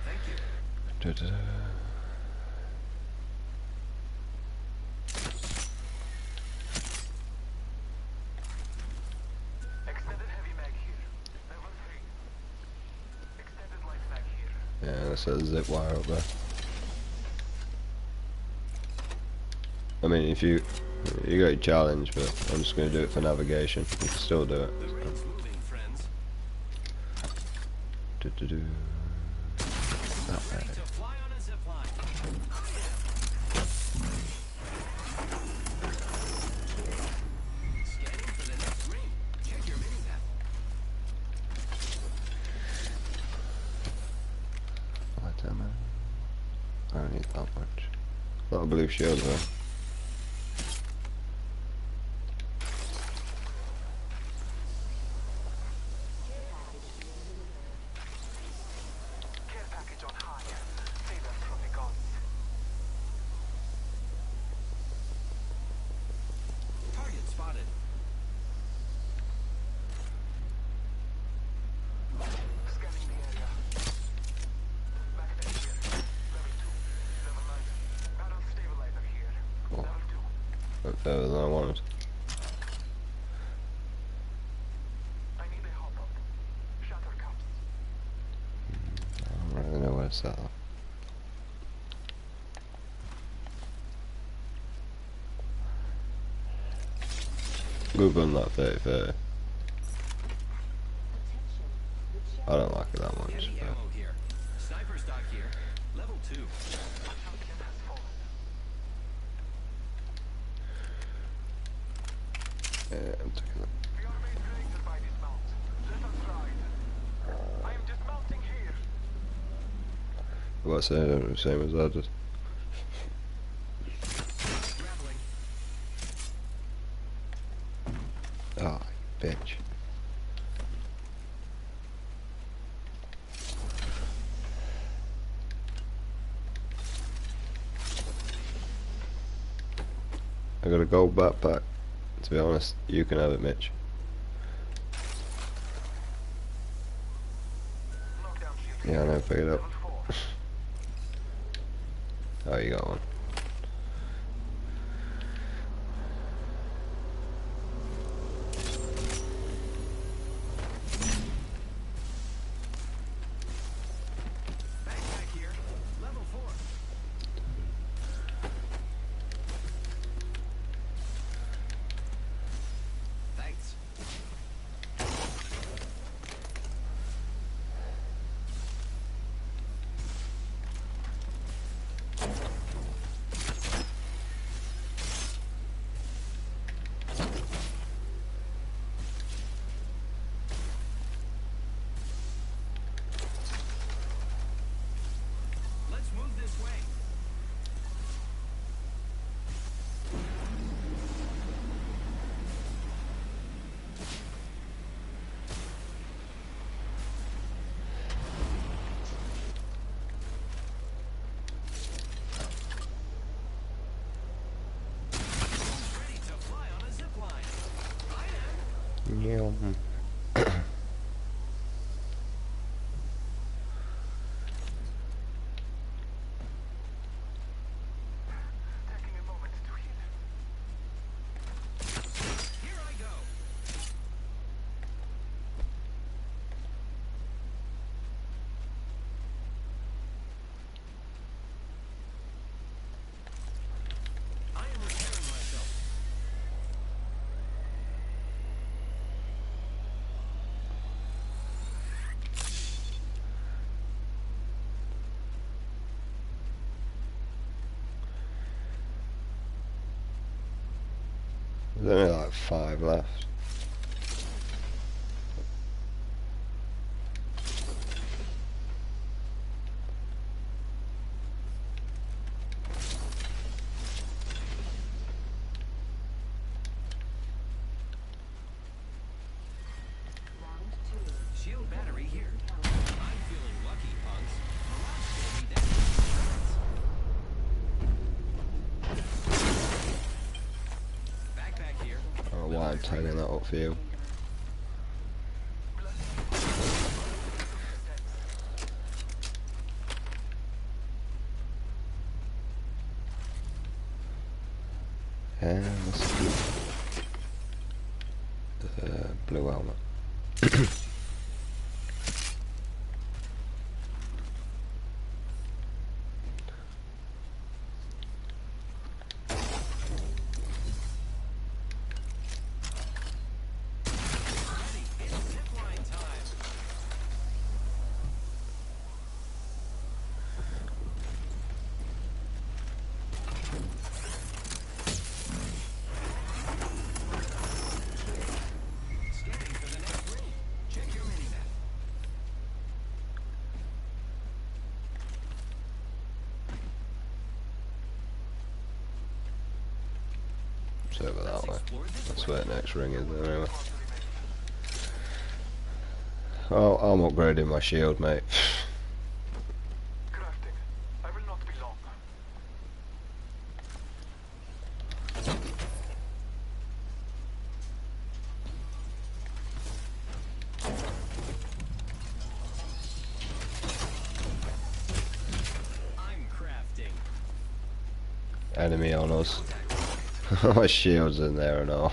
Thank you. Da-da-da. Extended heavy mag here. Level 3. Extended light mag here. Yeah, that's a zip wire up there. I mean, if you got your challenge, but I'm just gonna do it for navigation. You can still do it. The ring's moving, friends. Do. That way. Ready to fly on a zip line. Scanning for the next ring. Check your mini-map. What am I don't need that much. A lot of blue shield though. Care package on high. Save us from the gods. Target spotted. Scanning the area. Magnet here. Level 2. Level 9. Barrel stabilizer here. Cool. Level 2. Look better than I wanted. I need a hop-up. Shutter cups. I don't really know where to set that. Good gun, that 30-30. I don't like it that much. Heavy But ammo here. Sniper stock here. Level 2. Champion has fallen. yeah, I'm taking that. We are made greater by this mount. Let us ride. I am dismounting here. What I say, I don't do the same as I did. Grappling. Ah, bitch. I got a gold backpack. To be honest, you can have it, Mitch. Knockdown shield. Yeah, I know, pick it up. Level 4. Oh, you got one. Backpack here. Level 4. Thanks. Let's move this way. Ready to fly on a zip line. I am. Yeah. Taking a moment to heal. Here I go. I am repairing myself. There's only like 5 left. Shield battery here. I'm feeling lucky, punks. Mirage told me that. Backpack here. I don't know why I'm tidying that up for you. And let's do the blue helmet. over that way. That's where the next ring is anyway. Oh, I'm upgrading my shield, mate. Crafting. I will not be long. I'm crafting. Enemy on us. My shield's in there and all.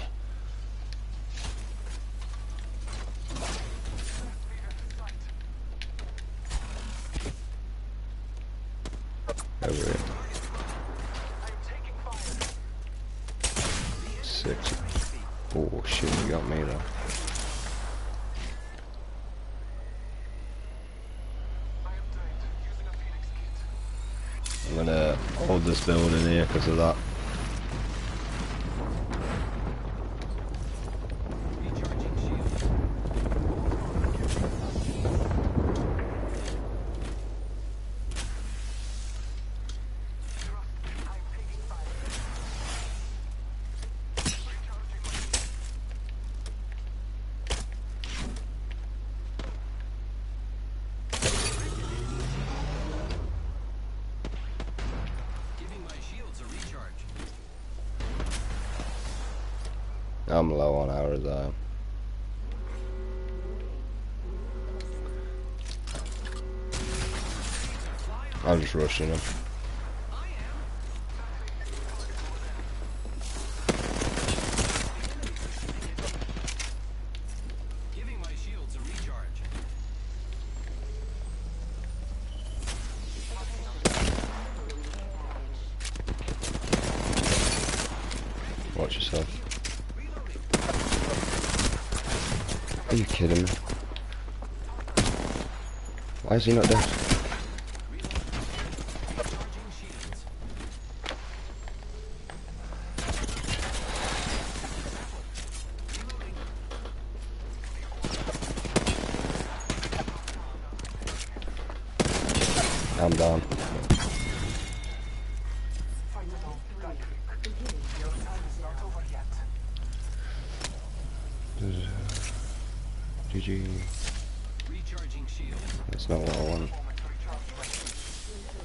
Over here. Six. Oh shit, you got me though. I'm gonna hold this building here because of that. Recharging shield. Giving my shields a recharge. I'm low on arrows. I'm just rushing them. I am. Giving my shields a recharge. Watch yourself. Are you kidding me? Why is he not dead? Recharging shields. I'm down. GG. Recharging shield. That's not what I want.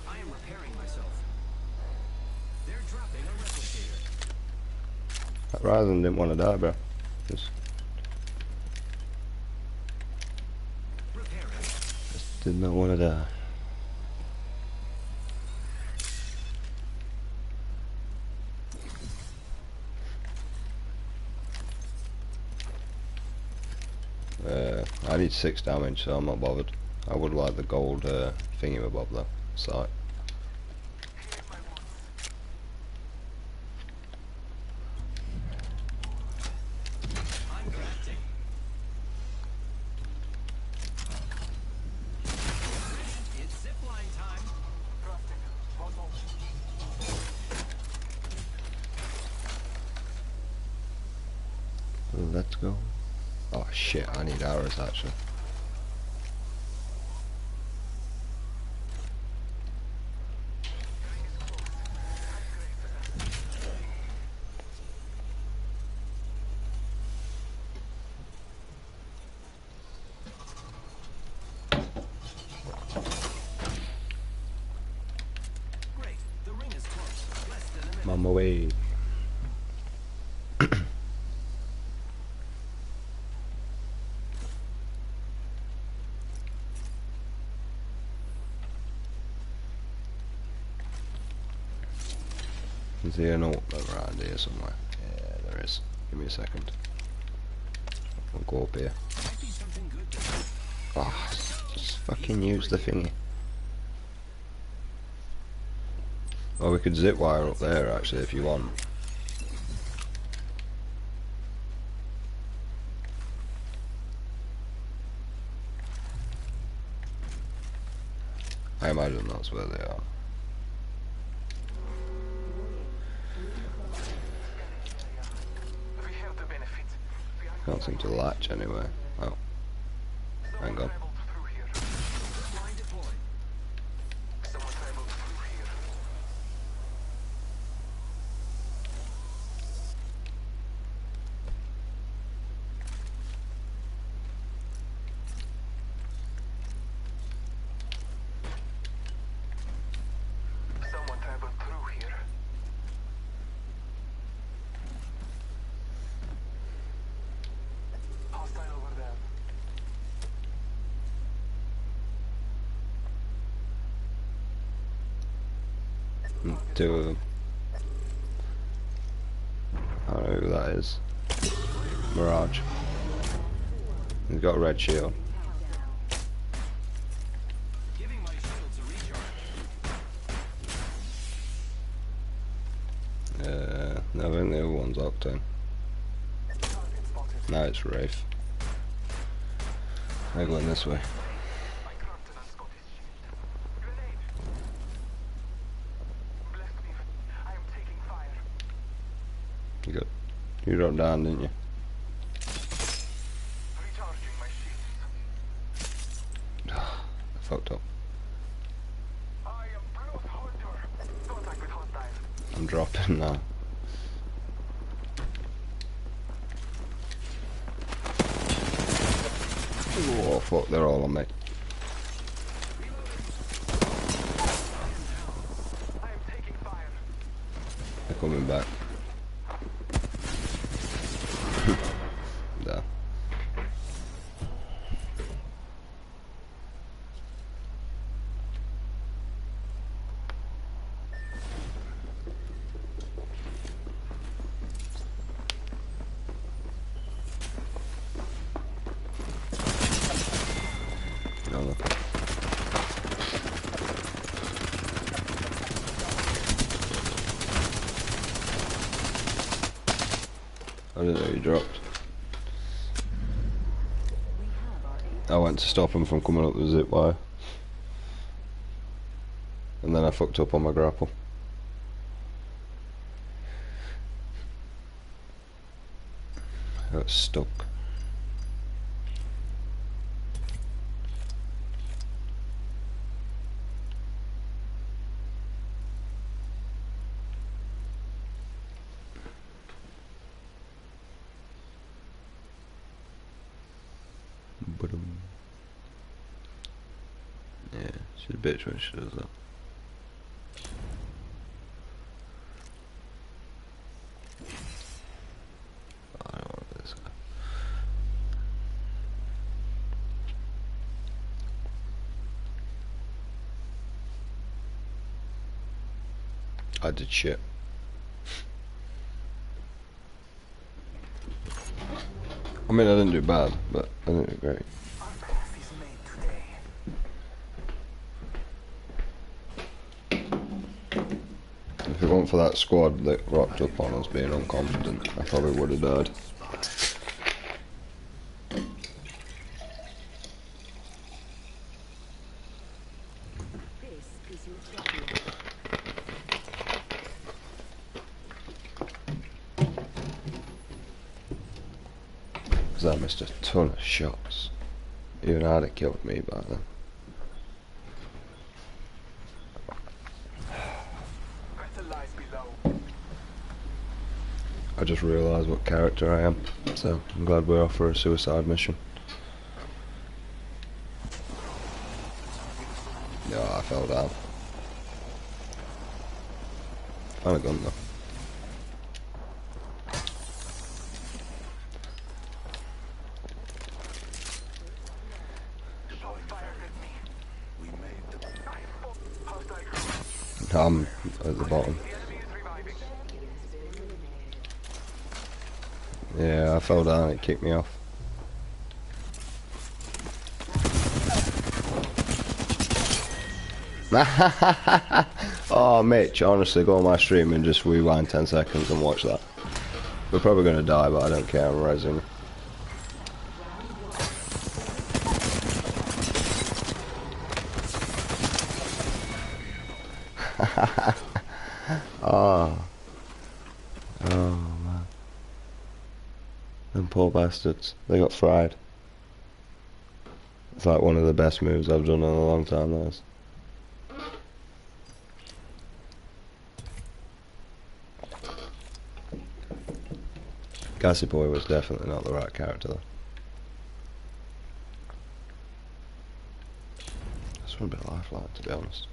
I am repairing myself. They're dropping a replicator. That Ryzen didn't want to die, bro. Just Repairing. did not want to die. I need 6 damage, so I'm not bothered. I would like the gold thingy-mabob though. Sight. I'm crafting. It's zipline time. Let's go. Oh shit, I need arrows actually. Great. The ring is close. Less than a minute. I'm on my way. Is there an alt around here somewhere? Yeah, there is. Give me a second. I'll go up here. Might be something good there. Ah, just fucking use the thingy. Or we could zip wire up there actually if you want. I imagine that's where they are. We have the benefit. We are Can't seem to latch anyway. Oh, hang on. traveled through here. Line deployed. Someone traveled through here. Two of them. I don't know who that is. Mirage. He's got a red shield. Giving my shields a recharge. No, I think the other one's Octane. No, it's Wraith. I'm going this way. I cracked an Scottish shield. Grenade! Bless me. I am taking fire. You dropped down, didn't you? Recharging my shields. I fucked up. I am Blood Hunter. Contact with hostile. I'm dropping now. Oh fuck, they're all on me. I am taking fire. They're coming back. There. No, no. I didn't know you dropped. I went to stop him from coming up the zip wire. And then I fucked up on my grapple. I got stuck. Yeah, she's a bitch when she does that. I don't want this guy. I did shit. I mean, I didn't do bad, but I didn't do great. Our path is made today. If it weren't for that squad that rocked up on us being unconfident, I probably would have died. This is your champion. Because I missed a ton of shots. Even I'd have killed me by then. Better lies below. I just realised what character I am, so I'm glad we're off for a suicide mission. No, I fell down. Found a gun though. Shots fired at me. We made the I fought hostile group. I'm at the bottom. The enemy is reviving. Yeah, I fell down, it kicked me off. Oh, Mitch, honestly, go on my stream and just rewind 10 seconds and watch that. We're probably going to die, but I don't care, I'm rezzing. Oh. Oh, man. Them poor bastards. They got fried. It's like one of the best moves I've done in a long time, that is. Gassy Boy was definitely not the right character though. This one a bit lifelike, to be honest.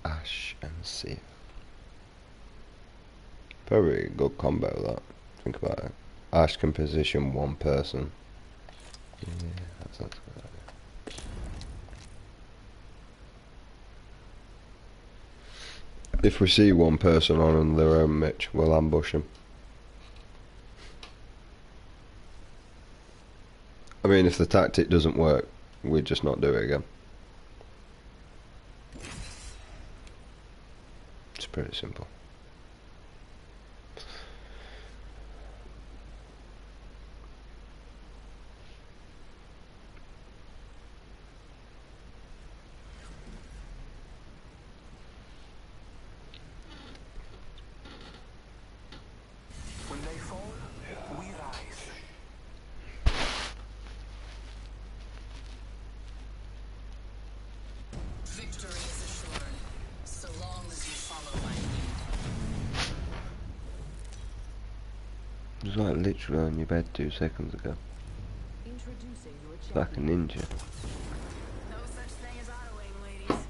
Ash and Seer. Probably a good combo that. Think about it. Ash can position one person. Yeah, that's a good idea. If we see one person on their own Mitch, we'll ambush him. I mean, if the tactic doesn't work, we'd just not do it again. It's pretty simple. When they fall, we rise. Victory is assured, so long as you follow my lead. It was like literally on your bed 2 seconds ago. Introducing your Like a champion. ninja. No such thing as autoing, ladies.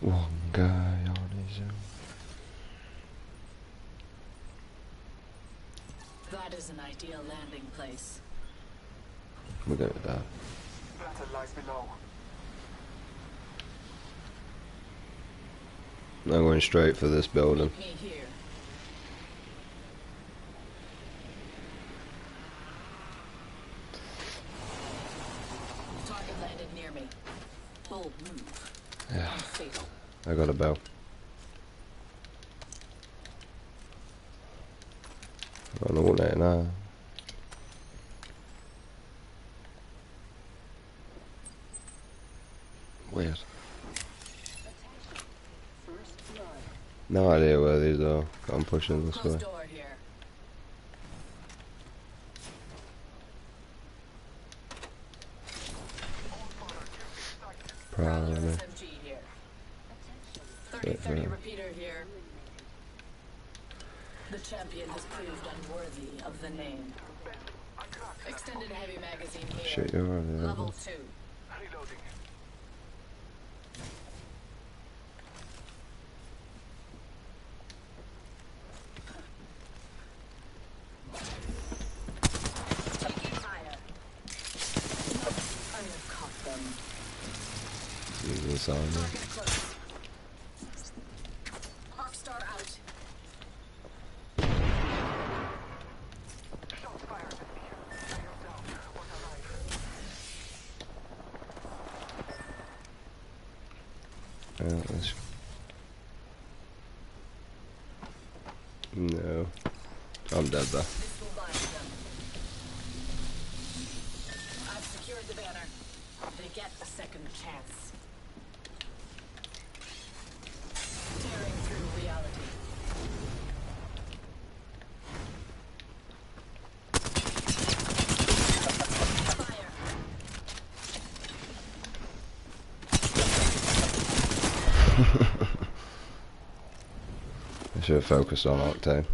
One guy on his own. That is an ideal landing place. We're gonna die. Battle lies below. I'm going straight for this building. Me here. Target landed near me. Bold move. Yeah, Fatal. I got a bow. I don't know now. Weird. No idea where these are. I'm pushing this Closed way. door here. Probably. SMG here. 30-30 repeater here. The champion has proved unworthy of the name. Extended heavy magazine here. Shit, you're already there. Level 2. Reloading. Taking fire. I have caught them. Use this on me. Target close. Arcstar out. Shots fired at me. I am down. One alive. This. No. I'm dead there. This will bind them. I've secured the banner. They get a second chance. Tearing through reality. Fire. I should have focused on Octane.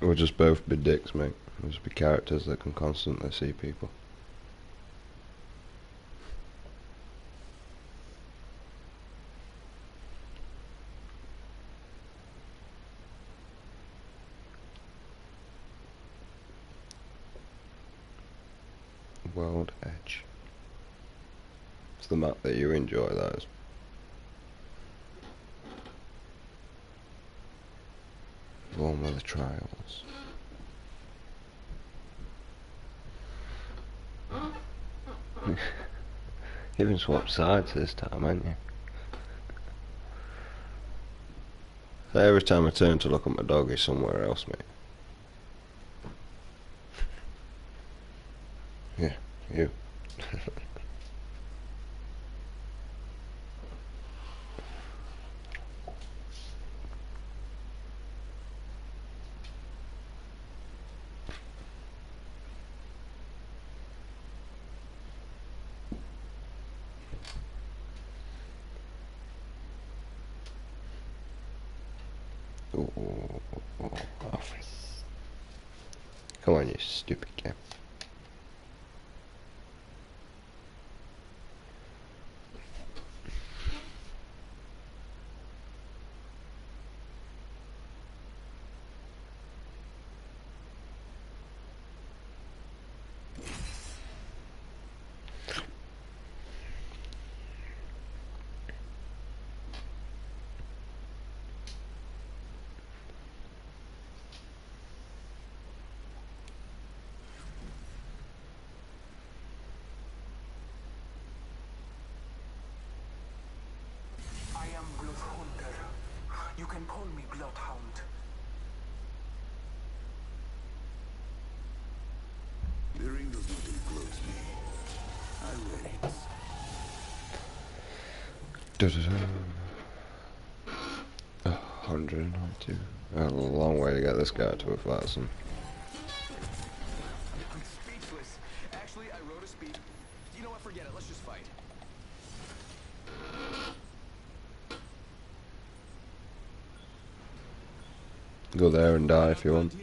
We'll just both be dicks, mate. We'll just be characters that can constantly see people. World Edge. It's the map that you enjoy, that is. The one with the trials. You even swapped sides this time, haven't you? So every time I turn to look at my dog, he's somewhere else, mate. Yeah, you. Ooh, come on, you stupid game. I am Bloodhunter. You can call me Bloodhound. The ring doesn't enclose me. I wait. Da-da-da. 192. A long way to get this guy to 1,000. I'm speechless. Actually, I wrote a speech. You know what? Forget it. Let's just fight. Go there and die if you want.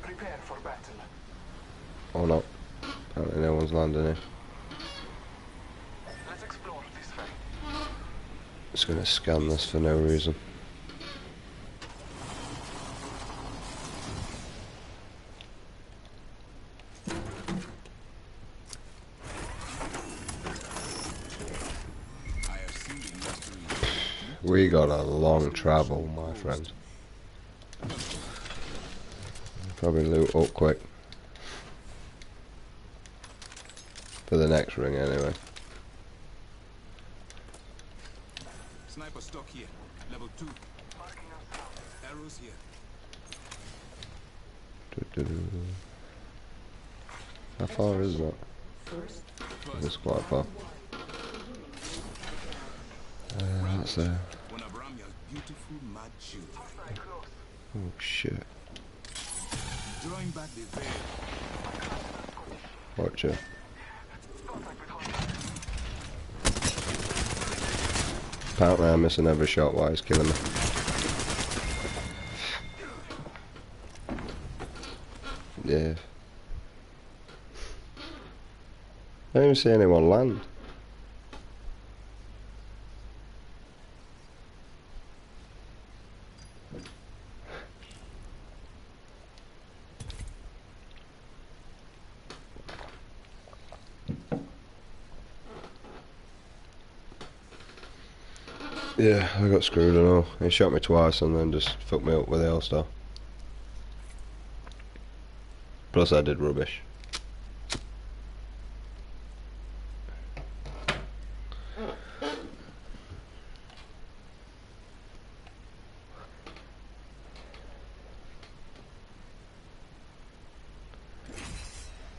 Prepare for battle. Or not. Apparently no one's landing here. Let's explore this way. Just gonna scan this for no reason. We got a long travel, my friend. Probably loot up quick. For the next ring anyway. Sniper stock here. Level 2. Marking us out. Arrows here. How far is that? It's quite far. That's there. One of Ramya's beautiful mad children. Oh shit. Drawing back the veil. Watch it. Apparently I'm missing every shot while he's killing me. Yeah. I don't even see anyone land. Yeah, I got screwed and all. He shot me twice and then just fucked me up with the All-Star. Plus I did rubbish.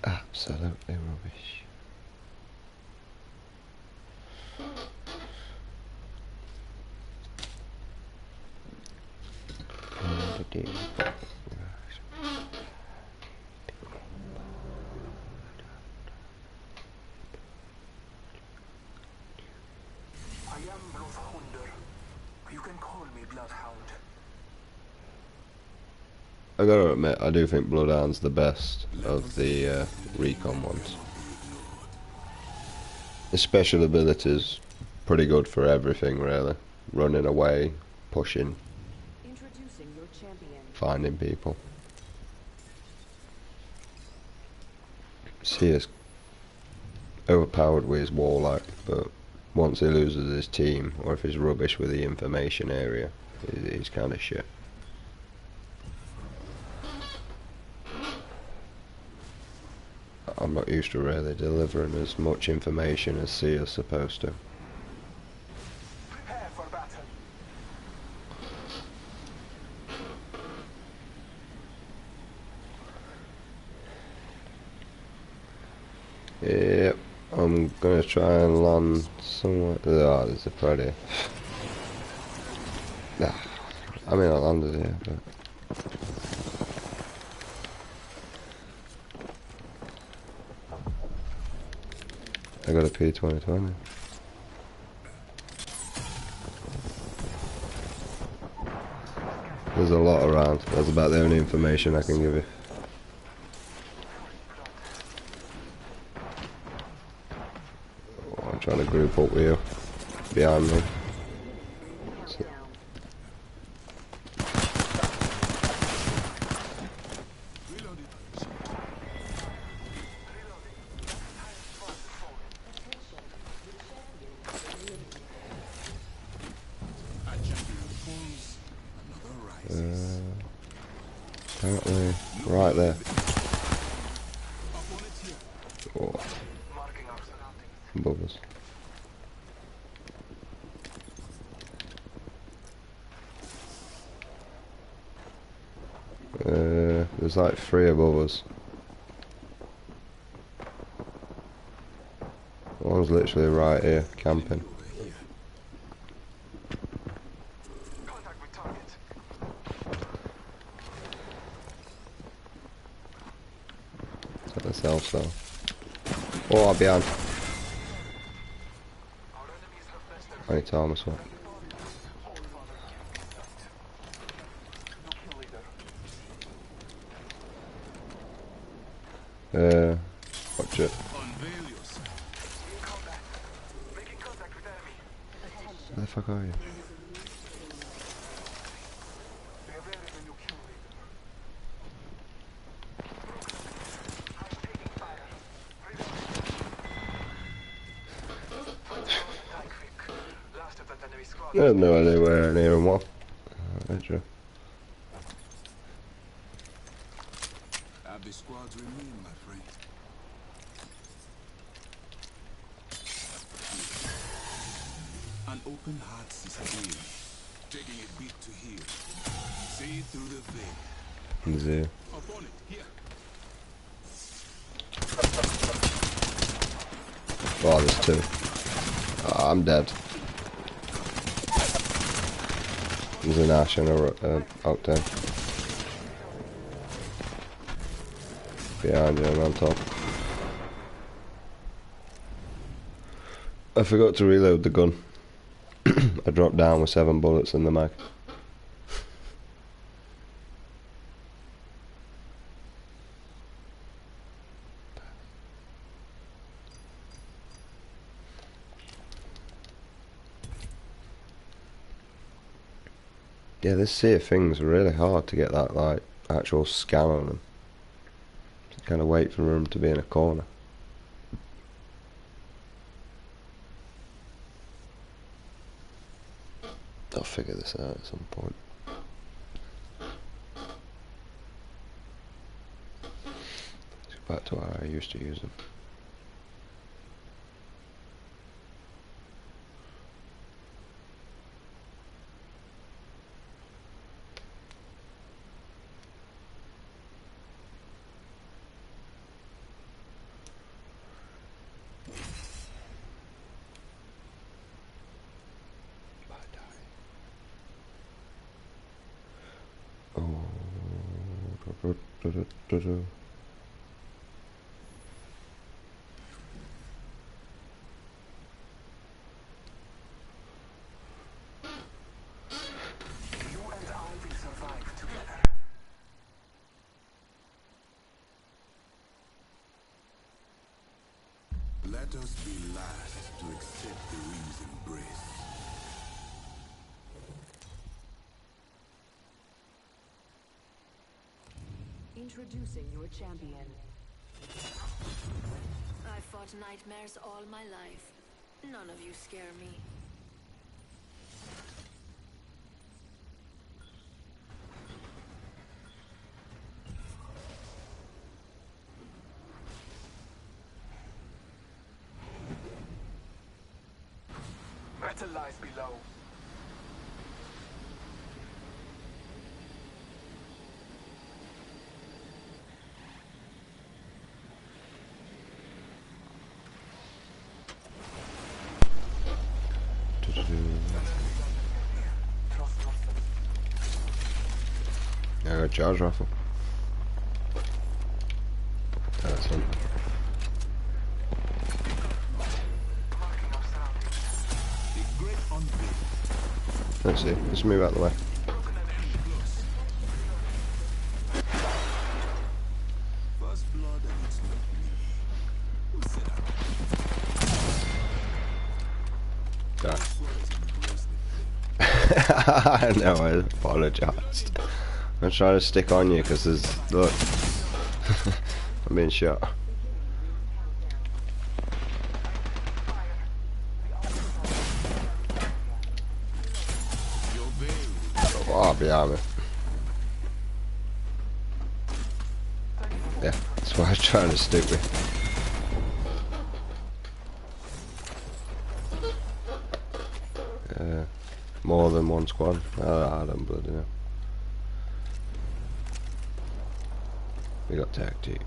Absolutely rubbish. I am Bloodhunter. You can call me Bloodhound. I gotta admit, I do think Bloodhound's the best of the recon ones. His special abilities pretty good for everything really. Running away, pushing, Introducing your champion. finding people. See, is overpowered with his warlike, but once he loses his team, or if he's rubbish with the information area, he's kind of shit. I'm not used to really delivering as much information as C is supposed to. Prepare for battle. Yep, I'm gonna try and land somewhere. Oh, there's a predator. Nah, I mean I landed here, but I got a P2020. there's a lot around. That's about the only information I can give you. Oh, I'm trying to group up with you. Behind me. So, apparently, right there. Oh, above us. There's like 3 above us. One's literally right here, camping. Contact with target. Set myself so. Oh, behind. Our enemies have bested I need to arm this one. no kill leader. Watch it. Unveil yourself. In combat. Making contact with enemy. Where the fuck are you? Be aware of the new kill leader. I'm taking fire. Die quick. Last of that enemy squad. I have no idea where any of them were. Sure. Have the squads remain, my friend. An open heart system, taking a beat to heal. See it through the veil. Zoo. Upon it, here. Oh, there's 2. Oh, I'm dead. There's an Ash and a Octane. Behind you and on top. I forgot to reload the gun. I dropped down with 7 bullets in the mag. Yeah, this Sea of Things are really hard to get that like actual scan on them. Just kind of wait for them to be in a corner. I'll figure this out at some point. Let's go back to how I used to use them. Oh, You and I will survive together. Let us be last to accept the wind's embrace. Introducing your champion. I fought nightmares all my life. None of you scare me. Battle lies below. I got a charge rifle. That's him. Marking our surroundings. A great unveil. Let's see. Let's move out of the way. Broken enemy close. I know, I apologised. I'm trying to stick on you because there's... Look. I'm being shot. Oh, behind me. Yeah, that's what I was trying to stick with. More than one squad. I don't bloody know. We got tag teams.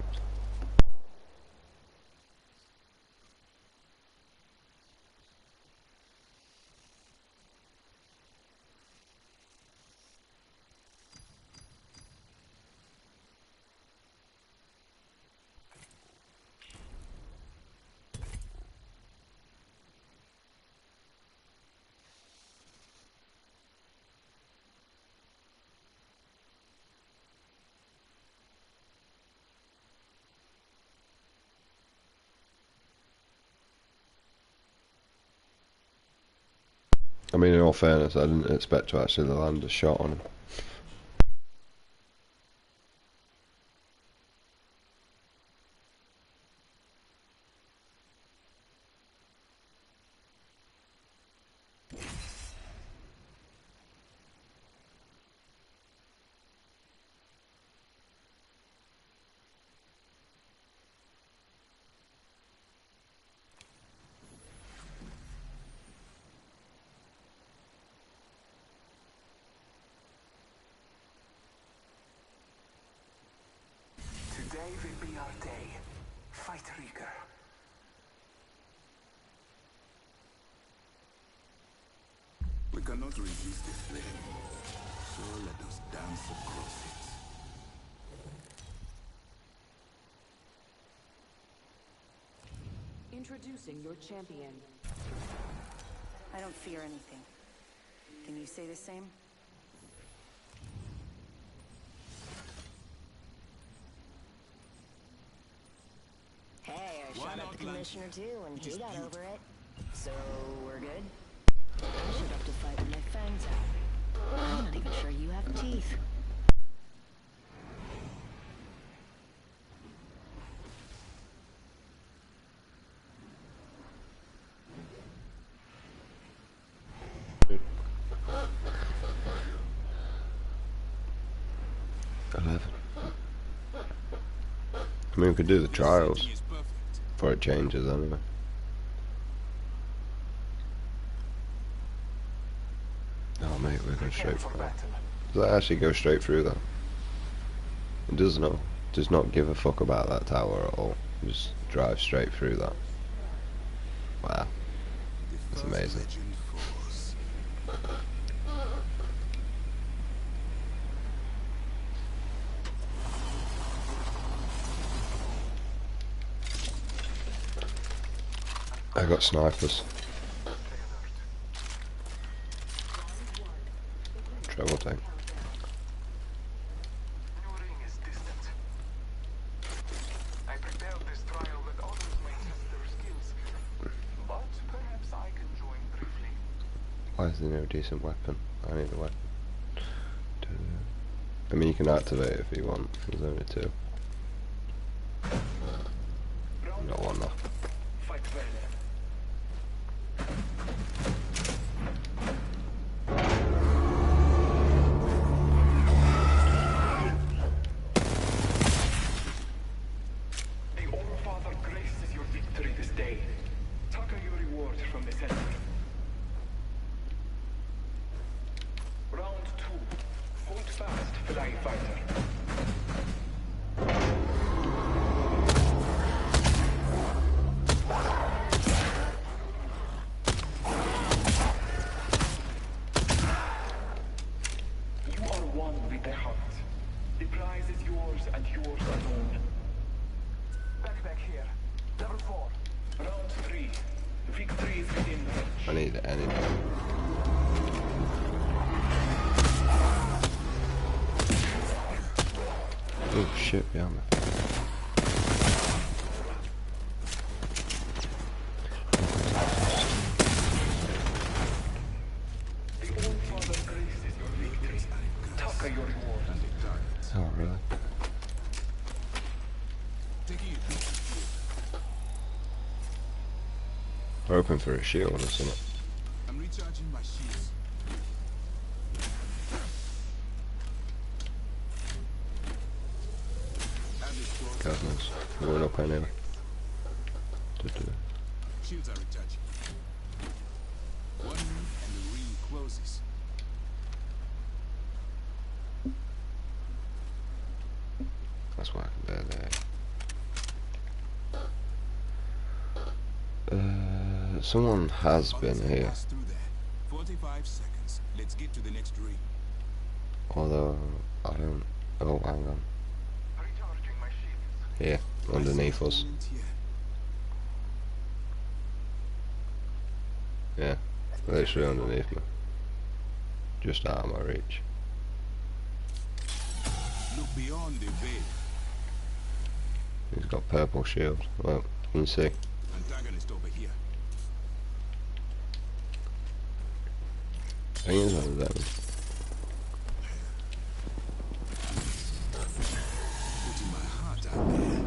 I mean, in all fairness, I didn't expect to actually land a shot on him. Today will be our day. Fight Rieger. We cannot resist the flame, so let us dance across it. Introducing your champion. I don't fear anything. Can you say the same? Hey, I shot at the commissioner too, and he got over it. So, we're good? I should have to fight with my fangs out. I'm not even sure you have teeth. I mean, we could do the trials before it changes anyway. Oh mate, we're going straight for that. Does that actually go straight through that? It does not give a fuck about that tower at all. Just drive straight through that. Wow. That's amazing. I got snipers. Travel tank. New ring is distant. I prepared this trial that others may test their skills, but perhaps I can join briefly. Why is there no decent weapon? I need a weapon. I mean, you can activate it if you want. There's only two. Not one though. Fight well. The All-Father graces your victory this day. Tucker your reward from the center. Round 2. Hold fast, Flying Fighter. You are one with the hunt. The prize is yours and yours alone. Back here. Level 4. Round 3. Victory is within reach. I need energy. Oh shit, behind me. The All-Father graces hoping for a shield or something. I'm recharging my shields. Goodness, going up anyway. Shields are recharging. 1 move and the ring closes. That's why I can do that. Someone has been here. Pass through there. 45 seconds. Let's get to the next ring. Although, I don't... Oh, hang on. Here, underneath us. Yeah, literally underneath me. Just out of my reach. Look beyond the veil. He's got purple shield. Well, you can see. Antagonist over here. I think he's one of them. Putting my heart out there.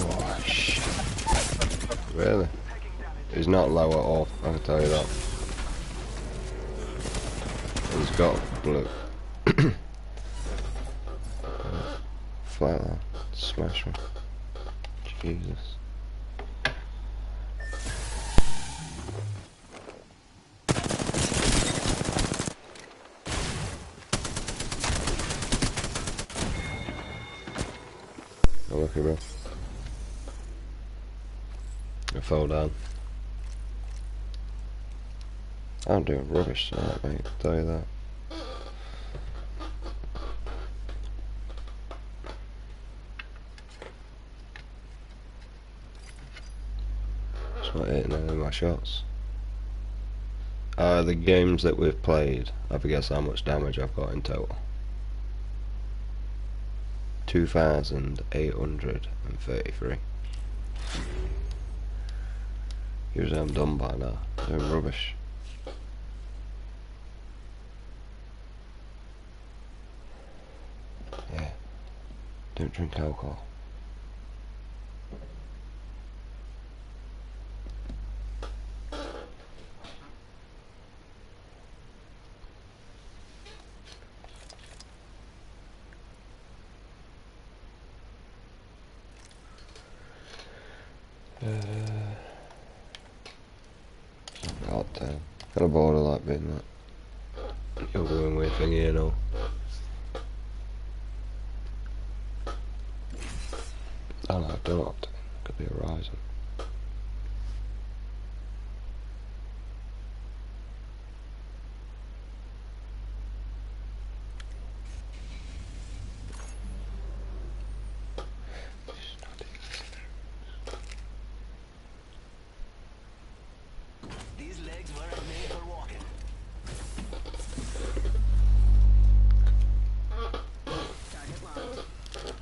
Oh, shit. Really? He's not low at all, I can tell you that. He's got blue. Flatline. Smash me. Jesus. Oh, lucky bro. I fell down. I'm doing rubbish tonight, mate, I'll tell you that. It's not hitting any of my shots. The games that we've played, I guess how much damage I've got in total. 2,833. Usually I'm done by now. Doing rubbish. Yeah. Don't drink alcohol. God damn. Got a border like being that. You're going with thingy, you know. Oh no, don't. Could be a Horizon. These legs weren't made for walking. Target locked.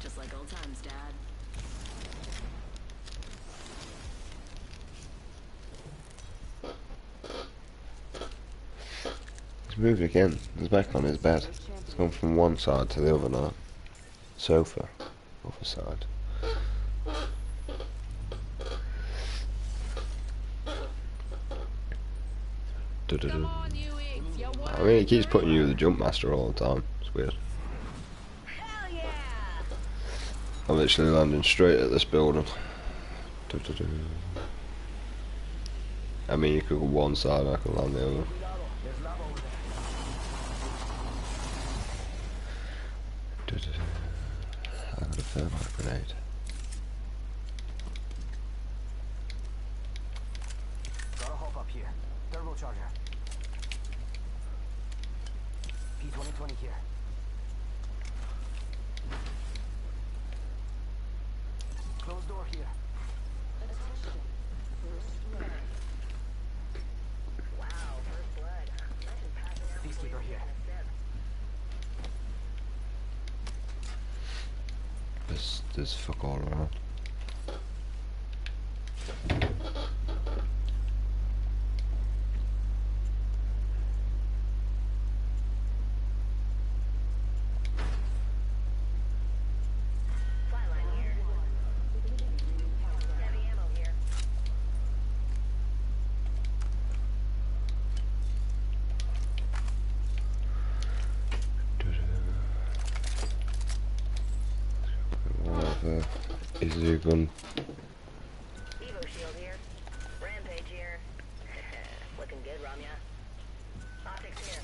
Just like old times, Dad. He's moved again. He's back on his bed. He's gone from one side to the other now. Sofa. Other side. Come on, you eats. You want I mean, he keeps putting you with the jump master all the time. It's weird. Hell yeah! I'm literally landing straight at this building. I mean, you could go one side, I could land the other. I got a thermite grenade. Gotta hop up here. Turbocharger. P2020 here. Closed door here. Peacekeeper here. There's fuck all around. easy gun. Evo shield here. Rampage here. Looking good, Ramya. Optics here.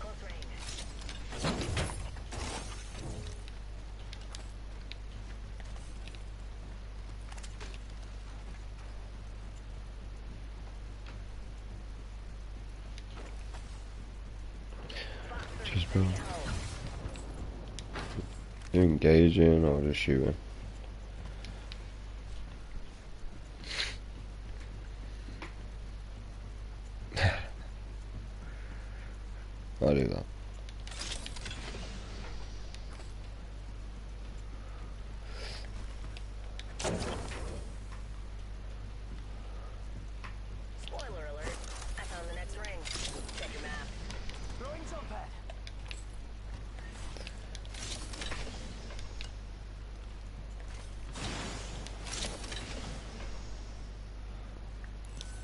Close range. Just bro. You engaging or just shooting? I'll do that. Spoiler alert. I found the next ring. Check your map. Throwing jump pad.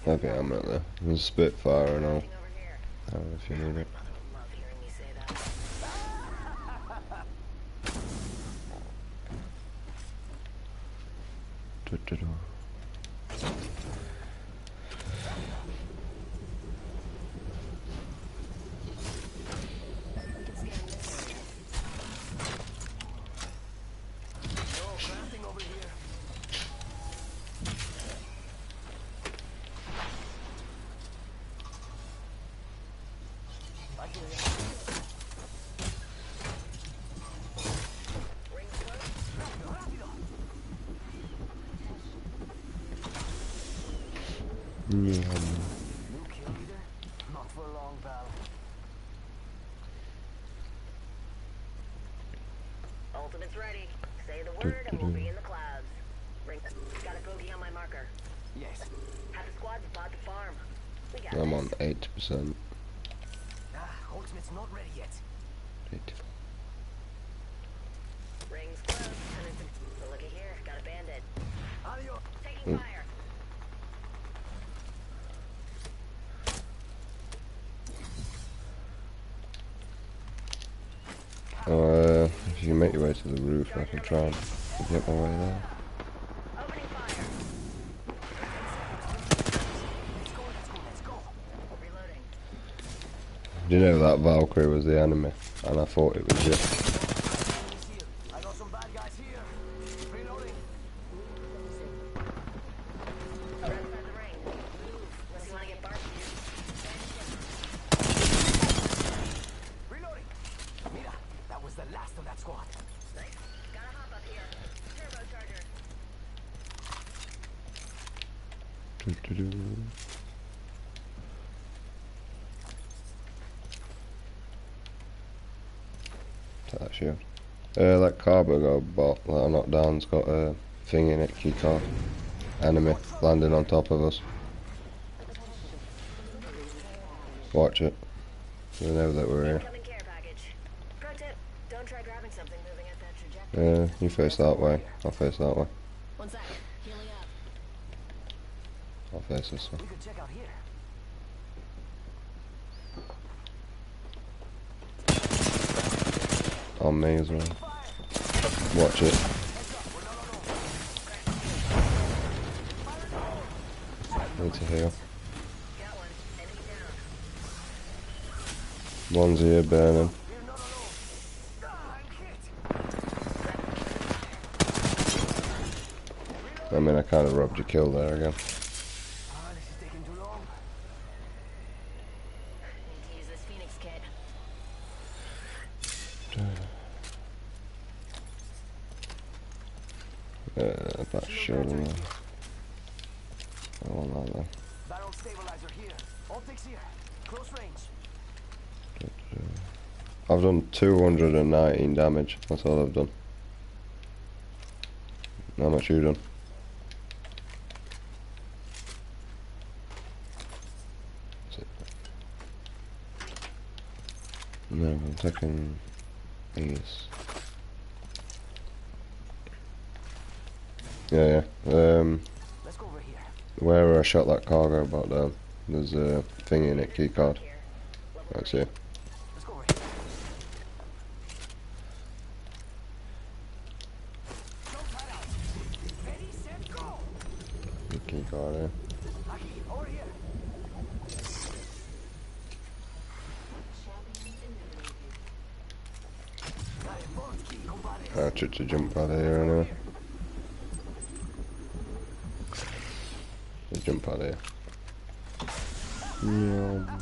Okay, I'm right there. There's a Spitfire and all. Over here. I don't know if you need it. Love hearing you say that. Du-du-du. No, crafting over here. I hear ya. Ring close. Rápido. Yeah. New kill leader? Not for long, pal. Ultimate's ready. Say the word and we'll be in the clouds. Ring. Got a bogey on my marker. Yes. Have the squad spot the farm. We got I'm this. on 80%. Ultimate's not ready yet. 84. Rings close. So looky here. Got a bandit. Adios. Taking fire. If you can make your way to the roof, I can try and get my way there. Opening fire. Let's go. Reloading. Do you know that Valkyrie was the enemy? And I thought it was you. I got some bad guys here. Reloading. Outside the ring. Move. Unless you want to get barbecued. Reloading. Mira, that was the last of that squad. Nice. Gotta hop up here. Turbocharger. Du-du-du. Take that shield. That cargo bot that I knocked down's got a thing in it, key card. Enemy landing on top of us. Watch it. They know that we're here. Incoming care package. Pro tip. Don't try grabbing something moving at that trajectory. Yeah, you face that way. I'll face that way. One sec. Healing up. I'll face this way. We could check out here. On me as well. Watch it. Need to heal. Got one. Enemy down. One's here burning. We're not alone. Ah, I'm hit. I mean, I kind of robbed your kill there again. Ah, this is taking too long. Need to use this Phoenix kit. That shield in there. I want that there. Barrel stabilizer here. Optics here. Close range. I've done 219 damage. That's all I've done. How much you done? No, I'm taking these. Yeah. Let's go over here. Where I shot that cargo bot down, there's a thing in it, key card. That's it. Let's go over here. Jump right out. Got it. I tried to jump out of here anyway. Let's jump out of here. Yeah.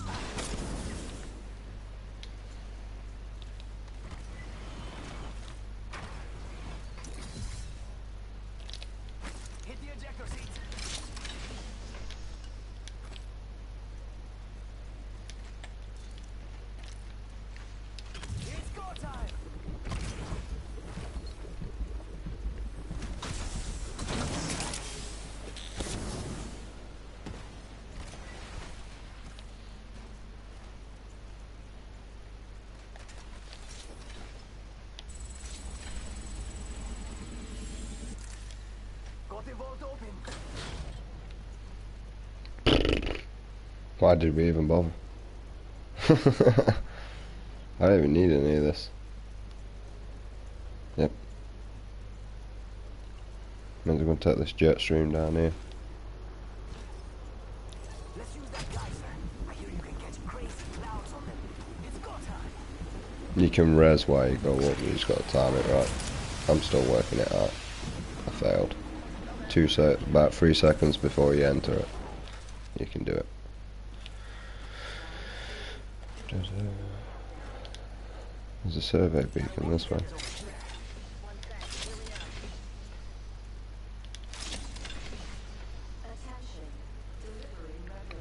Why did we even bother? I don't even need any of this. Yep. I'm going to take this jet stream down here. Let's use that geyser. I hear you can catch crazy clouds on them. It's go time. You can res while you go up, you just got to time it right. I'm still working it out. I failed. About 3 seconds before you enter it. You can do it. There's a survey beacon this way.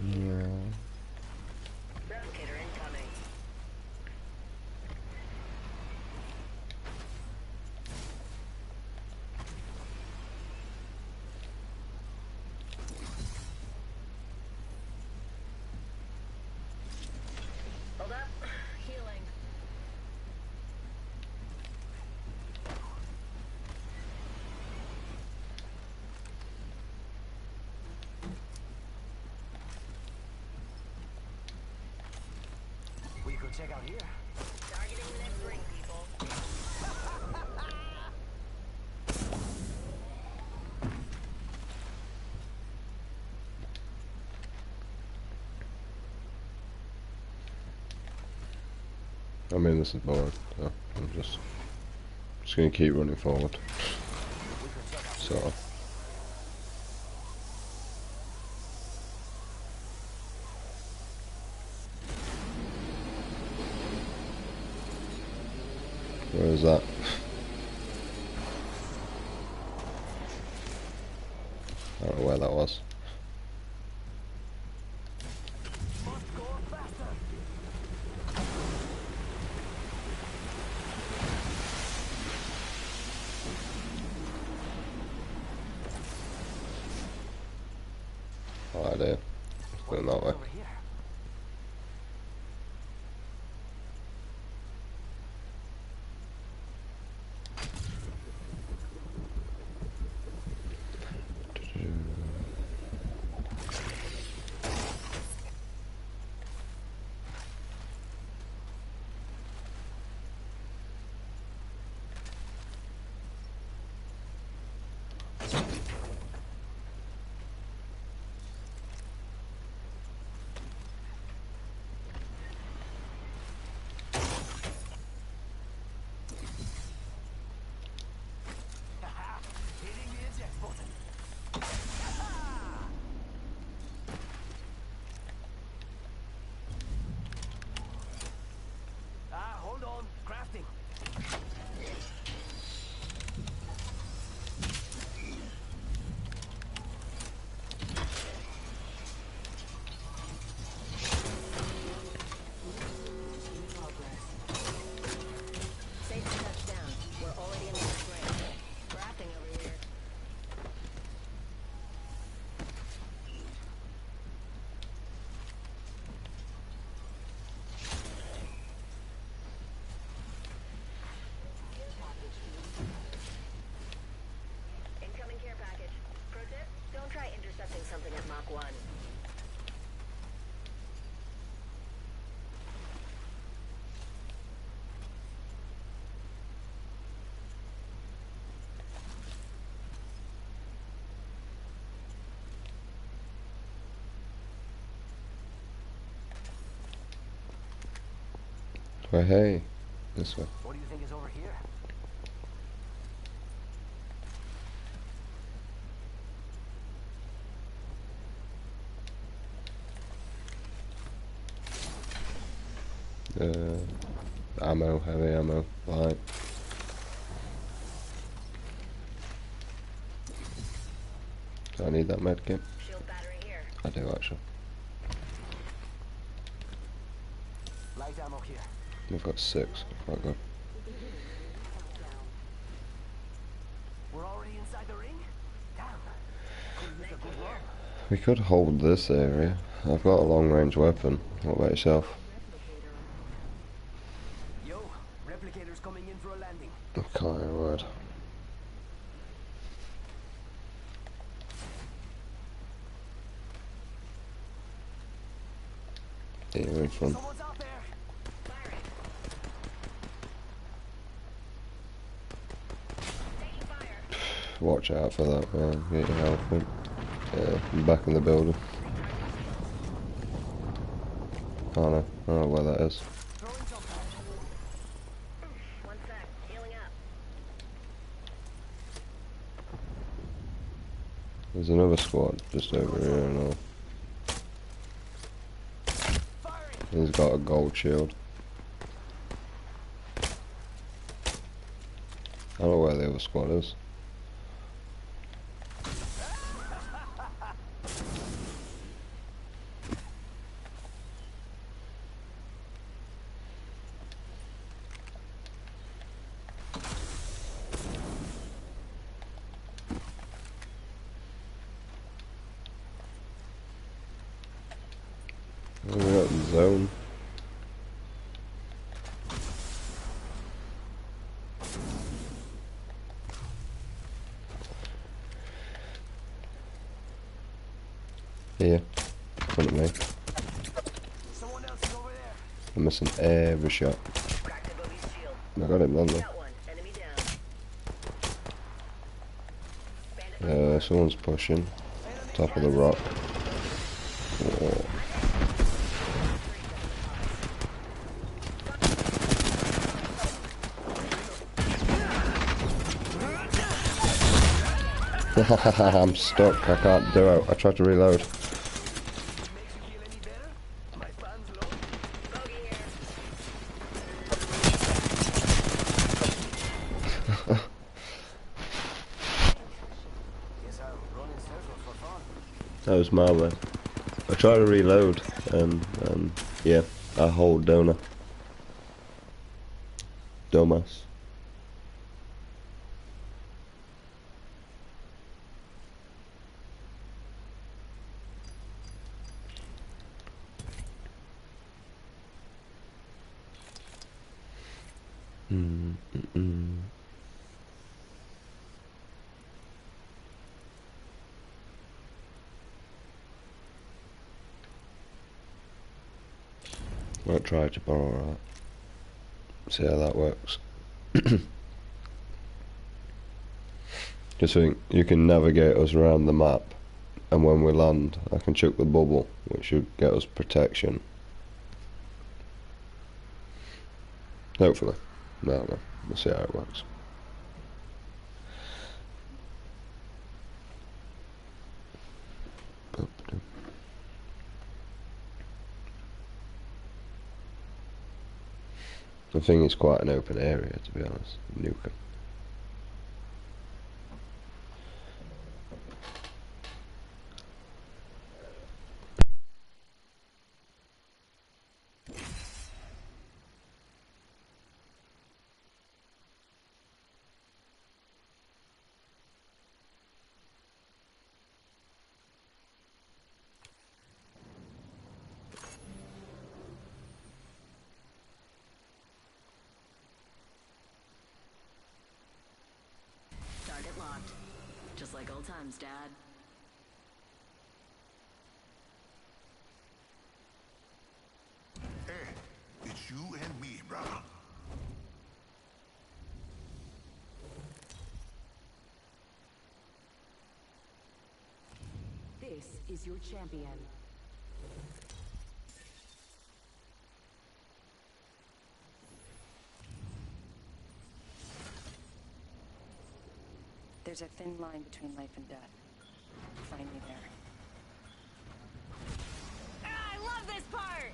Yeah. Hold up. Healing. We could check out here. Targeting the next ring, people. I mean, this is boring, so I'm just gonna keep running forward. So where is that? I don't know where that was. Oh, I do. Going that way. Well, hey, this way. What do you think is over here? Ammo, heavy ammo, light. Do I need that medkit? Shield battery here. I do actually. Light ammo here. We've got 6, quite good. We're already inside the ring? Damn. Could use a good run. We could hold this area. I've got a long range weapon. What about yourself? Yo, replicators coming in for a landing. Okay, word. Yeah, we're fun. Someone's out there. Firing. Taking fire. Watch out for that, man. Get your health in. Yeah, I'm back in the building. Oh no, I don't know where that is. Throwing some fire. One sec. Healing up. There's another squad just over here and all. He's got a gold shield. I don't know where the other squad is. We got the zone. Here, in front of me. Someone else is over there. I'm missing every shot. Cracked the bogey's shield. I got him on Got one. Enemy down. there. Someone's pushing. Top of the rock. Oh. I'm stuck, I can't do it. I tried to reload. Makes you feel any better? My fan's low. Bogey here. Guess I'm running circles for fun. That was my way. I tried to reload and yeah, I hold donor. Dumbass. Might try to borrow that. See how that works. Just think you can navigate us around the map, and when we land I can chuck the bubble, which should get us protection. Hopefully. I don't know. We'll see how it works. I think it's quite an open area, to be honest. Nukem. Target locked. Just like old times, Dad. Hey, it's you and me, brother. This is your champion. There's a thin line between life and death. Find me there. Ah, I love this part!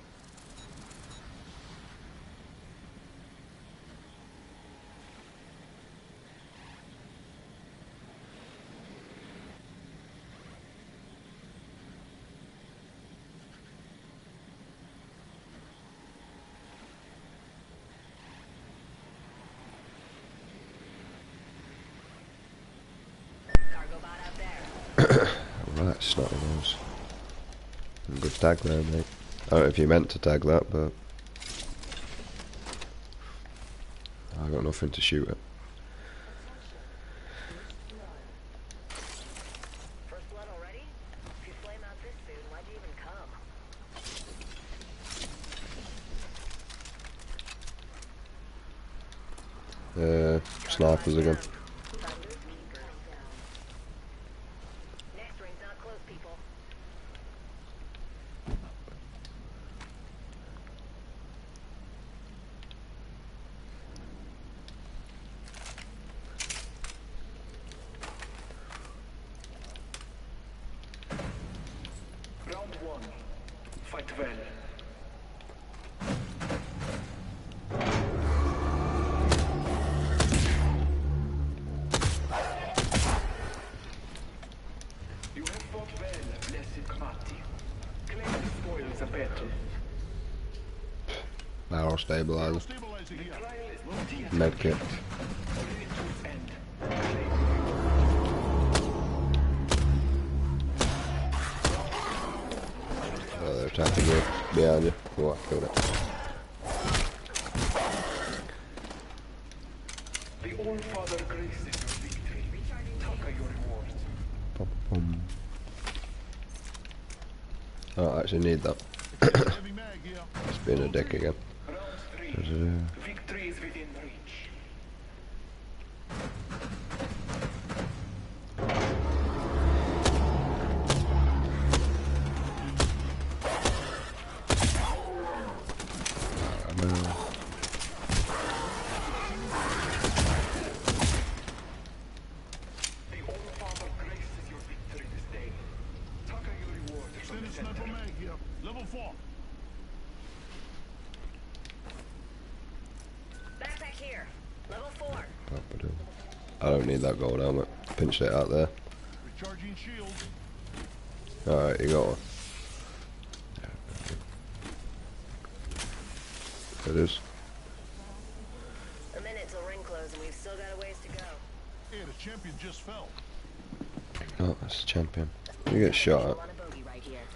Cargo bot out there. Right, snotty nose. Good tag there, mate. I don't know if you meant to tag that, but I got nothing to shoot at. First blood already? If you flame out this soon, why'd you even come? Snipers again. Next ring's not close, people. Round 1. Fight well. You have fought well, blessed Kmati. Claim the spoils a battle. Barrel stabilizer. Stabilizer here. Trial is not yet Medkit. bring it to its end. Oh, they're attacking you. Behind you. Oh, I killed it. The All-Father graces your victory. Taka your rewards. Pum. Oh, I actually need that. Heavy mag here. It's been a dick again. Round 3. Victory is within reach. The All-Father graces your victory this day. Taka your reward from the Extended sniper center. mag here. Level 4. Backpack here. Level 4. I don't need that gold helmet. Pinched it out there. Recharging shield. Alright, you got one. It is. A minute till ring close and we've still got a ways to go. Hey, the champion just fell. Oh, that's the champion. You get shot at. On a bogey right here.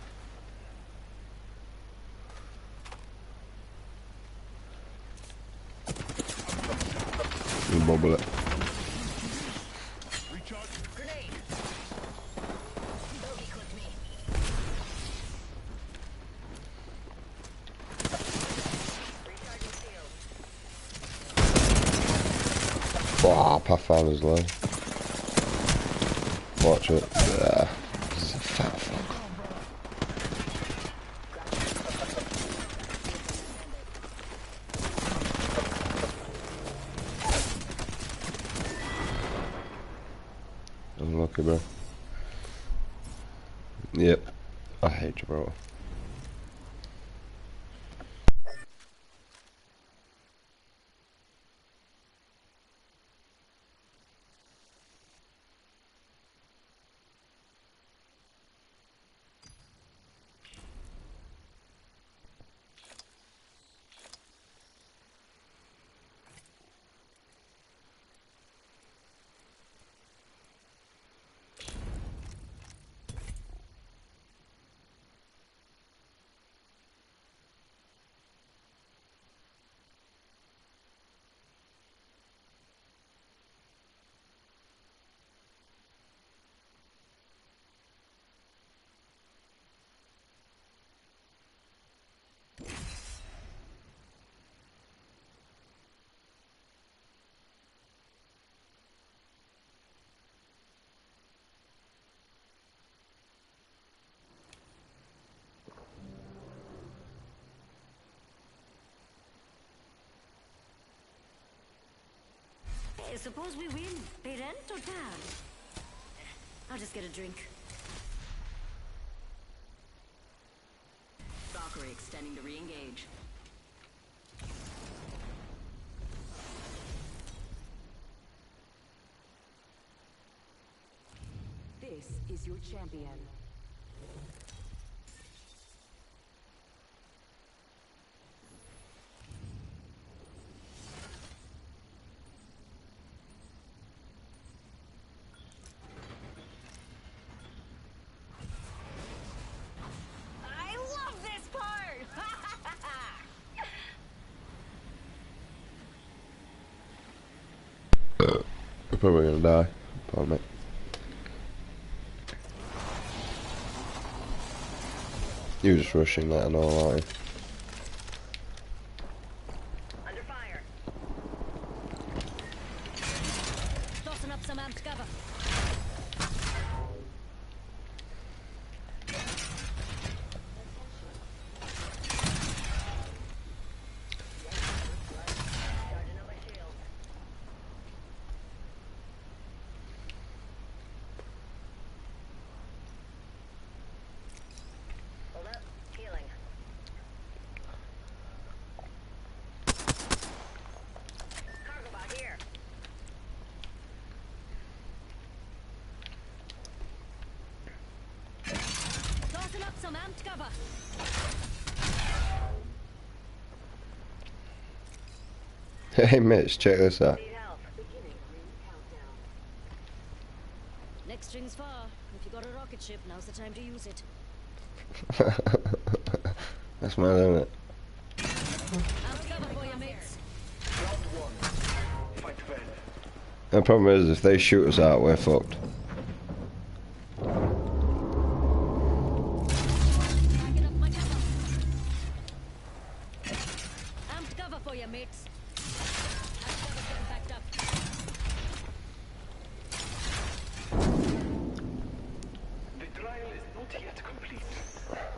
You bubble it. Recharge. Grenade. Bogey clipped me. Recharging shield. Wow, Pathfinder's low. Watch it. Yeah. This is a fat fuck. Unlucky, bro. Yep. I hate Gibraltar. Suppose we win. Pay rent or tan? I'll just get a drink. Valkyrie extending to re-engage. This is your champion. I love this part! We're probably gonna die. Pardon me. You're just rushing that and all, aren't you? Under fire. Tossing up some amped cover. Charging up my shield. Hold up. Healing. Cargo bot here. Tossing up some amped cover. Hey Mitch, check this out. Need help. Next string's far. If you got a rocket ship, now's the time to use it. That's my limit. Amped cover for you, mates. Round one. Fight well. The problem is, if they shoot us out, we're fucked. Backing up my cover. Amped cover for you, mates. Amped cover getting backed up. The trial is not yet complete.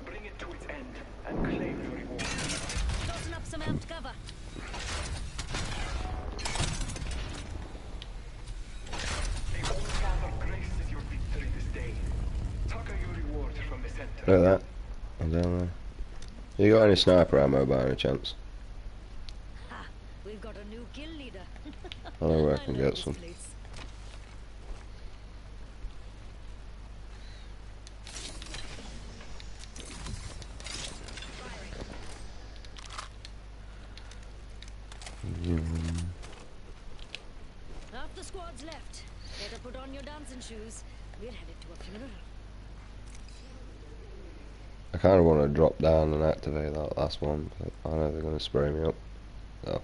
Bring it to its end and claim your reward. Tossing up some amped cover. The All Father graces your victory this day. Tucker your reward from the center. Look at that. I'm down there. You got any sniper ammo by any chance? Ha! We've got a new kill leader. I know where I can love get this some. place. Half the squad's left. Better put on your dancing shoes. We're headed to a funeral. I kind of want to drop down and activate that last one, but I know they're going to spray me up. So,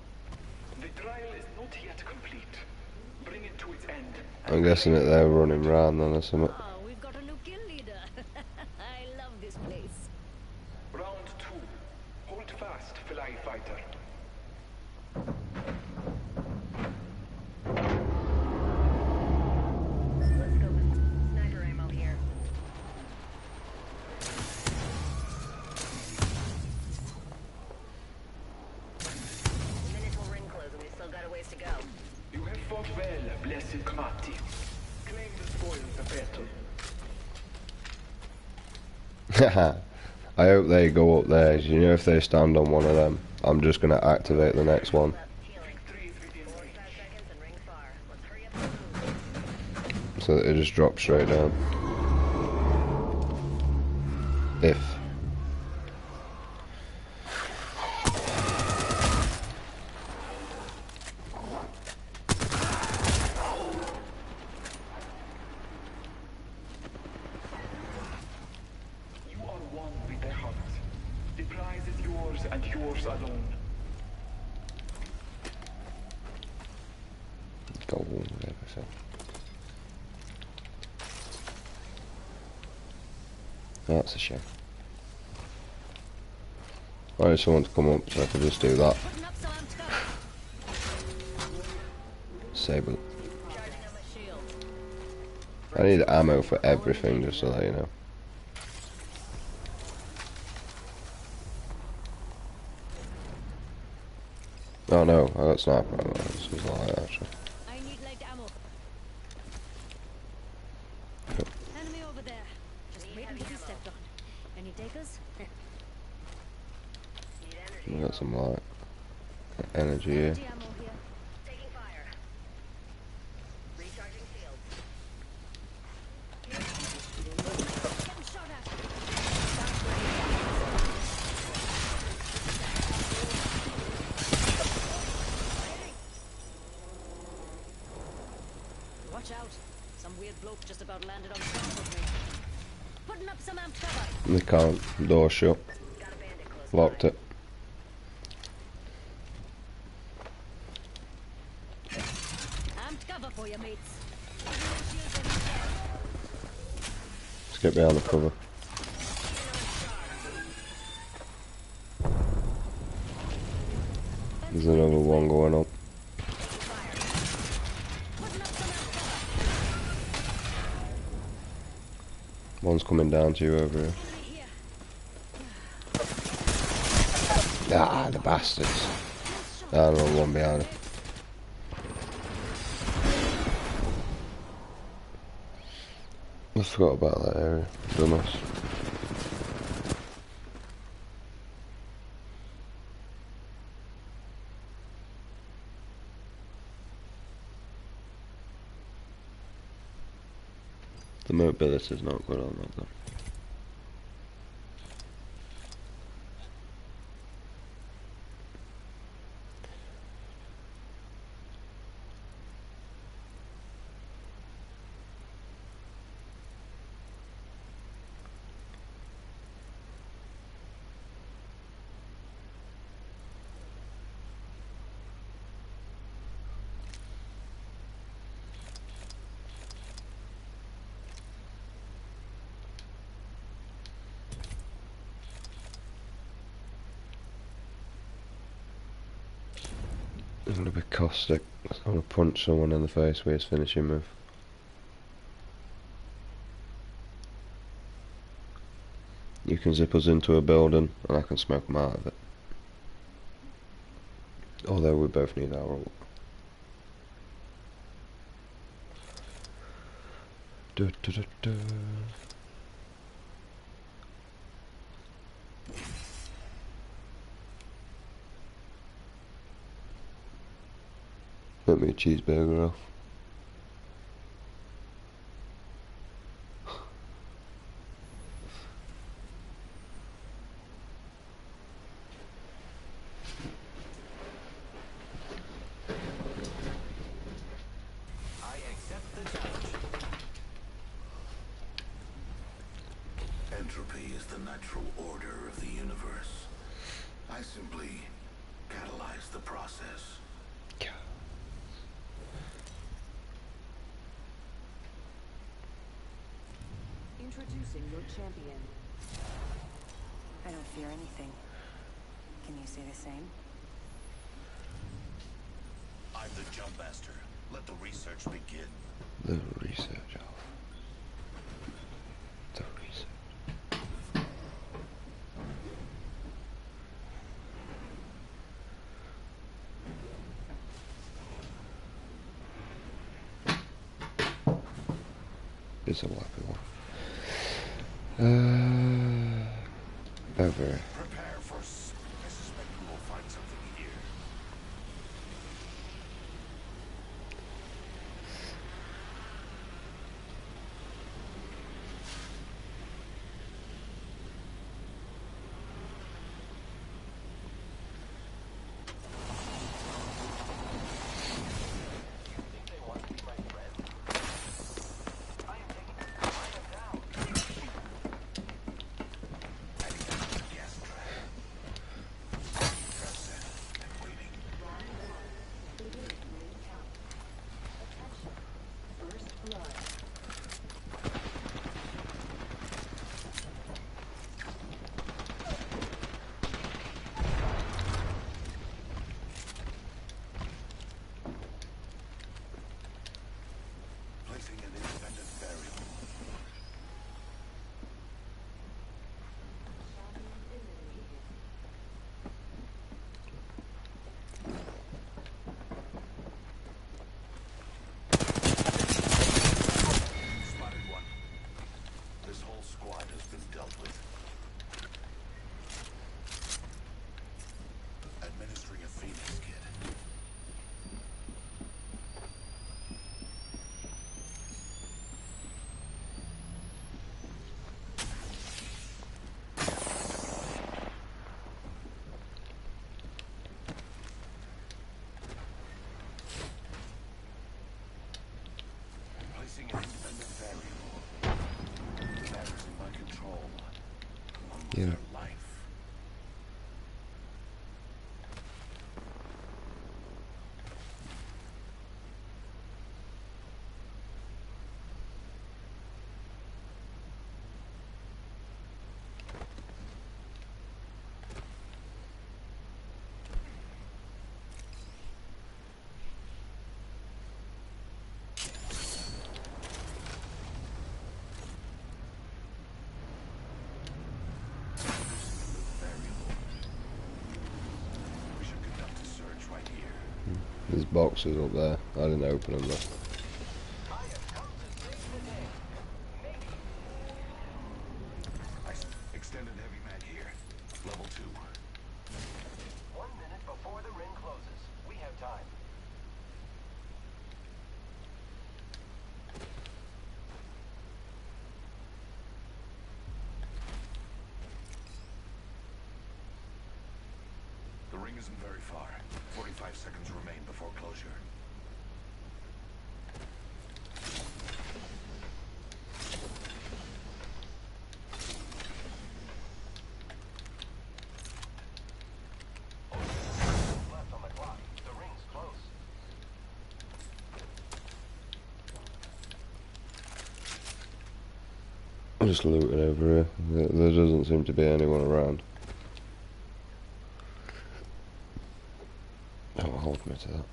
The trial is not yet complete. Bring it to its end. I'm guessing that they're running round then or something. Oh, we've got a new kill leader. I love this place. Round two. Hold fast, fly fighter. Let's go. Sniper ammo here. The minutes will ring close and we've still got a ways to go. You have fought well, blessed Kamati. Claim the spoils of battle. I hope they go up there. You know, if they stand on one of them, I'm just going to activate the next one. Healing. Victory is within 45 reach. seconds and ring far. Let's hurry up and move. So that it just drops straight down. If. You are one with the hunt. The prize is yours and yours alone. Go on, whatever, so. Oh, that's a shame. I need someone to come up so I can just do that. Putting up some amped cover. Sable. Charging up my shield. I need ammo for everything, just so that you know. Oh no, I got sniper ammo. This is alright actually. I need light ammo. Yep. to be stepped on. Any takers? We got some light energy here. Energy ammo here. Taking fire. Recharging shields. Getting shot at. Watch out. Some weird bloke just about landed on top of me. Putting up some amped cover. They can't. Door shut. Got a bandit close Locked by. it. Amped cover for you, mates. Let's get behind the cover. There's another one going up. One's coming down to you over here. Ah, the bastards. Another one behind it. I forgot about that area. Dumbass. The mobility's not good on that though. I'm gonna be caustic. I'm gonna punch someone in the face with his finishing move. You can zip us into a building and I can smoke them out of it. Although we both need our ult. Du, du, du, du. Make me a cheeseburger off. I accept the challenge. Entropy is the natural order of the universe. I simply catalyze the process. Introducing your champion. I don't fear anything. Can you say the same? I'm the jump master. Let the research begin. The research off. The research. It's a weapon one. Over. Prepare for I suspect we will find something here. Gas trap. Selecting an independent variable. The matter's in my control. Yeah. Their life. There's boxes up there. I didn't open them though. Extended heavy mag here. Level 2. 1 minute before the ring closes. We have time. The ring isn't very far. 45 seconds remain before closure. Left on the clock. The ring's close. I'm just looting over here. There doesn't seem to be anyone around. Oh, hold me to that.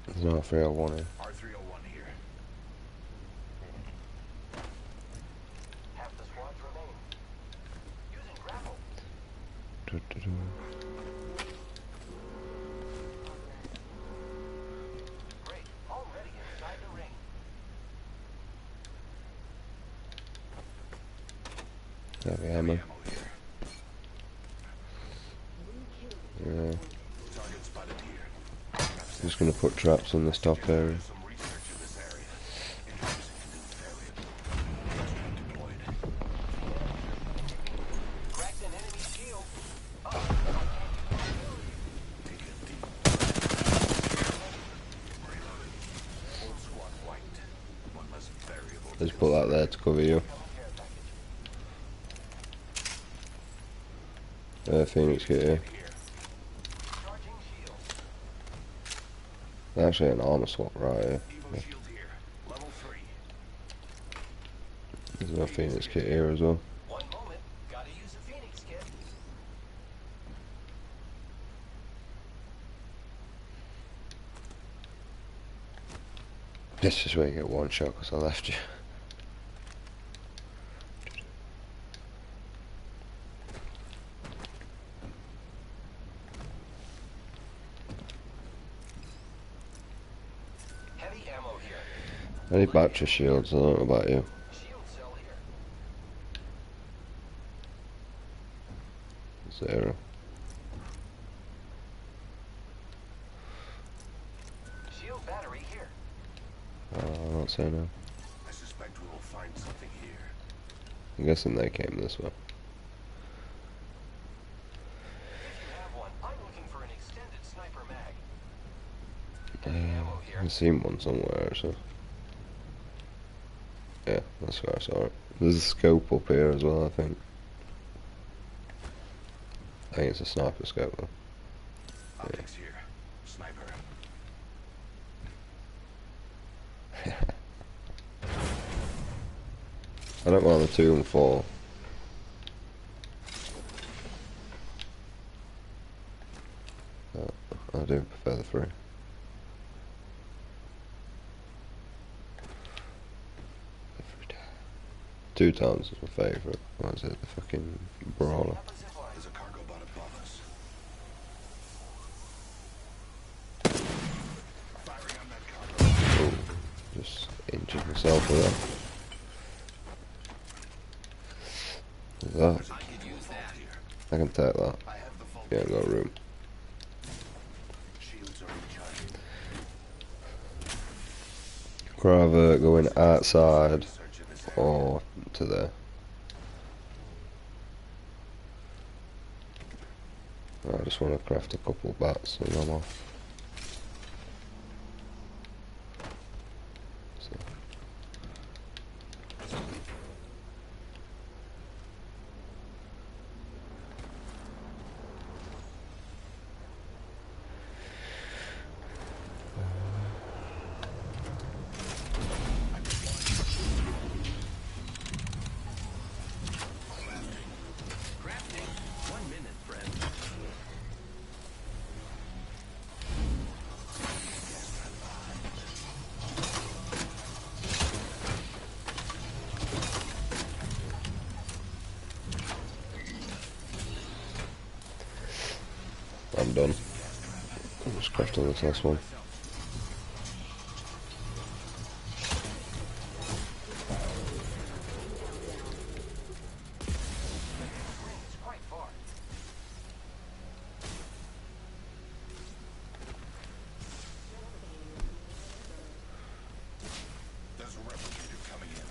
There's no 301 here. R301 here. Half the squads remain. Using grapple. Great. Already inside the ring. Heavy ammo. Ammo here. Yeah. Target spotted here. I'm just gonna put traps in this top area. Some research in this area. Introducing a new variable. Judgment deployed. Cracked an enemy shield. Take it deep. Reloaded. Whole squad wiped. One less variable. Let's put that there to cover you. Phoenix kit here. Charging shield. Actually an armor swap right here. Evo shield here. Level 3. There's no Phoenix kit here as well. 1 moment. Gotta use a Phoenix kit. This is where you get one shot because I left you. Heavy ammo here. I need battery shields, I don't know about you. Shield cell here. 0. Shield battery here. I'm not saying no. I suspect we will find something here. I'm guessing they came this way. If you have one, I'm looking for an extended sniper mag. I've seen one somewhere, so. Yeah, that's where I saw it. There's a scope up here as well, I think. I think it's a sniper scope though. Optics here. Sniper. I don't want the 2 and 4. I do prefer the 3. 2 times is my favourite. What is it? The fucking brawler. There's a cargo bot above us. Firing on that cargo. Ooh, just injured myself with that. What's that? I could use that. I can take that. I have the full Yeah, I've got room. shields are recharging. Rather going outside Search of this area. or to there. I just want to craft a couple bats and I'm off. After this last one. There's a replicator coming in.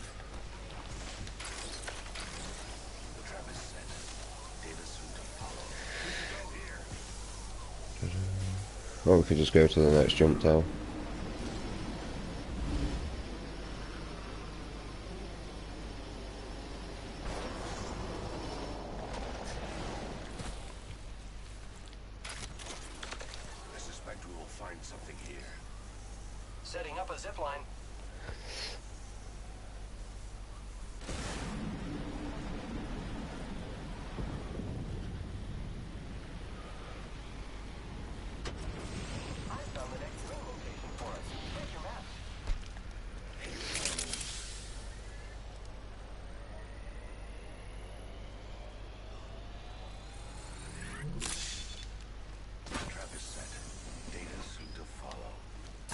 The trap is set. Data soon to follow. We can go here. Or we could just go to the next jump tower. I suspect we will find something here. Setting up a zipline. I found the next ring location for us. Check your map. The trap is set. Data soon to follow.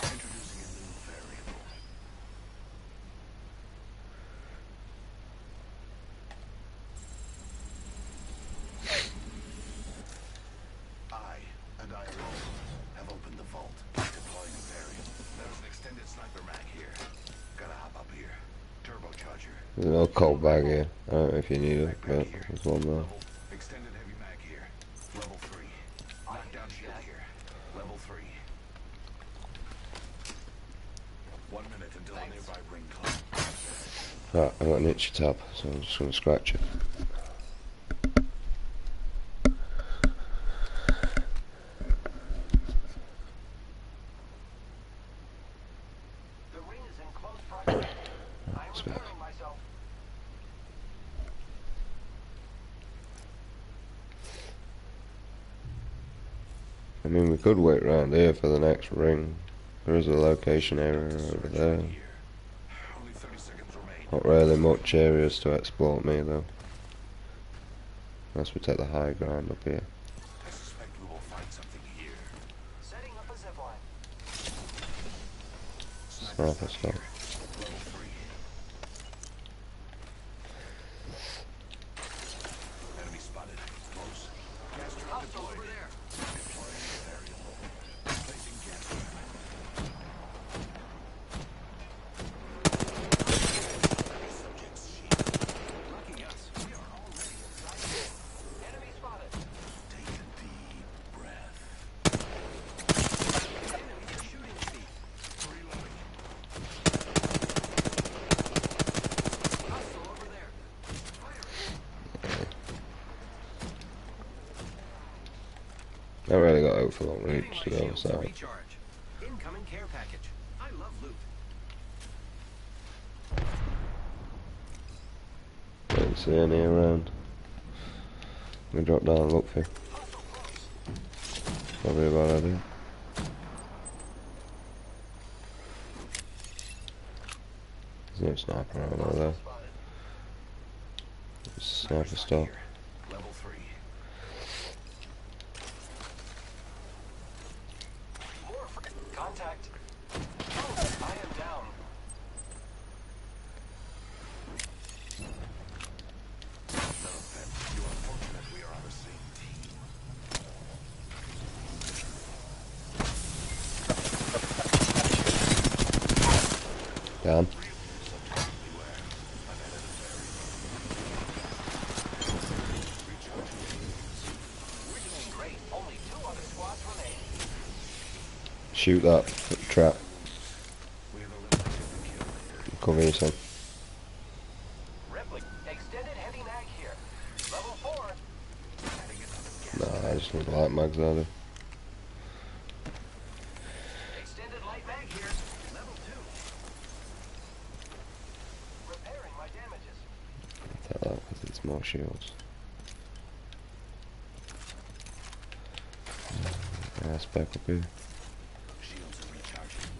Introducing a new variable. I, and I alone, have opened the vault. Deploying a variable. There's an extended sniper mag here. Gotta hop up here. Turbocharger. There's an old cold bag here. I don't know if you need it, but there's one there. Extended heavy mag here. Level 3. Knockdown shield here. Level 3. 1 minute until a nearby ring comes. Right, I've got an itchy tab, so I'm just going to scratch it. The ring is in close proximity. I'm It's better. preparing myself. I mean, we could wait around here for the next ring. There is a location area over there. Only 30 seconds remain. Not really much areas to explore me though. Unless we take the high ground up here. I suspect we will find something here. Setting up a zipline. Sniper stuff. Level 3. Enemy spotted. Close. Gas trap deployed. Over there. Deploying a variable. Placing gas trap. Subject's shield. Lucky us. We are already inside. Enemy spotted. Take a deep breath. Enemy shooting speed. Reloading. Hostile over there. I really got out for long reach to the other Shields to side. recharge. Incoming care package. I love loot. Don't see any around. I'm gonna drop down and look for you. Probably a bad idea. There's no sniper around over there. Sniper stop. Level 3. More contact. Oh, I am down. None of them. You are fortunate we are on the same team. Down. We're doing great. Only 2 other squads remain. Shoot that trap. We have eliminated the kill. Cover yourself. Replic. Extended heavy mag here. Level 4. Adding another gas. Nah, I just need light mags out of it. Extended light mag here. Level 2. Repairing my damages. Take that because it's more shields. Yeah, it's back up here. Shields are recharging.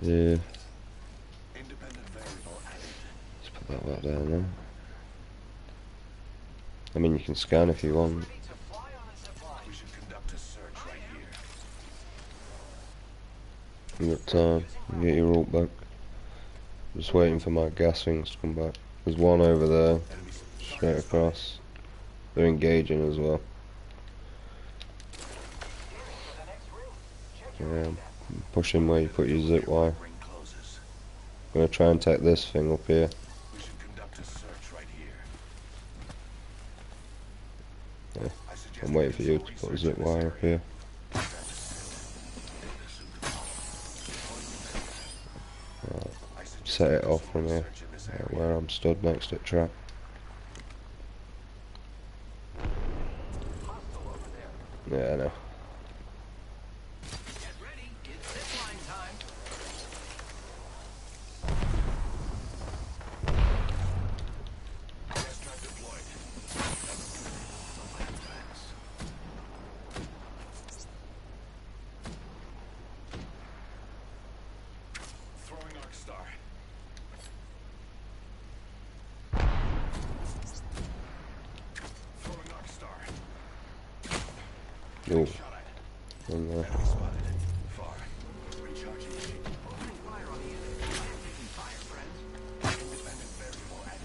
Yeah, Independent variable added. let's put that back down there. can scan if you want. We should conduct a search right here. You got time. You get your ult back. Just waiting for my gas things to come back. There's one over there, straight across. They're engaging as well. Yeah, pushing where you put your zip wire. Ring closes. I'm gonna try and take this thing up here. We should conduct a search right here. Yeah. I suggest I'm waiting for you to put a zip wire up here. Set it off from here, where I'm stood next to the trap. Yeah, I know. Get ready, it's zipline time. Gas trap deployed. Throwing Arc Star. Throwing Arc Star. Ooh. Shot at. And, Enemy spotted. Far. Recharging shield. Opening fire on the enemy. I am taking fire, friends. Independent variable added.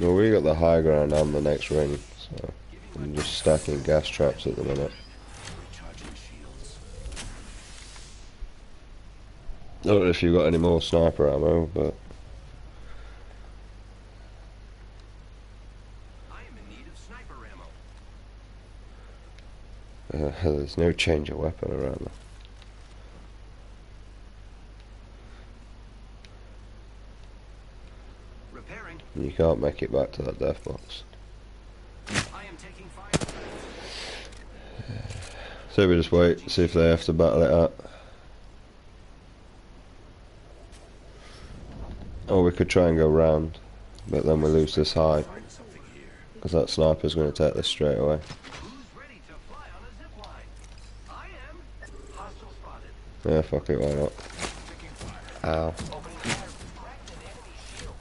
no, we got the high ground on the next ring, so I'm just stacking gas traps at the minute. Recharging shields. I don't know if you got any more sniper ammo, but I am in need of sniper ammo. there's no change of weapon around there. Repairing. You can't make it back to that death box. I am taking fire. So we just wait, see if they have to battle it out. Or we could try and go round, but then we lose this high, because that sniper's going to take this straight away. Who's ready to fly on a zip line? I am. Hostile spotted. Yeah, fuck it, why not? Ow. Opening fire. Cracked an enemy shield.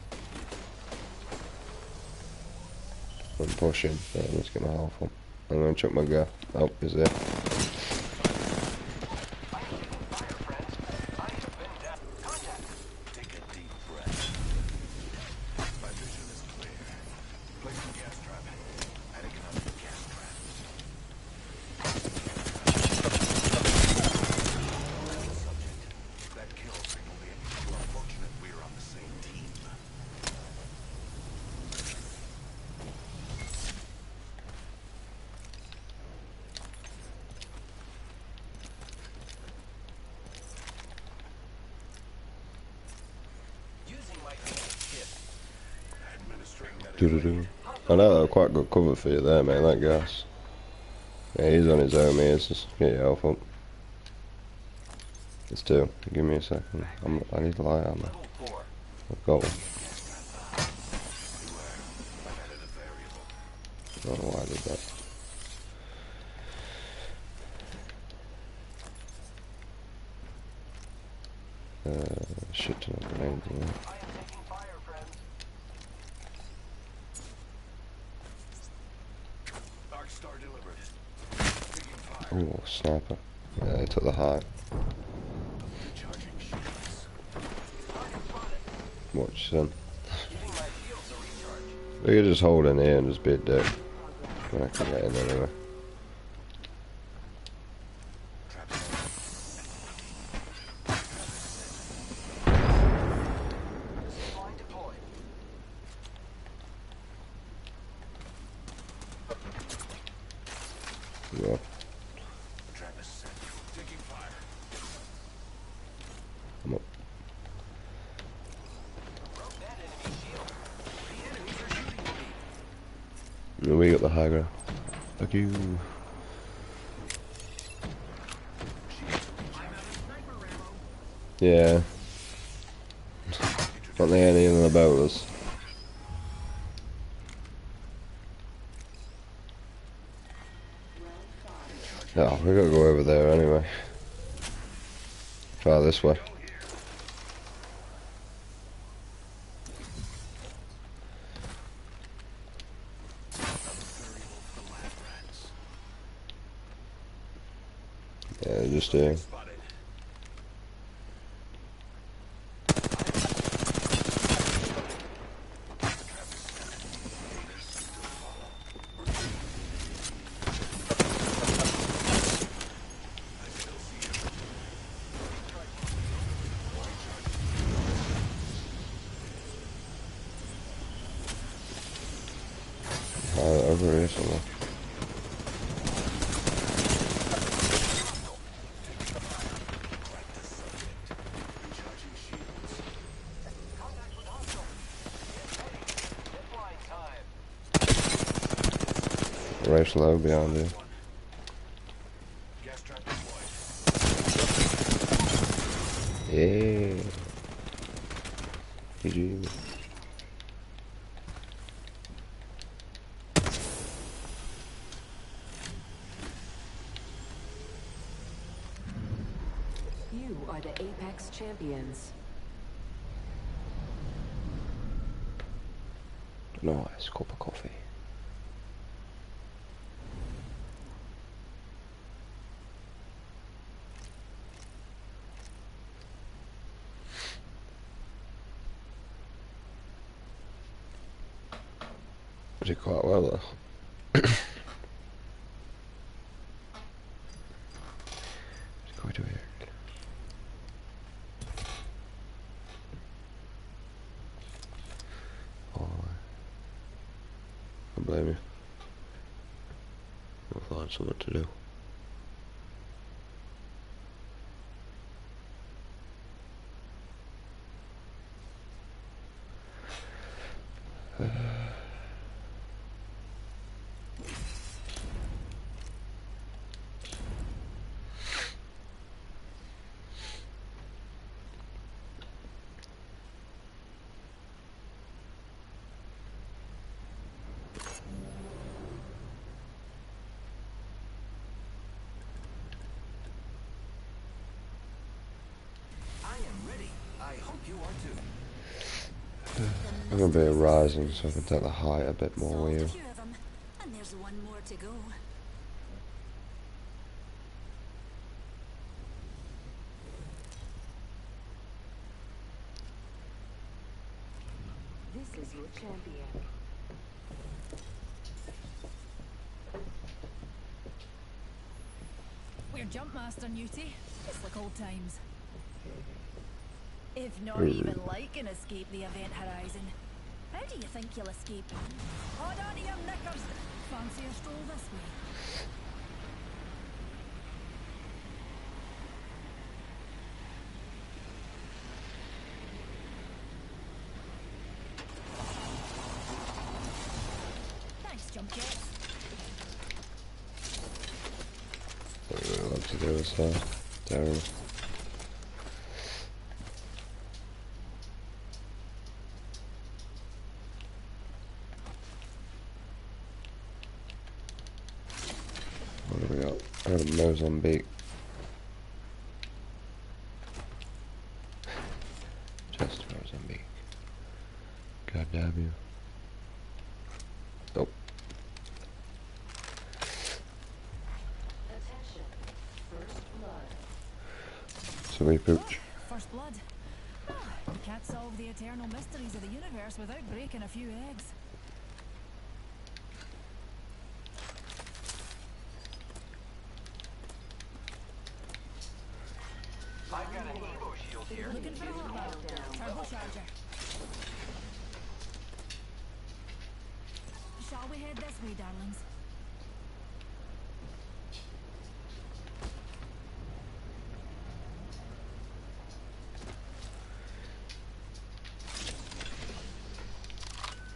I'm pushing, yeah, let's get my health on. I'm going to chuck my gun. Oh, he's there. Take a deep breath. My vision is clear. Placing gas trap. Adding another gas trap. Subject. That kill signal the enemy. You are fortunate we're on the same team. Using my kit. Administering Doo -doo -doo. I know they're quite good cover for you there, mate, that gas. Yeah, he's on his own, mate. Just get your health up. There's two. Give me a second. I need light ammo. Level 4. I've got one. I've added a variable. I don't know why I did that. Shit ton of grenades in there. I am taking fire, friends. Arc Star delivered. Taking fire. Ooh, sniper. Yeah, they took the high. Recharging shields. Watch, son. Using my shield to recharge. We could just hold in here and just be a dick. I can get in anyway. Line deployed. Yeah. Trap is set. Taking fire. I'm up. Broke that enemy shield. The enemies are shooting at me. No, we got the high ground. Fuck you. I'm out of sniper ammo. Yeah. Not the anything about us. Oh, we gotta go over there anyway. Try this way. Yeah, just here. Over here somewhere. Race low behind you. Yeah. GG. You are the Apex Champions. Nice cup of coffee. Did quite well though. It's quite weird. Oh, I don't blame you. I'll find something to do. I'm gonna be a rising, so I can take the height a bit more with you. Solved a few of them, and there's one more to go. This is your champion. We're Jumpmaster, Newty. Just like old times. If not even like an escape the event horizon. How do you think you'll escape? Hold on to your knickers. Fancy a stroll this way? Thanks, jump jets. What do I love to do is terrible. What do we got? I got a Mozambique. Just Mozambique. God damn you. Nope. Attention. First blood. So we pooch. First blood. You can't solve the eternal mysteries of the universe without breaking a few eggs. I've got an Evo shield here. Looking for a hot turbocharger. Shall we head this way, darlings?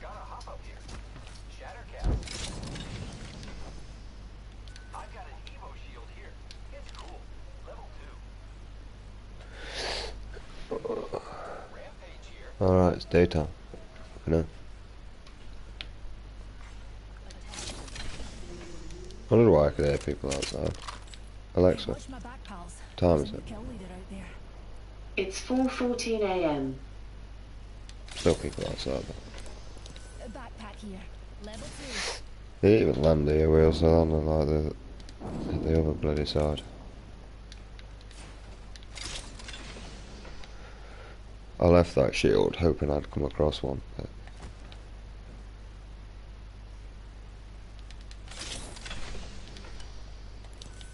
Gotta hop up here. Shattercast. I've got an Evo shield here. It's cool. Level 2. Rampage here. Alright, it's daytime. You know. I wonder why I could hear people outside. Alexa, Watch my back, pals. time There's is a it? kill leader out there. It's 4:14 a.m. Still people outside though. A backpack here. Level 2. They even land here, we also land on like the other bloody side. I left that shield hoping I'd come across one. But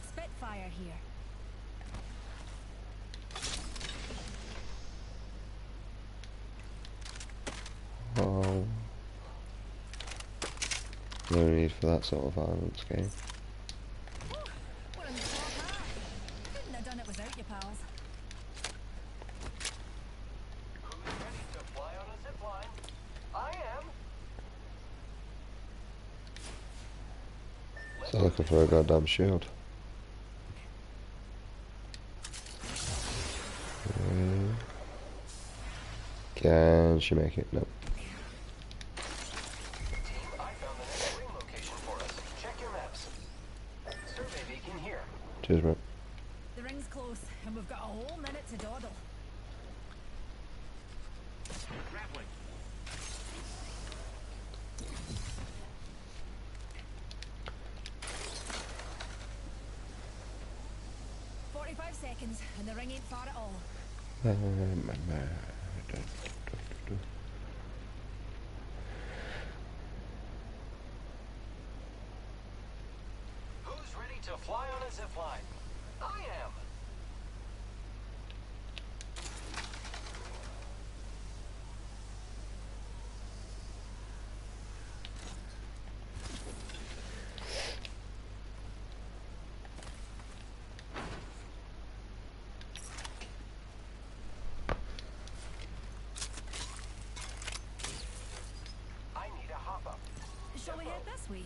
Spitfire here. oh, no need for that sort of violence game. We're in the top half. Couldn't have done it without you, pals. Who's ready to fly on a zipline? I am. So looking for a goddamn shield. Can she make it? No. Team, I found the next ring location for us. Check your maps. Survey beacon here. Cheers, mate. The ring's close, and we've got a whole minute to dawdle. Grappling. 45 seconds, and the ring ain't far at all. Who's ready to fly on a zipline? I am. I need a hop up. Shall we head this way?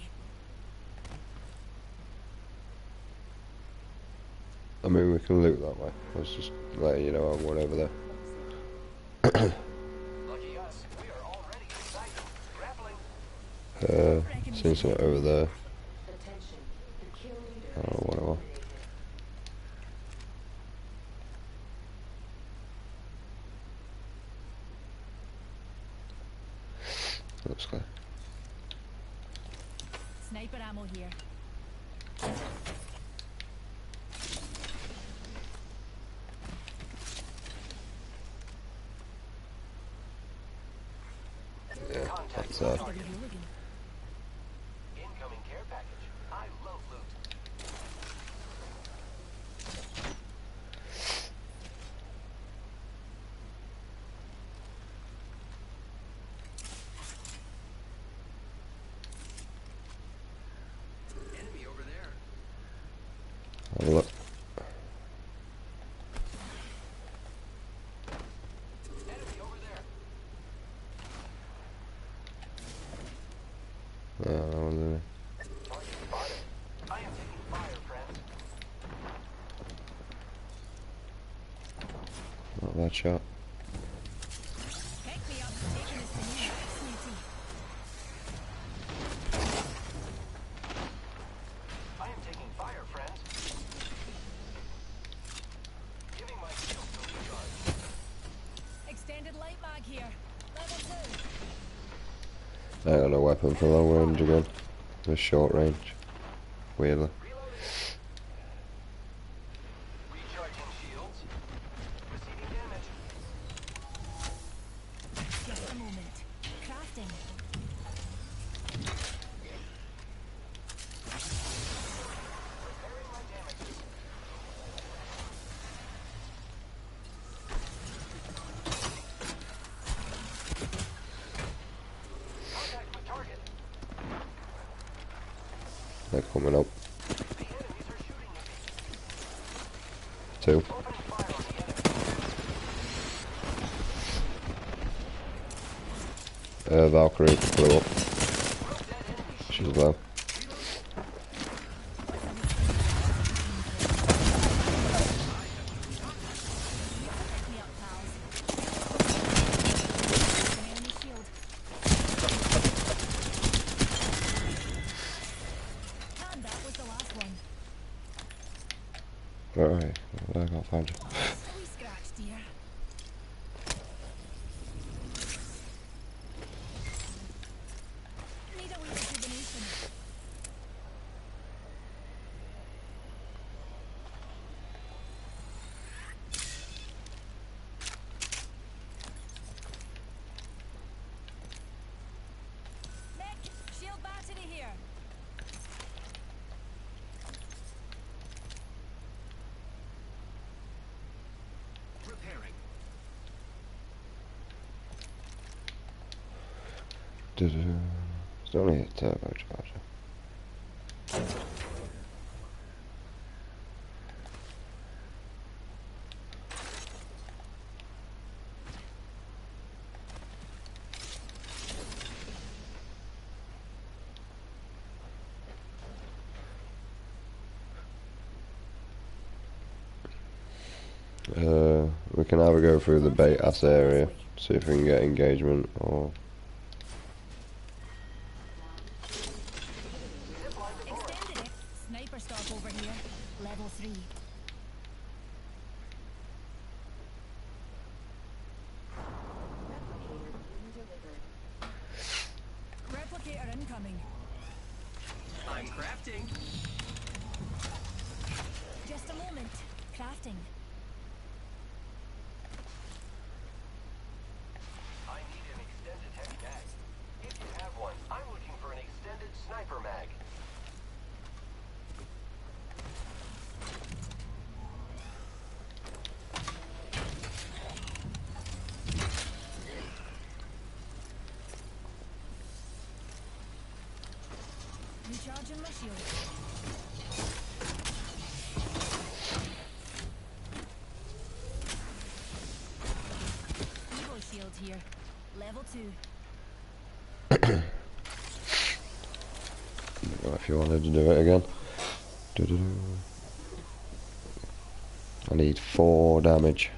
I mean, we can loot that way. Let's just let you know I went over there. Lucky us. We are already inside. Grappling. Seen something over there. Attention. The kill leader Oh, has been whatever. eliminated. Looks clear. Sniper ammo here. Yeah, Contact that's with that. target. Hooligan. Incoming care package. I love loot. Enemy over there. Have a look. Enemy over there. Yeah, that one's in there. Target spotted. I am taking fire, friend. Not a bad shot. Pick me up, taking us to new max, Snooty. I am taking fire, friend. Giving my shield to recharge. Extended light mag here. Level 2. I ain't got no weapon for long range again. Just short range. Weirdly. Recharging shields. Receiving damage. Just a moment. Crafting. Repairing my damages. Contact with target. They're coming up. The enemies are shooting at me. Two. Opening fire on the enemy. Valkyrie blew up. Dead enemy. She's low. Pick me up, pals. An enemy shield. And that was the last one. Alright, I can't find you. A wee scratch, dear. Need a wee rejuvenation. It's only a turbocharger. We can either go through the bait ass area, see if we can get engagement, or Extended it. Sniper stop over here. Level 3. Replicator incoming. I'm crafting. Just a moment. Crafting. I need an extended heavy mag. If you have one, I'm looking for an extended sniper mag. Recharging my shield. Evo shield here. Level 2. if you wanted to do it again. I need 4 damage.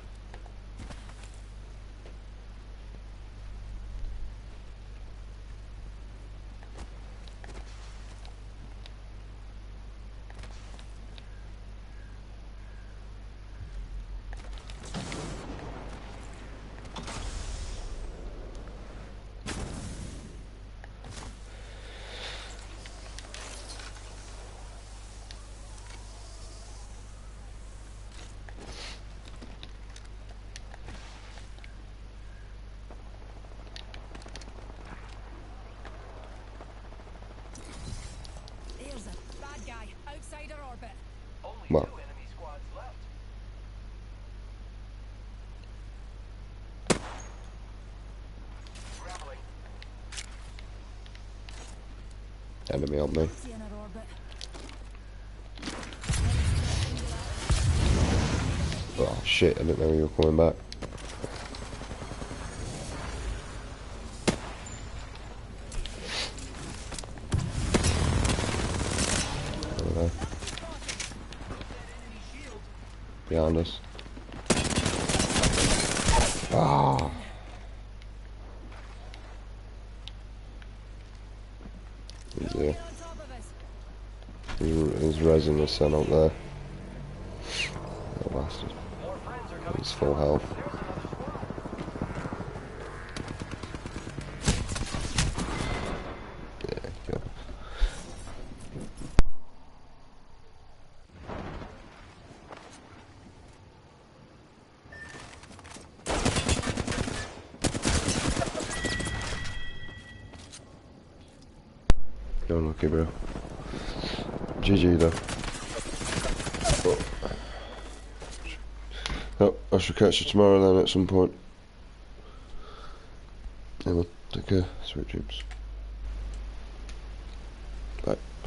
There's a bad guy outside our orbit. Only Well. 2 enemy squads left. Grappling. Enemy on me. See in our orbit. Oh shit, I didn't know you were coming back. Over there. Behind us. Ah! He's there. On top of us. He's resin the sun up there. Little bastard. More friends are coming. He's full health. Yeah, good. You're lucky, bro. GG though. Oh, I shall catch you tomorrow then at some point. Anyway, take care. Sweet dreams.